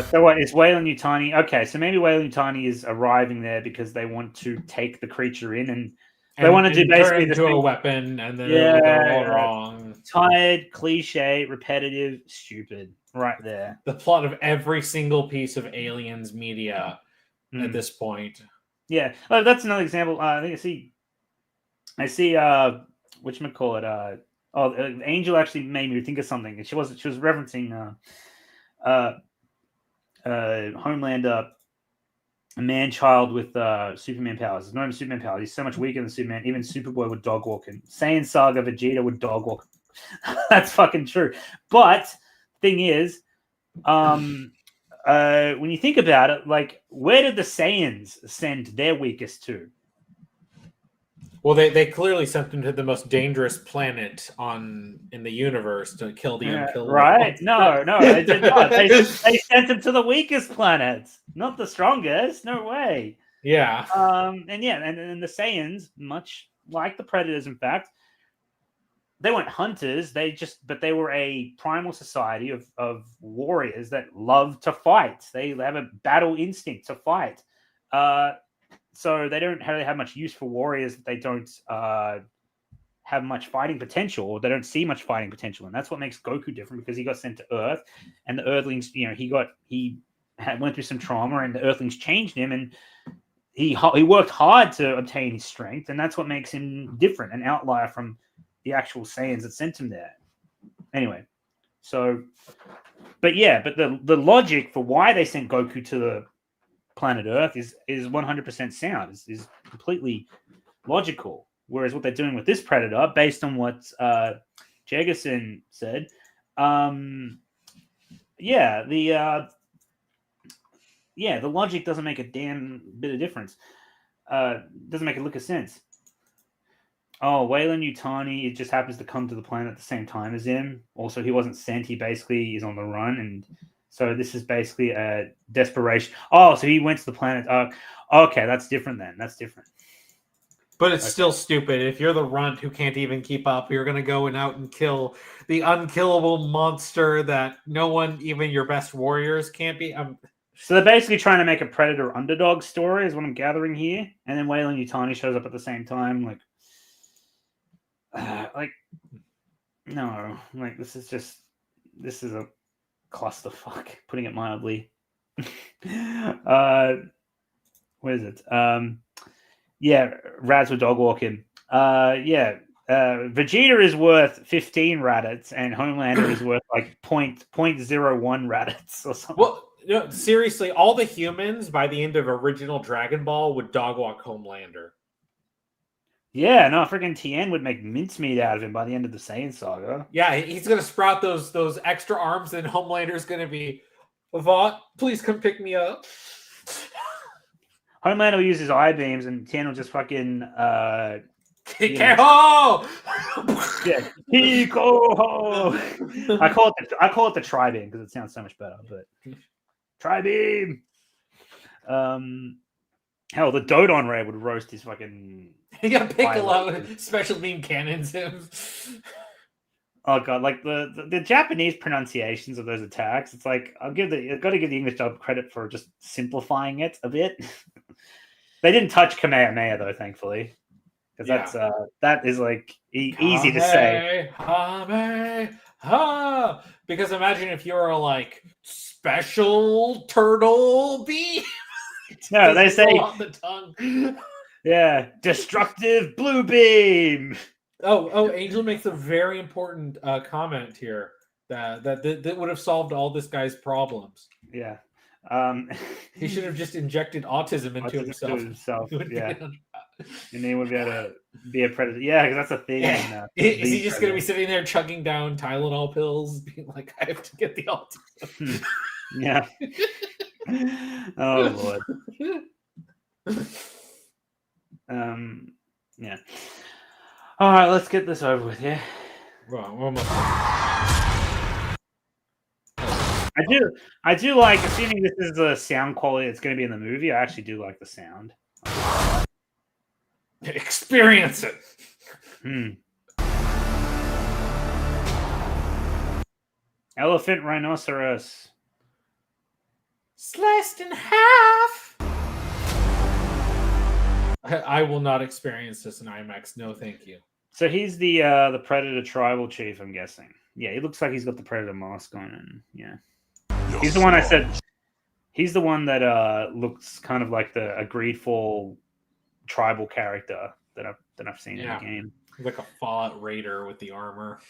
So what is Weyland-Yutani? Okay, so maybe Weyland-Yutani is arriving there because they want to take the creature in and they want to do basically into a weapon, and then it'll go all wrong. Tired, cliche, repetitive, stupid. Right there. The plot of every single piece of Aliens media at this point. Yeah, that's another example. I think I see. Whatchamacallit? Angel actually made me think of something. She was referencing Homelander, a man-child with Superman powers. There's no Superman powers. He's so much weaker than Superman. Even Superboy would dog walk him. Saiyan Saga Vegeta would dog walk. That's fucking true. But thing is, when you think about it, like, where did the Saiyans send their weakest to? Well, they clearly sent them to the most dangerous planet in the universe to kill the unkillable. Right? No, they did not. They sent them to the weakest planets, not the strongest. No way. Yeah. And the Saiyans, much like the Predators, in fact, they weren't hunters. But they were a primal society of warriors that love to fight. They have a battle instinct to fight. So they don't really have much use for warriors that they don't have much fighting potential, or they don't see much fighting potential. And that's what makes Goku different, because he got sent to Earth, and the Earthlings, he went through some trauma, and the Earthlings changed him, and he worked hard to obtain his strength, and that's what makes him different, an outlier from the actual Saiyans that sent him there. Anyway, but the logic for why they sent Goku to the planet Earth is 100% sound, is completely logical. Whereas what they're doing with this Predator, based on what Jegerson said, the logic doesn't make a damn bit of difference. Doesn't make a lick of sense. Oh, Weyland-Yutani, it just happens to come to the planet at the same time as him. Also, he wasn't sent. He basically is on the run, and so this is basically a desperation. Oh, so he went to the planet. Okay, that's different then. That's different. But it's still stupid. If you're the runt who can't even keep up, you're going to go out and kill the unkillable monster that no one, even your best warriors, can't be. So they're basically trying to make a Predator underdog story, is what I'm gathering here. And then Weyland-Yutani shows up at the same time. No. Like, this is a clusterfuck, putting it mildly. Where is it? Rats were dog walking. Vegeta is worth 15 Raditz, and Homelander is worth like 0.01 Raditz or something. Well, seriously, all the humans by the end of original Dragon Ball would dog walk Homelander. Yeah, no, freaking Tien would make mincemeat out of him by the end of the Saiyan saga. Yeah, he's gonna sprout those extra arms, and Homelander's gonna be, Vought, please come pick me up. Homelander will use his eye beams, and Tien will just fucking Kiko! yeah, Kiko! I call it the tri-beam because it sounds so much better. But tri-beam. Hell, the Dodon Ray would roast his fucking. Yeah, Piccolo special beam cannons him. Oh god, like the Japanese pronunciations of those attacks, it's like I've got to give the English dub credit for just simplifying it a bit. They didn't touch Kamehameha though, thankfully, because that is like easy to say. Because imagine if you were like special turtle beam. No, they say on the tongue. Yeah, destructive blue beam. Oh, Angel makes a very important comment here that would have solved all this guy's problems. Yeah. He should have just injected autism into himself. Yeah. And he would be able to be a predator. Yeah, because that's a thing. Yeah. Is he just going to be sitting there chugging down Tylenol pills, being like, I have to get the autism? Yeah. Oh, Lord. Yeah. All right, let's get this over with, yeah? Well, I do like, assuming this is the sound quality that's going to be in the movie, I actually do like the sound. Experience it. Elephant rhinoceros. Sliced in half. I will not experience this in IMAX. No, thank you. So he's the Predator tribal chief, I'm guessing. Yeah, he looks like he's got the Predator mask on, and yeah, he's the one I said. He's the one that looks kind of like the agreed for tribal character that I've seen in the game. Like a Fallout Raider with the armor.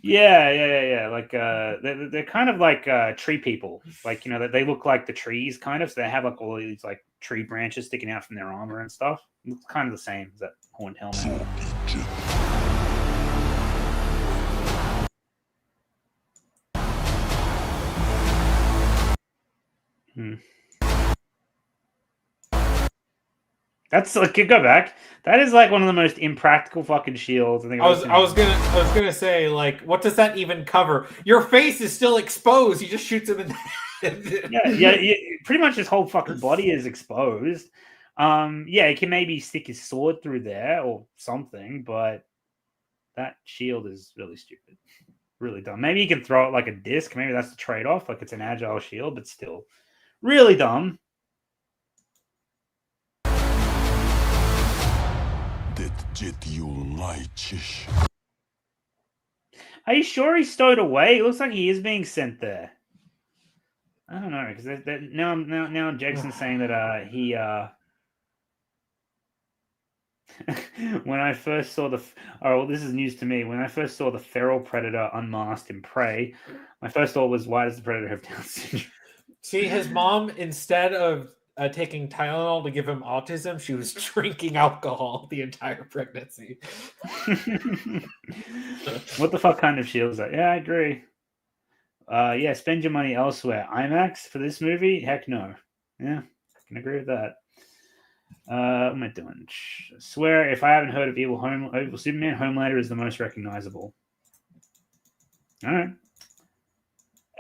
Yeah. Like they're kind of like tree people. Like, you know, they look like the trees kind of. So they have like all these like tree branches sticking out from their armor and stuff. It looks kind of the same as that horned helmet. That's like, go back. That is like one of the most impractical fucking shields I think. I was gonna say, like, what does that even cover? Your face is still exposed. He just shoots him in the head. yeah. Pretty much his whole fucking body is exposed. Yeah, he can maybe stick his sword through there or something, but that shield is really stupid. Really dumb. Maybe you can throw it like a disc. Maybe that's the trade-off. Like, it's an agile shield, but still really dumb. Are you sure he's stowed away? It looks like he is being sent there. I don't know, because now Jackson's saying that he when I first saw this is news to me. When I first saw the feral predator unmasked in Prey, my first thought was, why does the predator have Down syndrome? See, his mom, instead of taking Tylenol to give him autism, she was drinking alcohol the entire pregnancy. What the fuck kind of shield is that? Yeah, I agree. Yeah, spend your money elsewhere. IMAX for this movie? Heck no. Yeah, I can agree with that. What am I doing? I swear, if I haven't heard of Evil Superman, Homelander is the most recognizable. All right.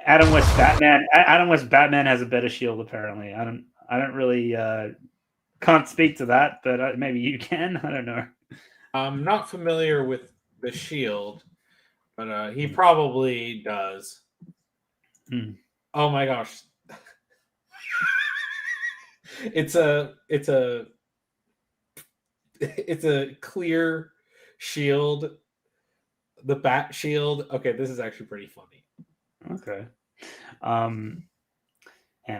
Adam West Batman has a better shield, apparently. I don't really can't speak to that, but maybe you can. I don't know. I'm not familiar with the shield, but he probably does. Oh my gosh. It's a clear shield, the bat shield. Okay, this is actually pretty funny. Okay. And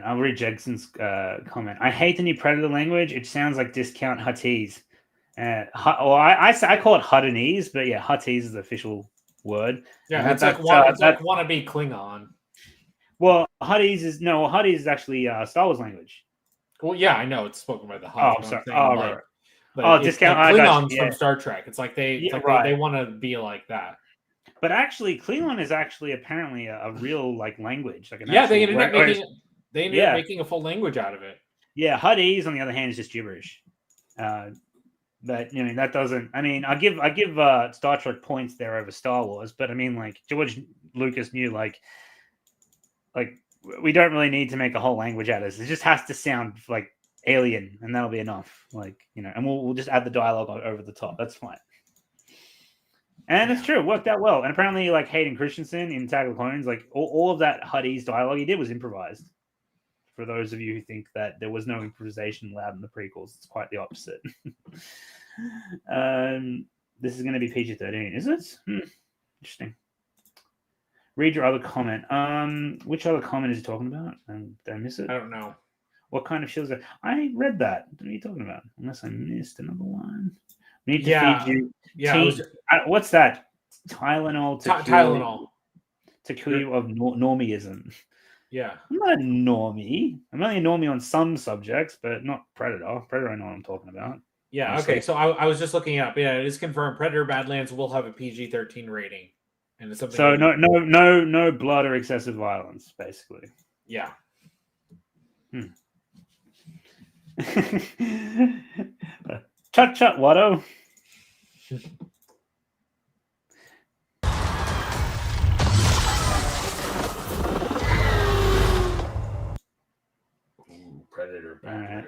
I'll read Jegson's comment. I hate the new Predator language. It sounds like discount Huttese. I call it Huttonese, but yeah, Huttese is the official word. Yeah, it's like wannabe Klingon. Well, Huttese is actually Star Wars language. Well, yeah, I know it's spoken by the Hutt. Oh, sorry. Oh, right. Like, it's discount. like I got Klingons you. from Yeah. Star Trek. It's like they Right. want to be like that. But actually, Klingon is actually apparently a real like language, like an Yeah, actual. they ended up Yeah, making a full language out of it. yeah. Huttese, on the other hand, is just gibberish. But that doesn't. I mean, I give Star Trek points there over Star Wars, but I mean, like George Lucas knew like we don't really need to make a whole language out of this. It just has to sound like alien, and that'll be enough. Like and we'll just add the dialogue over the top. That's fine. And it's true, it worked out well. And apparently, like Hayden Christensen in Attack of the Clones, like all of that Huttese dialogue he did was improvised. For those of you who think that there was no improvisation allowed in the prequels, it's quite the opposite. This is going to be PG-13, is it? Interesting. Read your other comment. Which other comment is he talking about? Did I miss it? I don't know. What kind of shields are... I read that. What are you talking about? Unless I missed another one. We need to feed you. Yeah. What's that? Tylenol to Tylenol. To cure you of normieism. Yeah. I'm not a normie. I'm only a normie on some subjects, but not Predator. Predator, I know what I'm talking about. Yeah. Honestly. Okay. So I was just looking up. Yeah, it is confirmed. Predator Badlands will have a PG-13 rating, and it's something. So no blood or excessive violence, basically. Yeah. Chut chut, Watto. Predator. Right.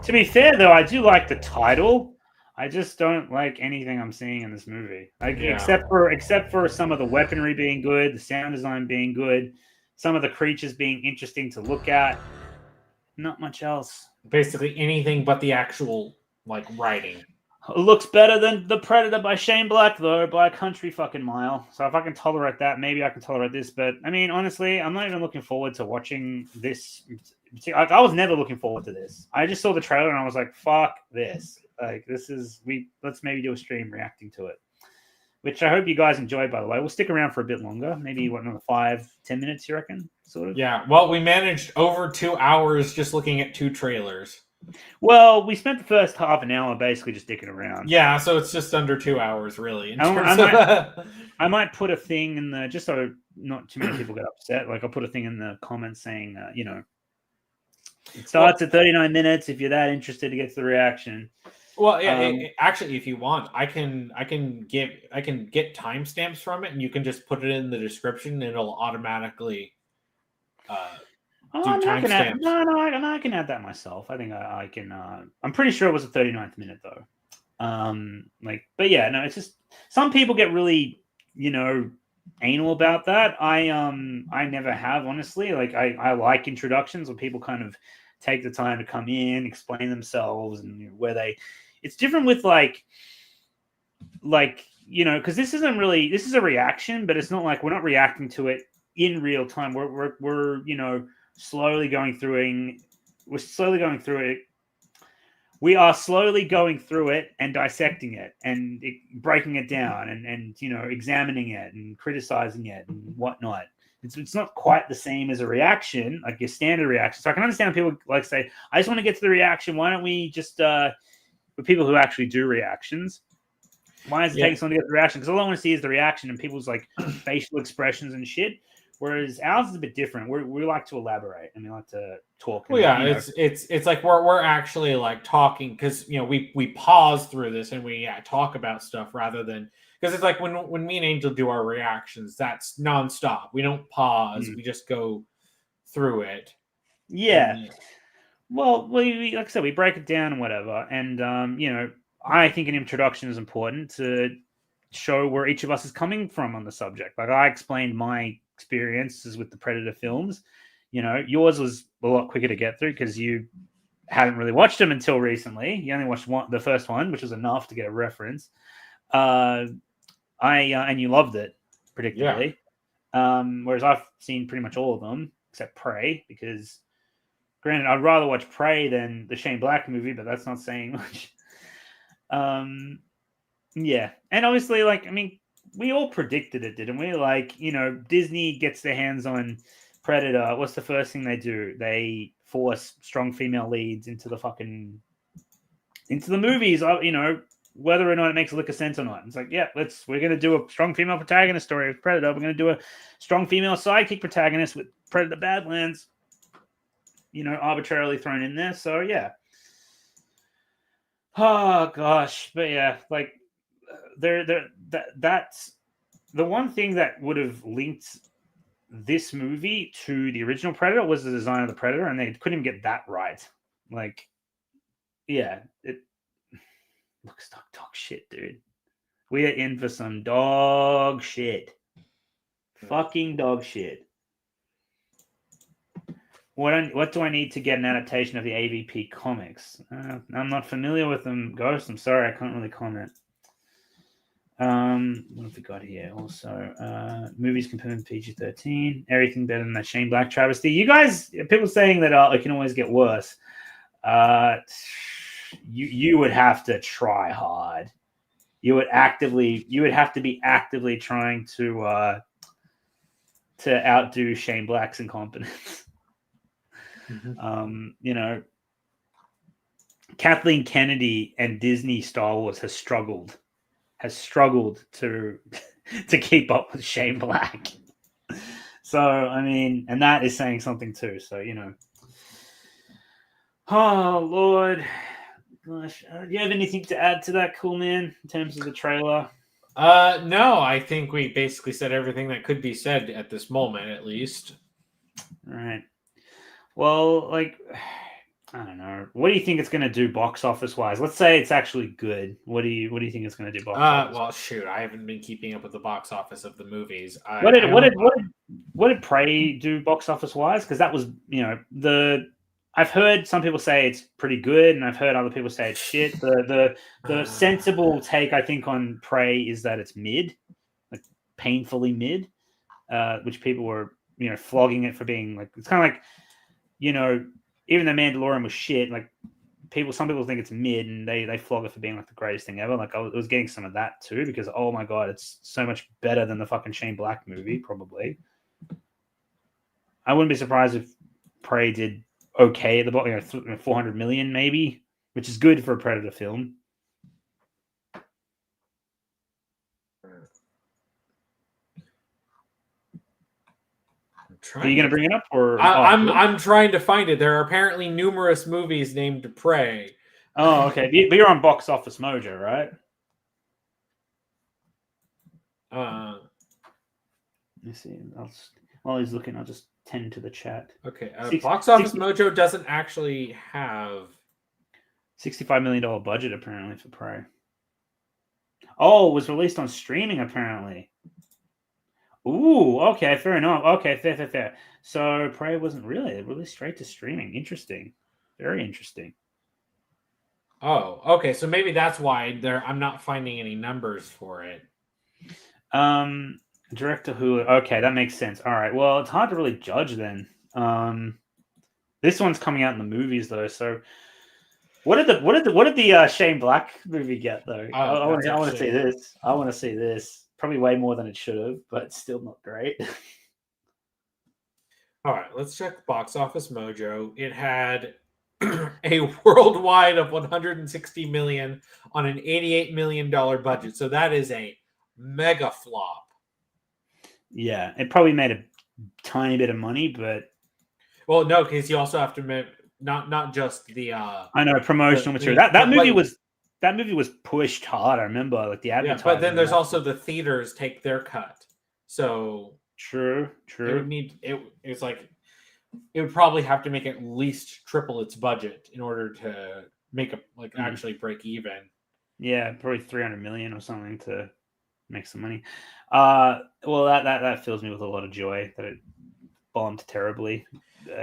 To be fair, though, I do like the title. I just don't like anything I'm seeing in this movie. Except for some of the weaponry being good, the sound design being good, some of the creatures being interesting to look at. Not much else. Basically anything but the actual writing. It looks better than The Predator by Shane Black, though, by a country fucking mile. So if I can tolerate that, maybe I can tolerate this. But, I mean, honestly, I'm not even looking forward to watching this. I was never looking forward to this. I just saw the trailer and I was like, fuck this. Let's maybe do a stream reacting to it. Which I hope you guys enjoyed, by the way. We'll stick around for a bit longer. Maybe, another 5-10 minutes, you reckon? Sort of? Yeah. Well, we managed over 2 hours just looking at 2 trailers. Well, we spent the first half an hour basically just dicking around. Yeah, so it's just under 2 hours, really. I might put a thing in the, just so not too many people get upset, I'll put a thing in the comments saying, it starts at 39 minutes if you're that interested to get to the reaction. Well, yeah, actually, if you want, I can get timestamps from it, and you can just put it in the description, and it'll automatically I can add that myself. I think I can. I'm pretty sure it was the 39th minute though. But yeah, no, it's just some people get really, anal about that. I never have, honestly. I like introductions when people kind of take the time to come in, explain themselves, and it's different with because this is a reaction, but it's not like we're not reacting to it in real time. We're slowly going through it. We're slowly going through it. We are slowly going through it and dissecting it and breaking it down and examining it and criticizing it and whatnot. It's not quite the same as a reaction, like your standard reaction. So I can understand people say, I just want to get to the reaction. Why don't we just with people who actually do reactions? Why does it take someone to get the reaction? Because all I want to see is the reaction and people's facial expressions and shit. Whereas ours is a bit different. We like to elaborate and we like to talk. Well, yeah, it's like we're actually talking because we pause through this and we talk about stuff rather than because it's like when me and Angel do our reactions, that's nonstop. We don't pause. We just go through it. Yeah. Well, like I said, we break it down and whatever. And I think an introduction is important to show where each of us is coming from on the subject. I explained my experiences with the Predator films. Yours was a lot quicker to get through because you hadn't really watched them until recently. You only watched the first one, which was enough to get a reference. And you loved it, predictably. Yeah. Whereas I've seen pretty much all of them except Prey, because granted, I'd rather watch Prey than the Shane Black movie, but that's not saying much. Yeah, and obviously, we all predicted it, didn't we? Disney gets their hands on Predator. What's the first thing they do? They force strong female leads into the movies. You know, whether or not it makes a lick of sense or not. It's like, yeah, we're gonna do a strong female protagonist story with Predator. We're gonna do a strong female sidekick protagonist with Predator Badlands. You know, arbitrarily thrown in there. So yeah. Oh gosh, but yeah, like that's the one thing that would have linked this movie to the original Predator was the design of the Predator, and they couldn't even get that right. Like, yeah, it looks like dog shit, dude. We are in for some dog shit. Fucking dog shit. What do I need to get an adaptation of the AVP comics? I'm not familiar with them, Ghost. I'm sorry, I can't really comment. What have we got here? Also, movies confirmed PG-13. Everything better than that Shane Black travesty. You guys, people saying that it can always get worse. You would have to try hard. You would have to be actively trying to outdo Shane Black's incompetence. Mm-hmm. You know, Kathleen Kennedy and Disney Star Wars has struggled to keep up with Shane Black. So I mean, and that is saying something too. So you know, oh Lord, gosh, do you have anything to add to that, cool man, in terms of the trailer? No, I think we basically said everything that could be said at this moment, at least. All right. Well, like, I don't know. What do you think it's going to do box office wise? Let's say it's actually good. What do you think it's going to do box office? Well, shoot, I haven't been keeping up with the box office of the movies. What did Prey do box office wise? Because that was, you know, I've heard some people say it's pretty good, and I've heard other people say it's shit. The sensible take, I think, on Prey is that it's mid, like painfully mid, which people were, you know, flogging it for being like, it's kind of like, you know, even though Mandalorian was shit, like some people think it's mid, and they flog it for being like the greatest thing ever. Like I was getting some of that too, because oh my god, it's so much better than the fucking Shane Black movie. Probably, I wouldn't be surprised if Prey did okay at the bottom, you know, 400 million maybe, which is good for a Predator film. Are you going to bring it up, or I'm trying to find it? There are apparently numerous movies named Prey. Oh, okay. But you're on Box Office Mojo, right? Let me see. While he's looking, I'll just tend to the chat. Okay. Box Office Mojo doesn't actually have $65 million budget apparently for Prey. Oh, it was released on streaming apparently. Ooh, okay, fair enough. Okay, fair. So Prey wasn't really released straight to streaming. Interesting. Very interesting. Oh, okay. So maybe that's why I'm not finding any numbers for it. Director Hulu. Okay, that makes sense. All right. Well, it's hard to really judge then. This one's coming out in the movies though. So what did the Shane Black movie get though? I want to see this. I want to see this. Probably way more than it should have, but still not great. All right, let's check Box Office Mojo. It had a worldwide of 160 million on an $88 million budget. So that is a mega flop. Yeah, it probably made a tiny bit of money, but well, no, because you also have to make not just the I know promotional material. That movie was pushed hard. I remember, like the advertising. Yeah, but then there's also the theaters take their cut. So true. It's like it would probably have to make at least triple its budget in order to make actually break even. Yeah, probably 300 million or something to make some money. Well, that fills me with a lot of joy that it bombed terribly.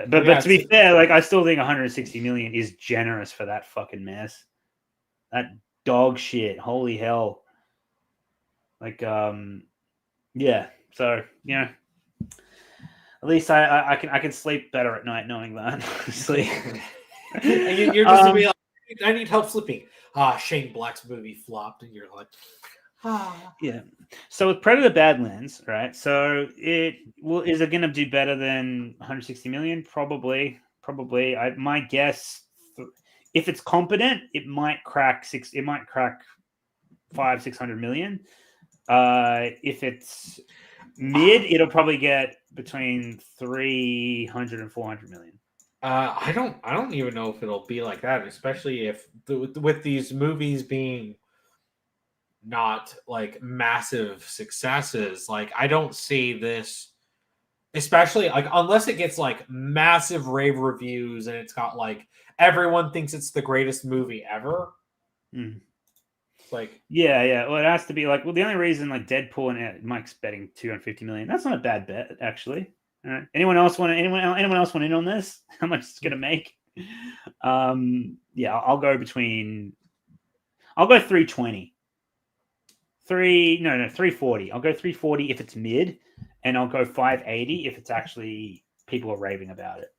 But to be fair, like I still think 160 million is generous for that fucking mess. That dog shit. Holy hell. Like, yeah. So, you know, at least I can sleep better at night knowing that. Sleep. You're just gonna be like, I need help sleeping. Shane Black's movie flopped, and you're like, Yeah. So with Predator Badlands, right? So is it going to do better than 160 million? Probably. probably. My guess, if it's competent, it might crack 500-600 million. If it's mid, it'll probably get between 300 and 400 million. I don't even know if it'll be like that, especially if with these movies being not like massive successes. Like I don't see this, especially like unless it gets like massive rave reviews and it's got like everyone thinks it's the greatest movie ever. Like yeah. Well, it has to be like the only reason like Deadpool and Mike's betting 250 million. That's not a bad bet actually. All right. Anyone else want in on this? How much it's gonna make? Yeah, I'll go 320. 340. I'll go 340 if it's mid, and I'll go 580 if it's actually people are raving about it.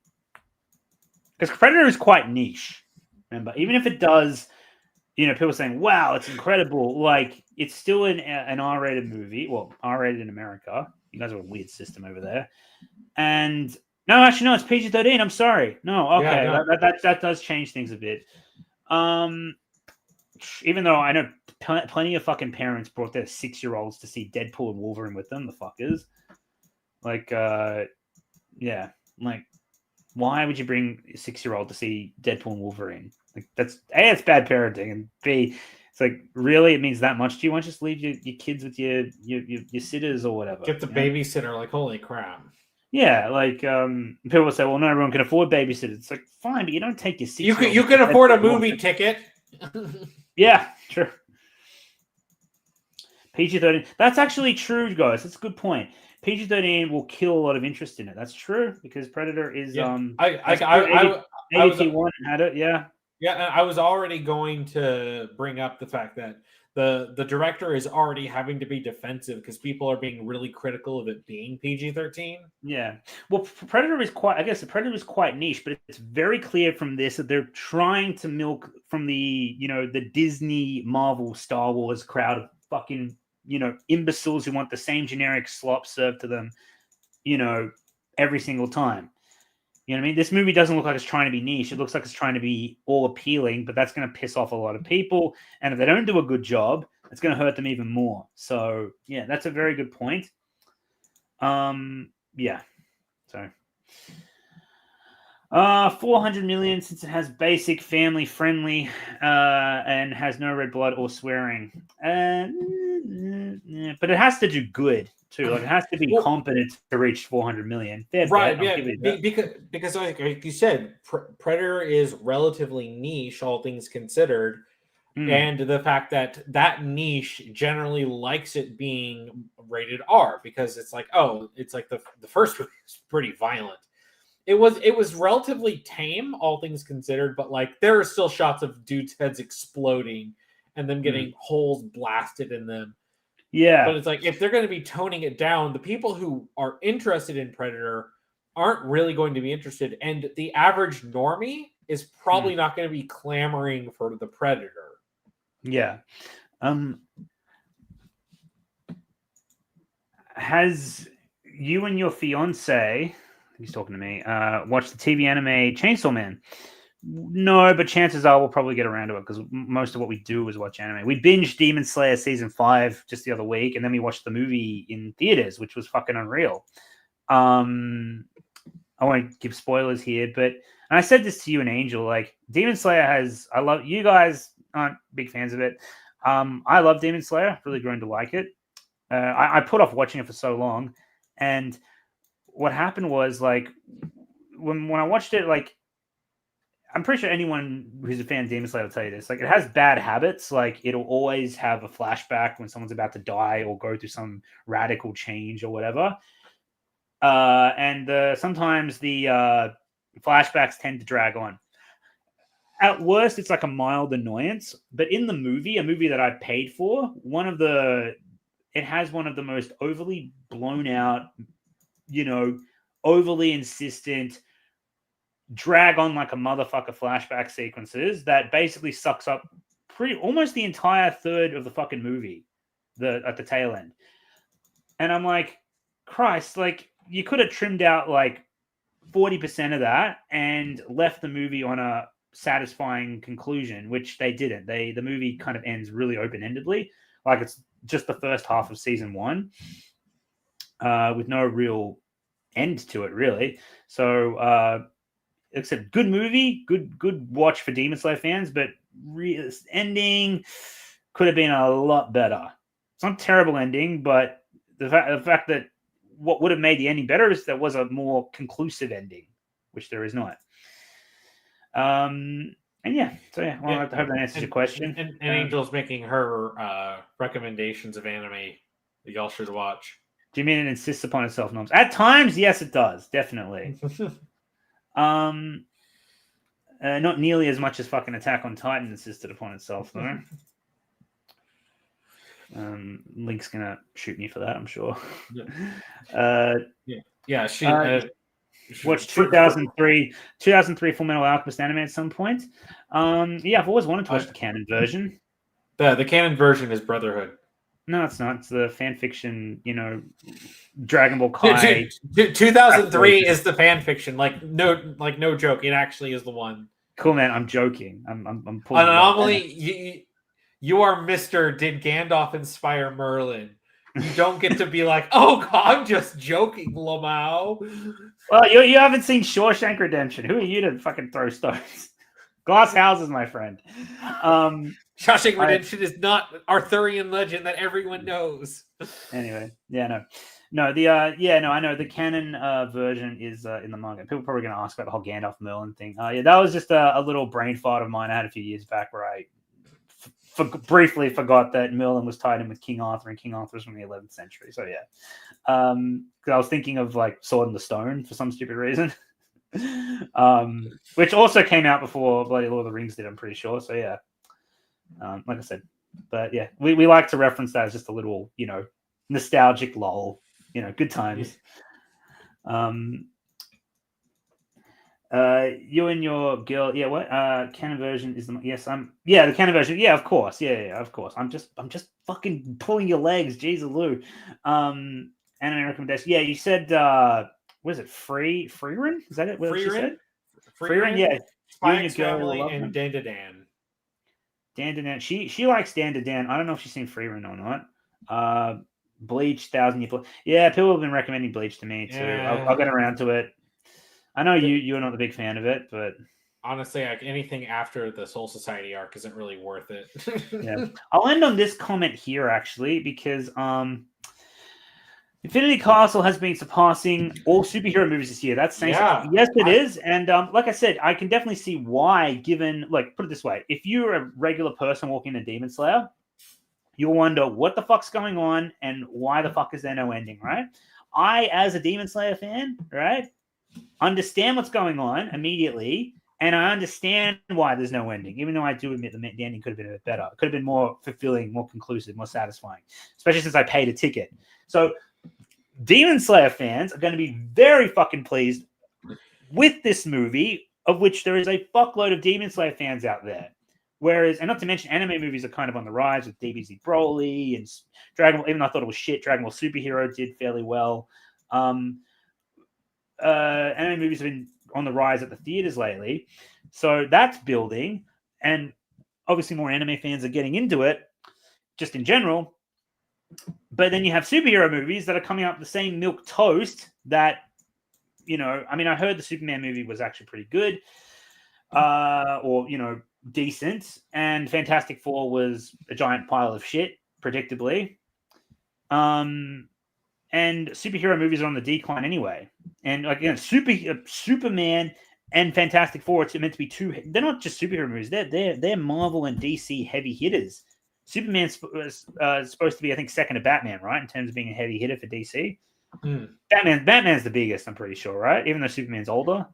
Because Predator is quite niche. Remember, even if it does, people saying, "Wow, it's incredible!" Like it's still an R-rated movie. Well, R-rated in America. You guys have a weird system over there. And no, actually, no, it's PG-13. I'm sorry. No, okay, yeah, no. That does change things a bit. Even though I know plenty of fucking parents brought their 6-year-olds to see Deadpool and Wolverine with them, the fuckers. Like, yeah, like, why would you bring a 6-year-old to see Deadpool and Wolverine? Like, that's A, it's bad parenting, and B, it's like, really, it means that much to you? Why don't you just leave your kids with your sitters or whatever? Get the babysitter. Like, holy crap. Yeah, like people will say, well, not everyone can afford babysitters. It's like, fine, but you don't take your 6-year-old. You can afford a movie ticket. Yeah, true. PG-13. That's actually true, guys. That's a good point. PG-13 will kill a lot of interest in it. That's true because Predator is ADT1 had it. Yeah. Yeah, I was already going to bring up the fact that the director is already having to be defensive because people are being really critical of it being PG-13. Yeah. Well, Predator is quite niche, but it's very clear from this that they're trying to milk from the Disney, Marvel, Star Wars crowd of fucking, imbeciles who want the same generic slop served to them, every single time. You know what I mean? This movie doesn't look like it's trying to be niche. It looks like it's trying to be all appealing, but that's going to piss off a lot of people. And if they don't do a good job, it's going to hurt them even more. So, yeah, that's a very good point. Yeah. So, 400 million since it has basic family friendly and has no red blood or swearing. But it has to do good too. Like it has to be competent to reach 400 million. Right, yeah, because like you said, Predator is relatively niche, all things considered, and the fact that niche generally likes it being rated R because it's like, oh, it's like the first one is pretty violent. It was relatively tame, all things considered, but like there are still shots of dudes' heads exploding and them getting holes blasted in them. Yeah. But it's like, if they're going to be toning it down, the people who are interested in Predator aren't really going to be interested. And the average normie is probably not going to be clamoring for the Predator. Yeah. Has you and your fiance, he's talking to me, watched the TV anime Chainsaw Man? No, but chances are we'll probably get around to it because most of what we do is watch anime. We binged Demon Slayer season 5 just the other week, and then we watched the movie in theaters, which was fucking unreal. I won't give spoilers here, but and I said this to you and Angel, like Demon Slayer I love you guys aren't big fans of it. I love Demon Slayer, really grown to like it. I put off watching it for so long, and what happened was like when I watched it, like I'm pretty sure anyone who's a fan of Demon Slayer will tell you this. Like, it has bad habits. Like, it'll always have a flashback when someone's about to die or go through some radical change or whatever. And sometimes the flashbacks tend to drag on. At worst, it's like a mild annoyance. But in the movie, a movie that I paid for, it has one of the most overly blown out, overly insistent, drag on like a motherfucker flashback sequences that basically sucks up almost the entire third of the fucking movie at the tail end. And I'm like, Christ, like you could have trimmed out like 40% of that and left the movie on a satisfying conclusion, which they didn't. The movie kind of ends really open-endedly, like it's just the first half of season 1, with no real end to it, really. So, except good movie, good watch for Demon Slayer fans, but ending could have been a lot better. It's not a terrible ending, but the fact that what would have made the ending better is there was a more conclusive ending, which there is not. And yeah, so yeah, well, I hope that answers your question. And Angel's making her recommendations of anime that y'all should watch. Do you mean it insists upon itself, NOMZ? At times, yes, it does, definitely. Not nearly as much as fucking Attack on Titan insisted upon itself, though. Link's gonna shoot me for that, I'm sure. She watched 2003 Full Metal Alchemist anime at some point. I've always wanted to watch the canon version. The canon version is Brotherhood. No, it's not. It's the fan fiction, Dragon Ball Kai. 2003 is the fan fiction. Like no joke. It actually is the one. Cool, man. I'm joking. I'm pulling. Anomaly. You are Mr. Did Gandalf inspire Merlin? You don't get to be like, oh, God, I'm just joking, Lamau. Well, you haven't seen Shawshank Redemption. Who are you to fucking throw stones? Glass houses, my friend. Shawshank Redemption is not Arthurian legend that everyone knows. Anyway, I know the canon version is in the manga. People are probably going to ask about the whole Gandalf Merlin thing. That was just a little brain fart of mine I had a few years back where I briefly forgot that Merlin was tied in with King Arthur, and King Arthur was from the 11th century. So yeah, because I was thinking of like Sword in the Stone for some stupid reason, which also came out before Bloody Lord of the Rings did. I'm pretty sure. So yeah, like I said, but yeah, we like to reference that as just a little, nostalgic lol. Good times. You and your girl, what? Canon version is the the canon version. Yeah, of course. Yeah, of course. I'm just fucking pulling your legs, Jesus Lou. Anime recommendation. Yeah, you said was it Freerun? Is that it? What she said? Freerun, yeah. Spy X Family and Dan. Dan. She likes Dan. I don't know if she's seen Freerun or not. Bleach, 1,000 Year Blood. Yeah, people have been recommending Bleach to me too. Yeah. I'll get around to it. I know you're not a big fan of it, but honestly, like anything after the Soul Society arc isn't really worth it. Yeah, I'll end on this comment here actually because Infinity Castle has been surpassing all superhero movies this year. That's saying something. Yes, it is, and like I said, I can definitely see why. Given, like, put it this way: if you're a regular person walking into Demon Slayer, you'll wonder what the fuck's going on and why the fuck is there no ending, right? I, as a Demon Slayer fan, right, understand what's going on immediately, and I understand why there's no ending, even though I do admit the ending could have been a bit better. It could have been more fulfilling, more conclusive, more satisfying, especially since I paid a ticket. So Demon Slayer fans are going to be very fucking pleased with this movie, of which there is a fuckload of Demon Slayer fans out there. Whereas, and not to mention, anime movies are kind of on the rise with DBZ Broly and Dragon Ball. Even though I thought it was shit, Dragon Ball Superhero did fairly well. Anime movies have been on the rise at the theaters lately, so that's building, and obviously more anime fans are getting into it, just in general. But then you have superhero movies that are coming out with the same milk toast that, I mean, I heard the Superman movie was actually pretty good, or decent, and Fantastic Four was a giant pile of shit, predictably. And superhero movies are on the decline anyway. And again, Superman and Fantastic Four are meant to be they're not just superhero movies. They're Marvel and DC heavy hitters. Superman's supposed to be, I think, second to Batman, right, in terms of being a heavy hitter for DC. Batman's the biggest, I'm pretty sure, right? Even though Superman's older.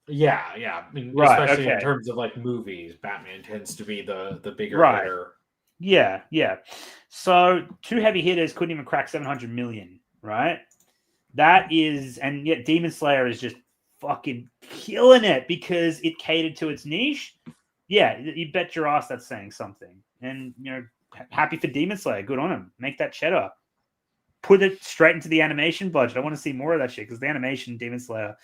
Yeah. I mean, right, especially in terms of like movies, Batman tends to be the bigger hitter. Yeah. So two heavy hitters couldn't even crack 700 million, right? That is, and yet Demon Slayer is just fucking killing it because it catered to its niche. Yeah, you bet your ass that's saying something. And, happy for Demon Slayer. Good on him. Make that cheddar. Put it straight into the animation budget. I want to see more of that shit because the animation Demon Slayer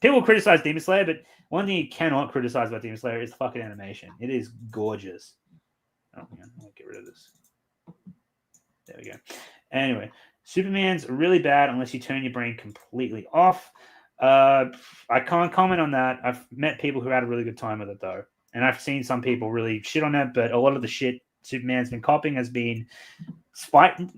People criticize Demon Slayer, but one thing you cannot criticize about Demon Slayer is the fucking animation. It is gorgeous. Oh, yeah, I'll get rid of this. There we go. Anyway, Superman's really bad unless you turn your brain completely off. I can't comment on that. I've met people who had a really good time with it, though. And I've seen some people really shit on it, but a lot of the shit Superman's been copying has been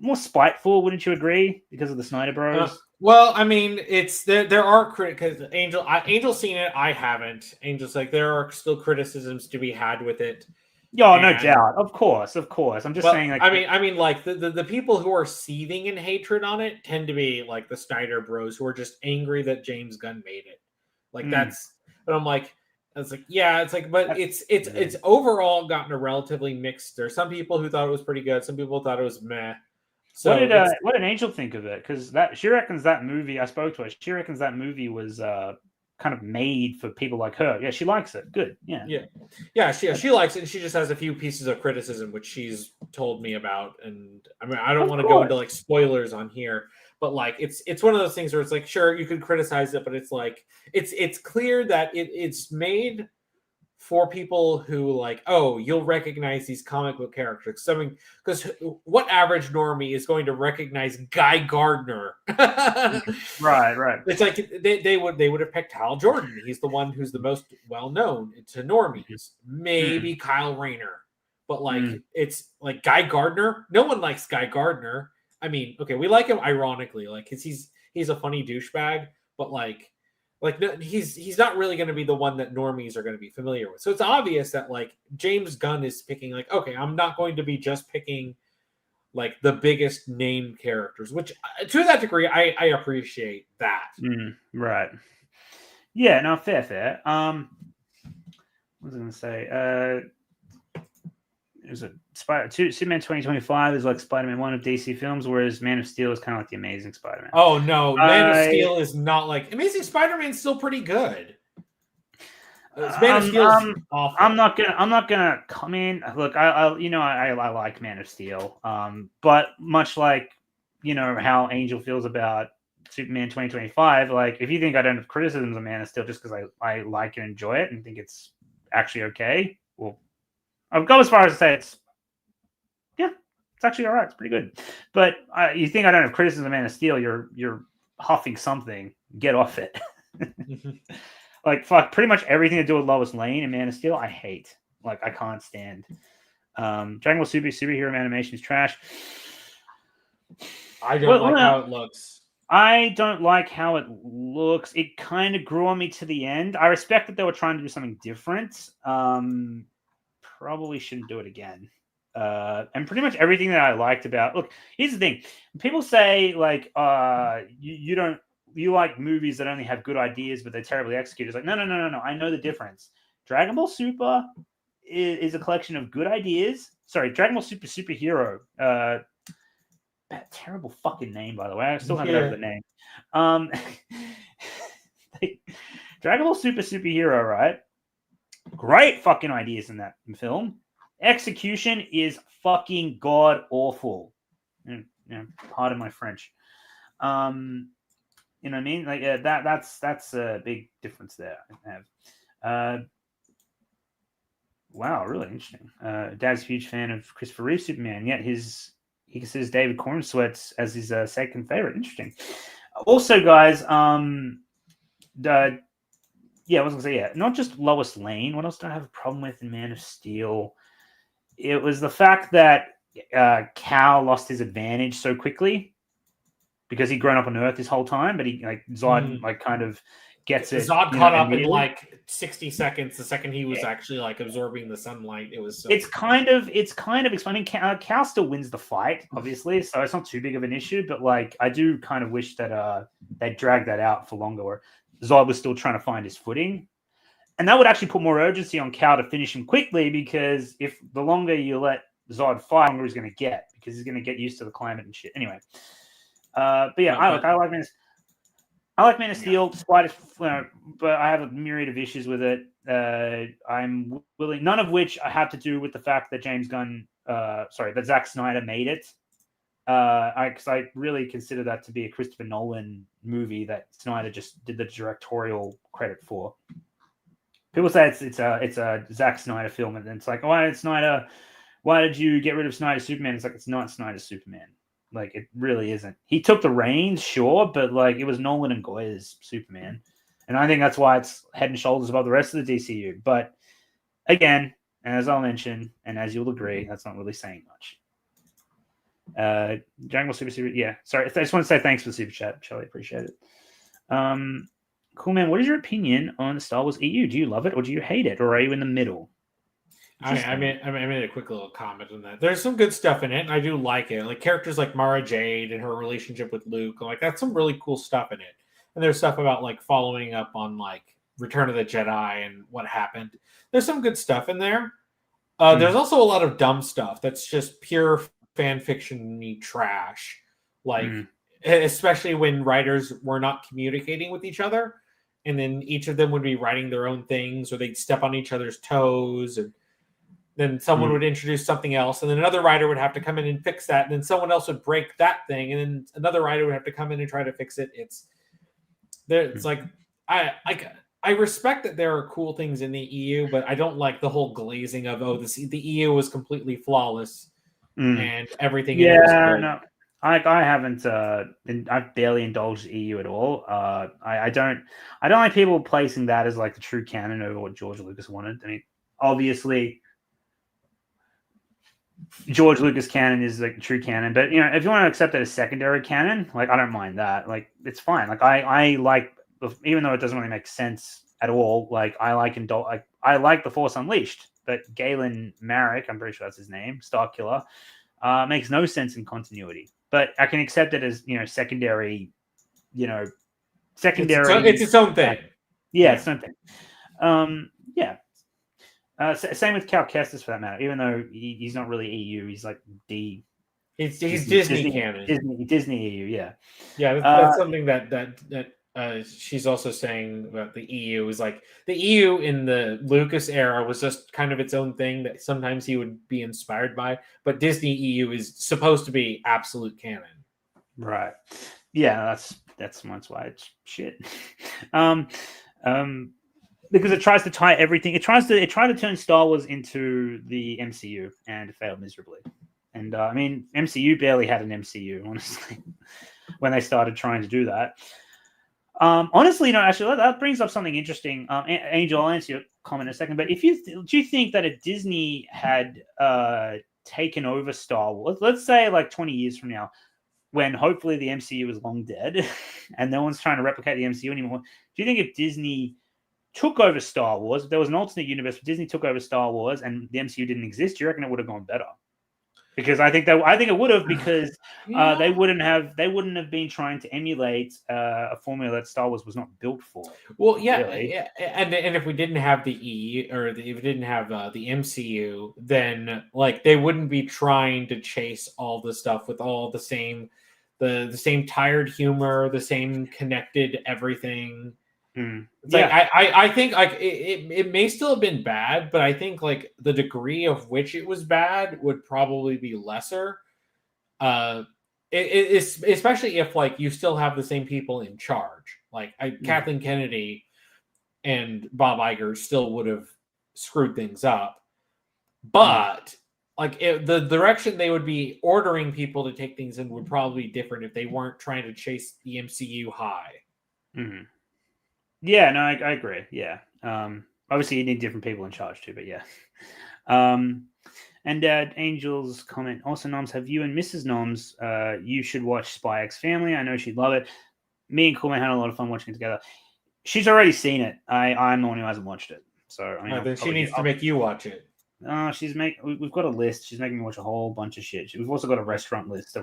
more spiteful, wouldn't you agree? Because of the Snyder Bros. Well, I mean, it's there are critics. Angel's seen it. I haven't. Angel's like there are still criticisms to be had with it. Yeah, no doubt. Of course. I'm just saying. Like, I mean, like the people who are seething in hatred on it tend to be like the Snyder Bros, who are just angry that James Gunn made it. Like that's. But I'm like, it's like, yeah, it's like, but it's overall gotten a relatively mixed. There's some people who thought it was pretty good. Some people thought it was meh. So what did Angel think of it? Because she reckons that movie. I spoke to her. She reckons that movie was kind of made for people like her. Yeah, she likes it. Good. Yeah. She likes it. And she just has a few pieces of criticism which she's told me about. And I mean, I don't want to go into like spoilers on here, but like it's one of those things where it's like, sure, you could criticize it, but it's like it's clear that it's made for people who like, oh, you'll recognize these comic book characters. I mean, because what average normie is going to recognize Guy Gardner? Right. It's like they would have picked Hal Jordan. He's the one who's the most well known to normies. Maybe Kyle Rayner, but like it's like Guy Gardner. No one likes Guy Gardner. I mean, okay, we like him ironically, like because he's a funny douchebag, but like no, he's not really going to be the one that normies are going to be familiar with. So it's obvious that like James Gunn is picking like, okay, I'm not going to be just picking like the biggest name characters, which to that degree, I appreciate that. Right. Yeah, no, fair. What was I going to say? It was Superman 2025 is like Spider-Man 1 of DC films, whereas Man of Steel is kind of like the Amazing Spider-Man. Oh no, Man of Steel is not like Amazing Spider-Man's still pretty good. Man of Steel is awful. I'm not gonna come in. Look, I like Man of Steel. But much like how Angel feels about Superman 2025, like if you think I don't have criticisms of Man of Steel just because I like and enjoy it and think it's actually okay, well, I'll go as far as to say it's actually all right. It's pretty good. But you think I don't have criticism of Man of Steel? You're huffing something. Get off it. Like fuck, pretty much everything to do with Lois Lane and Man of Steel, I hate. Like I can't stand. Dragon Ball Super superhero animation is trash. I don't like how it looks. I don't like how it looks. It kind of grew on me to the end. I respect that they were trying to do something different. Probably shouldn't do it again. And pretty much everything that I liked about. Look, here's the thing: people say like, you like movies that only have good ideas but they're terribly executed. It's like, no. I know the difference. Dragon Ball Super is a collection of good ideas. Sorry, Dragon Ball Super Superhero. That terrible fucking name, by the way. I still haven't heard the name. Dragon Ball Super Superhero, right? Great fucking ideas in that film. Execution is fucking god awful. Pardon my French. You know what I mean? Like that's a big difference there. I have. Wow, really interesting. Dad's a huge fan of Christopher Reeve Superman, yet he considers David Cornsweet as his second favorite. Interesting. Also, guys, I was gonna say, not just Lois Lane. What else do I have a problem with in Man of Steel? It was the fact that Cal lost his advantage so quickly because he'd grown up on Earth this whole time, but he like Zod like kind of gets it. Zod caught up in like 60 seconds the second he was actually like absorbing the sunlight. It was. It's kind of explaining. Cal still wins the fight, obviously, so it's not too big of an issue. But like, I do kind of wish that they dragged that out for longer, where Zod was still trying to find his footing. And that would actually put more urgency on Cal to finish him quickly, because if the longer you let Zod fight, the longer he's going to get, because he's going to get used to the climate and shit. Anyway, but yeah, I like Man of Steel, despite but I have a myriad of issues with it. I'm willing, none of which I have to do with the fact that that Zack Snyder made it. because I really consider that to be a Christopher Nolan movie that Snyder just did the directorial credit for. People say it's a Zack Snyder film, and it's like, why did you get rid of Snyder's Superman? It's like, it's not Snyder's Superman. Like, it really isn't. He took the reins, sure, but like, it was Nolan and Goya's Superman, and I think that's why it's head and shoulders above the rest of the DCU. But again, as I'll mention, and as you'll agree, that's not really saying much. Dragon Ball Super, yeah. Sorry, I just want to say thanks for the super chat, Charlie. Appreciate it. Cool man, what is your opinion on the Star Wars EU? Do you love it or do you hate it, or are you in the middle? I made a quick little comment on that. There's some good stuff in it, and I do like it. Like characters like Mara Jade and her relationship with Luke, like that's some really cool stuff in it. And there's stuff about like following up on like Return of the Jedi and what happened. There's some good stuff in there. There's also a lot of dumb stuff that's just pure fan fiction-y trash. Like, especially when writers were not communicating with each other, and then each of them would be writing their own things, or they'd step on each other's toes, and then someone would introduce something else, and then another writer would have to come in and fix that, and then someone else would break that thing, and then another writer would have to come in and try to fix it. It's like I respect that there are cool things in the EU, but I don't like the whole glazing of the EU was completely flawless and everything. Yeah, no, I haven't. I've barely indulged the EU at all. I don't like people placing that as like the true canon over what George Lucas wanted. I mean, obviously, George Lucas canon is like the true canon, but if you want to accept it as secondary canon, like I don't mind that. Like it's fine. Like I like, even though it doesn't really make sense at all. Like I like The Force Unleashed, but Galen Marek, I'm pretty sure that's his name, Starkiller, makes no sense in continuity. But I can accept it as secondary. Secondary. It's its own thing. Yeah, it's its own thing. Yeah. Same with Cal Kestis, for that matter. Even though he's not really EU, he's like D. He's Disney canon. Disney EU. Yeah. Yeah, that's something that she's also saying about the EU is like the EU in the Lucas era was just kind of its own thing that sometimes he would be inspired by, but Disney EU is supposed to be absolute canon. Right. Yeah, that's why it's shit. Because it tries to tie everything. It tried to turn Star Wars into the MCU, and it failed miserably. And I mean, MCU barely had an MCU, honestly, when they started trying to do that. Honestly, actually, that brings up something interesting. Angel, I'll answer your comment in a second. But do you think that if Disney had taken over Star Wars, let's say like 20 years from now, when hopefully the MCU is long dead and no one's trying to replicate the MCU anymore, do you think if Disney took over Star Wars, if there was an alternate universe, if Disney took over Star Wars and the MCU didn't exist, do you reckon it would have gone better? Because I think it would have, because they wouldn't have been trying to emulate a formula that Star Wars was not built for. Well, yeah. And if we didn't have the EU, or if we didn't have the MCU, then like they wouldn't be trying to chase all the stuff with all the same tired humor, the same connected everything. I think like it may still have been bad, but I think like the degree of which it was bad would probably be lesser. Especially if like you still have the same people in charge. Like Kathleen Kennedy and Bob Iger still would have screwed things up, but like the direction they would be ordering people to take things in would probably be different if they weren't trying to chase the MCU high. Mm-hmm. Yeah, no, I agree. Yeah. Obviously, you need different people in charge too, but yeah. And Angel's comment, also, Noms, have you and Mrs. Noms, you should watch Spy X Family. I know she'd love it. Me and Coolman had a lot of fun watching it together. She's already seen it. I'm the one who hasn't watched it. So I mean, then she needs to make you watch it. We've got a list. She's making me watch a whole bunch of shit. We've also got a restaurant list that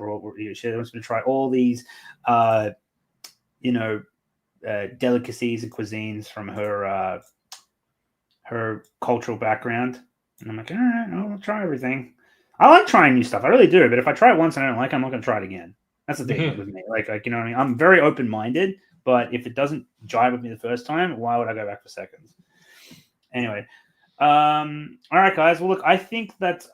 she wants me to try all these, delicacies and cuisines from her cultural background, and I'm like, all right, I'll try everything. I like trying new stuff, I really do. But if I try it once and I don't like it, I'm not going to try it again. That's the thing with me. Like you know what I mean? I'm very open-minded, but if it doesn't jive with me the first time, why would I go back for seconds? Anyway, all right, guys. Well, look, I think that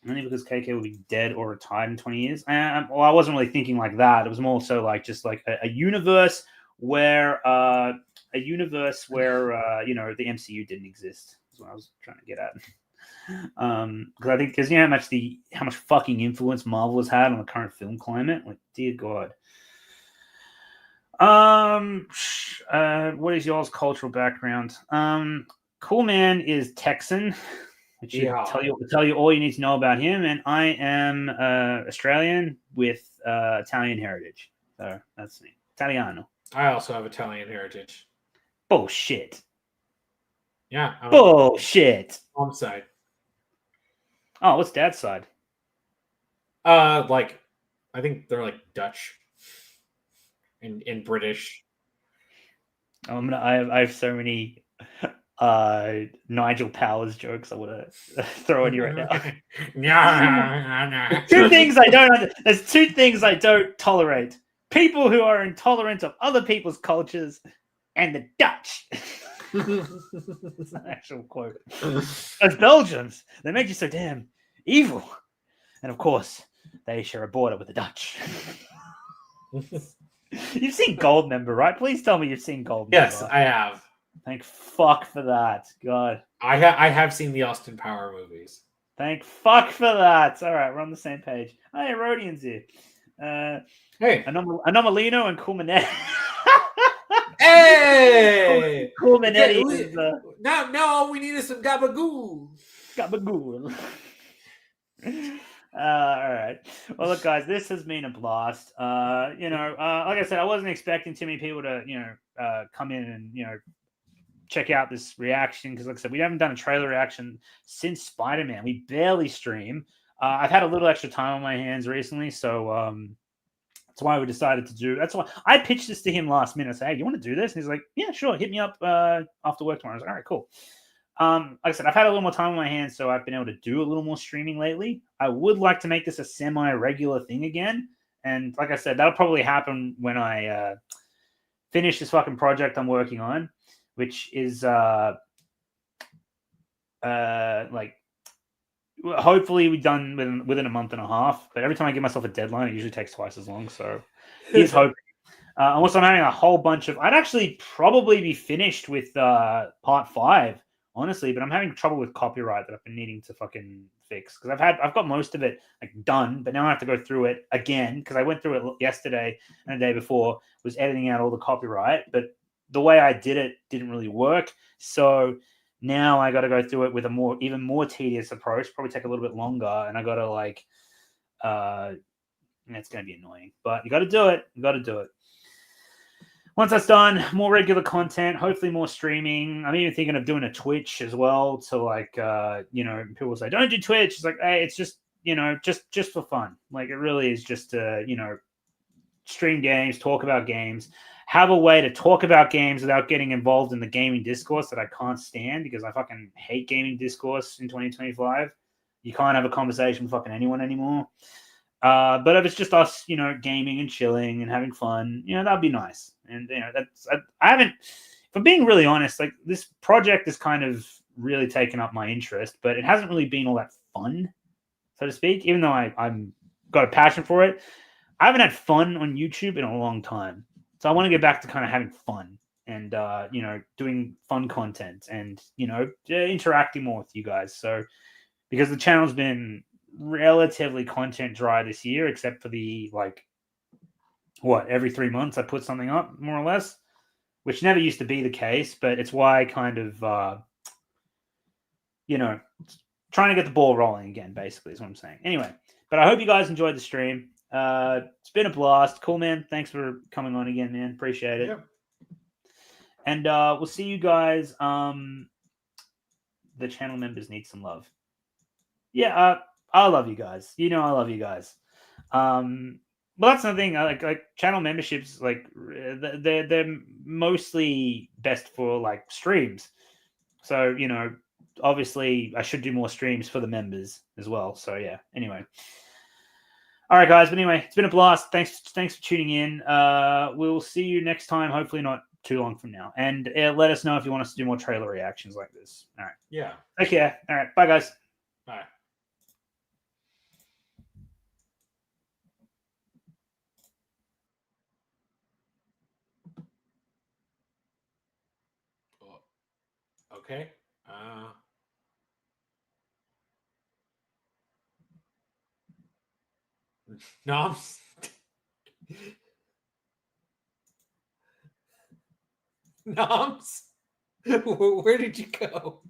Only because KK will be dead or retired in 20 years. Well, I wasn't really thinking like that. It was more so like just like a universe where the MCU didn't exist. Is what I was trying to get at. Because I think because you know how much fucking influence Marvel has had on the current film climate. Like, dear God. What is y'all's cultural background? Cool Man is Texan, which should tell you all you need to know about him. And I am Australian with Italian heritage. So that's me. Italiano. I also have Italian heritage. Bullshit. Yeah. Bullshit. Mom's side. Oh, what's Dad's side? Like, I think they're like Dutch and British. I have so many Nigel Powers jokes I want to throw at you right now. Two things I don't. There's two things I don't tolerate: people who are intolerant of other people's cultures, and the Dutch. It's an actual quote. As Belgians, they make you so damn evil, and of course, they share a border with the Dutch. You've seen Goldmember, right? Please tell me you've seen Goldmember. Yes, I have. Thank fuck for that. God. I have seen the Austin Power movies. Thank fuck for that. All right, we're on the same page. Hey, Rodian's here. Hey. Anomalino and Culminetti. Hey! Culminetti Okay, is... No, we needed some gabagool. Gabagool. All right. Well, look, guys, this has been a blast. Like I said, I wasn't expecting too many people to, come in and, check out this reaction because, like I said, we haven't done a trailer reaction since Spider-Man. We barely stream. I've had a little extra time on my hands recently, so that's why we decided to do. That's why I pitched this to him last minute. I said, "Hey, you want to do this?" And he's like, "Yeah, sure. Hit me up after work tomorrow." I was like, "All right, cool." Like I said, I've had a little more time on my hands, so I've been able to do a little more streaming lately. I would like to make this a semi-regular thing again, and like I said, that'll probably happen when I finish this fucking project I'm working on, which is hopefully we're done within a month and a half. But every time I give myself a deadline, it usually takes twice as long. So here's hoping. Also, I'm having a whole bunch of. I'd actually probably be finished with part 5. Honestly, but I'm having trouble with copyright that I've been needing to fucking fix because I've got most of it like done, but now I have to go through it again because I went through it yesterday and the day before, was editing out all the copyright, but the way I did it didn't really work. So now I got to go through it with a even more tedious approach, probably take a little bit longer, and I got to it's going to be annoying, but you got to do it. You got to do it. Once that's done, more regular content, hopefully more streaming. I'm even thinking of doing a Twitch as well to people say, don't do Twitch. It's like, hey, it's just, just for fun. Like it really is just to, stream games, talk about games, have a way to talk about games without getting involved in the gaming discourse that I can't stand because I fucking hate gaming discourse in 2025. You can't have a conversation with fucking anyone anymore. But if it's just us, gaming and chilling and having fun, that'd be nice. And I haven't. If I'm being really honest, like this project has kind of really taken up my interest, but it hasn't really been all that fun, so to speak. Even though I'm got a passion for it, I haven't had fun on YouTube in a long time. So I want to get back to kind of having fun and doing fun content and interacting more with you guys. So because the channel's been relatively content dry this year, except for the every 3 months I put something up more or less, which never used to be the case, but it's why I kind of trying to get the ball rolling again, basically is what I'm saying. Anyway, but I hope you guys enjoyed the stream. It's been a blast. Cool, man. Thanks for coming on again, man. Appreciate it. Yep. And we'll see you guys. The channel members need some love. Yeah, I love you guys. I love you guys. Well, that's another thing. Like channel memberships, like they're mostly best for like streams. So obviously I should do more streams for the members as well. So yeah. Anyway, all right, guys. But anyway, it's been a blast. Thanks for tuning in. We'll see you next time. Hopefully not too long from now. And let us know if you want us to do more trailer reactions like this. All right. Yeah. Take care. All right. Bye, guys. Bye. Okay. Noms. Noms. Where did you go?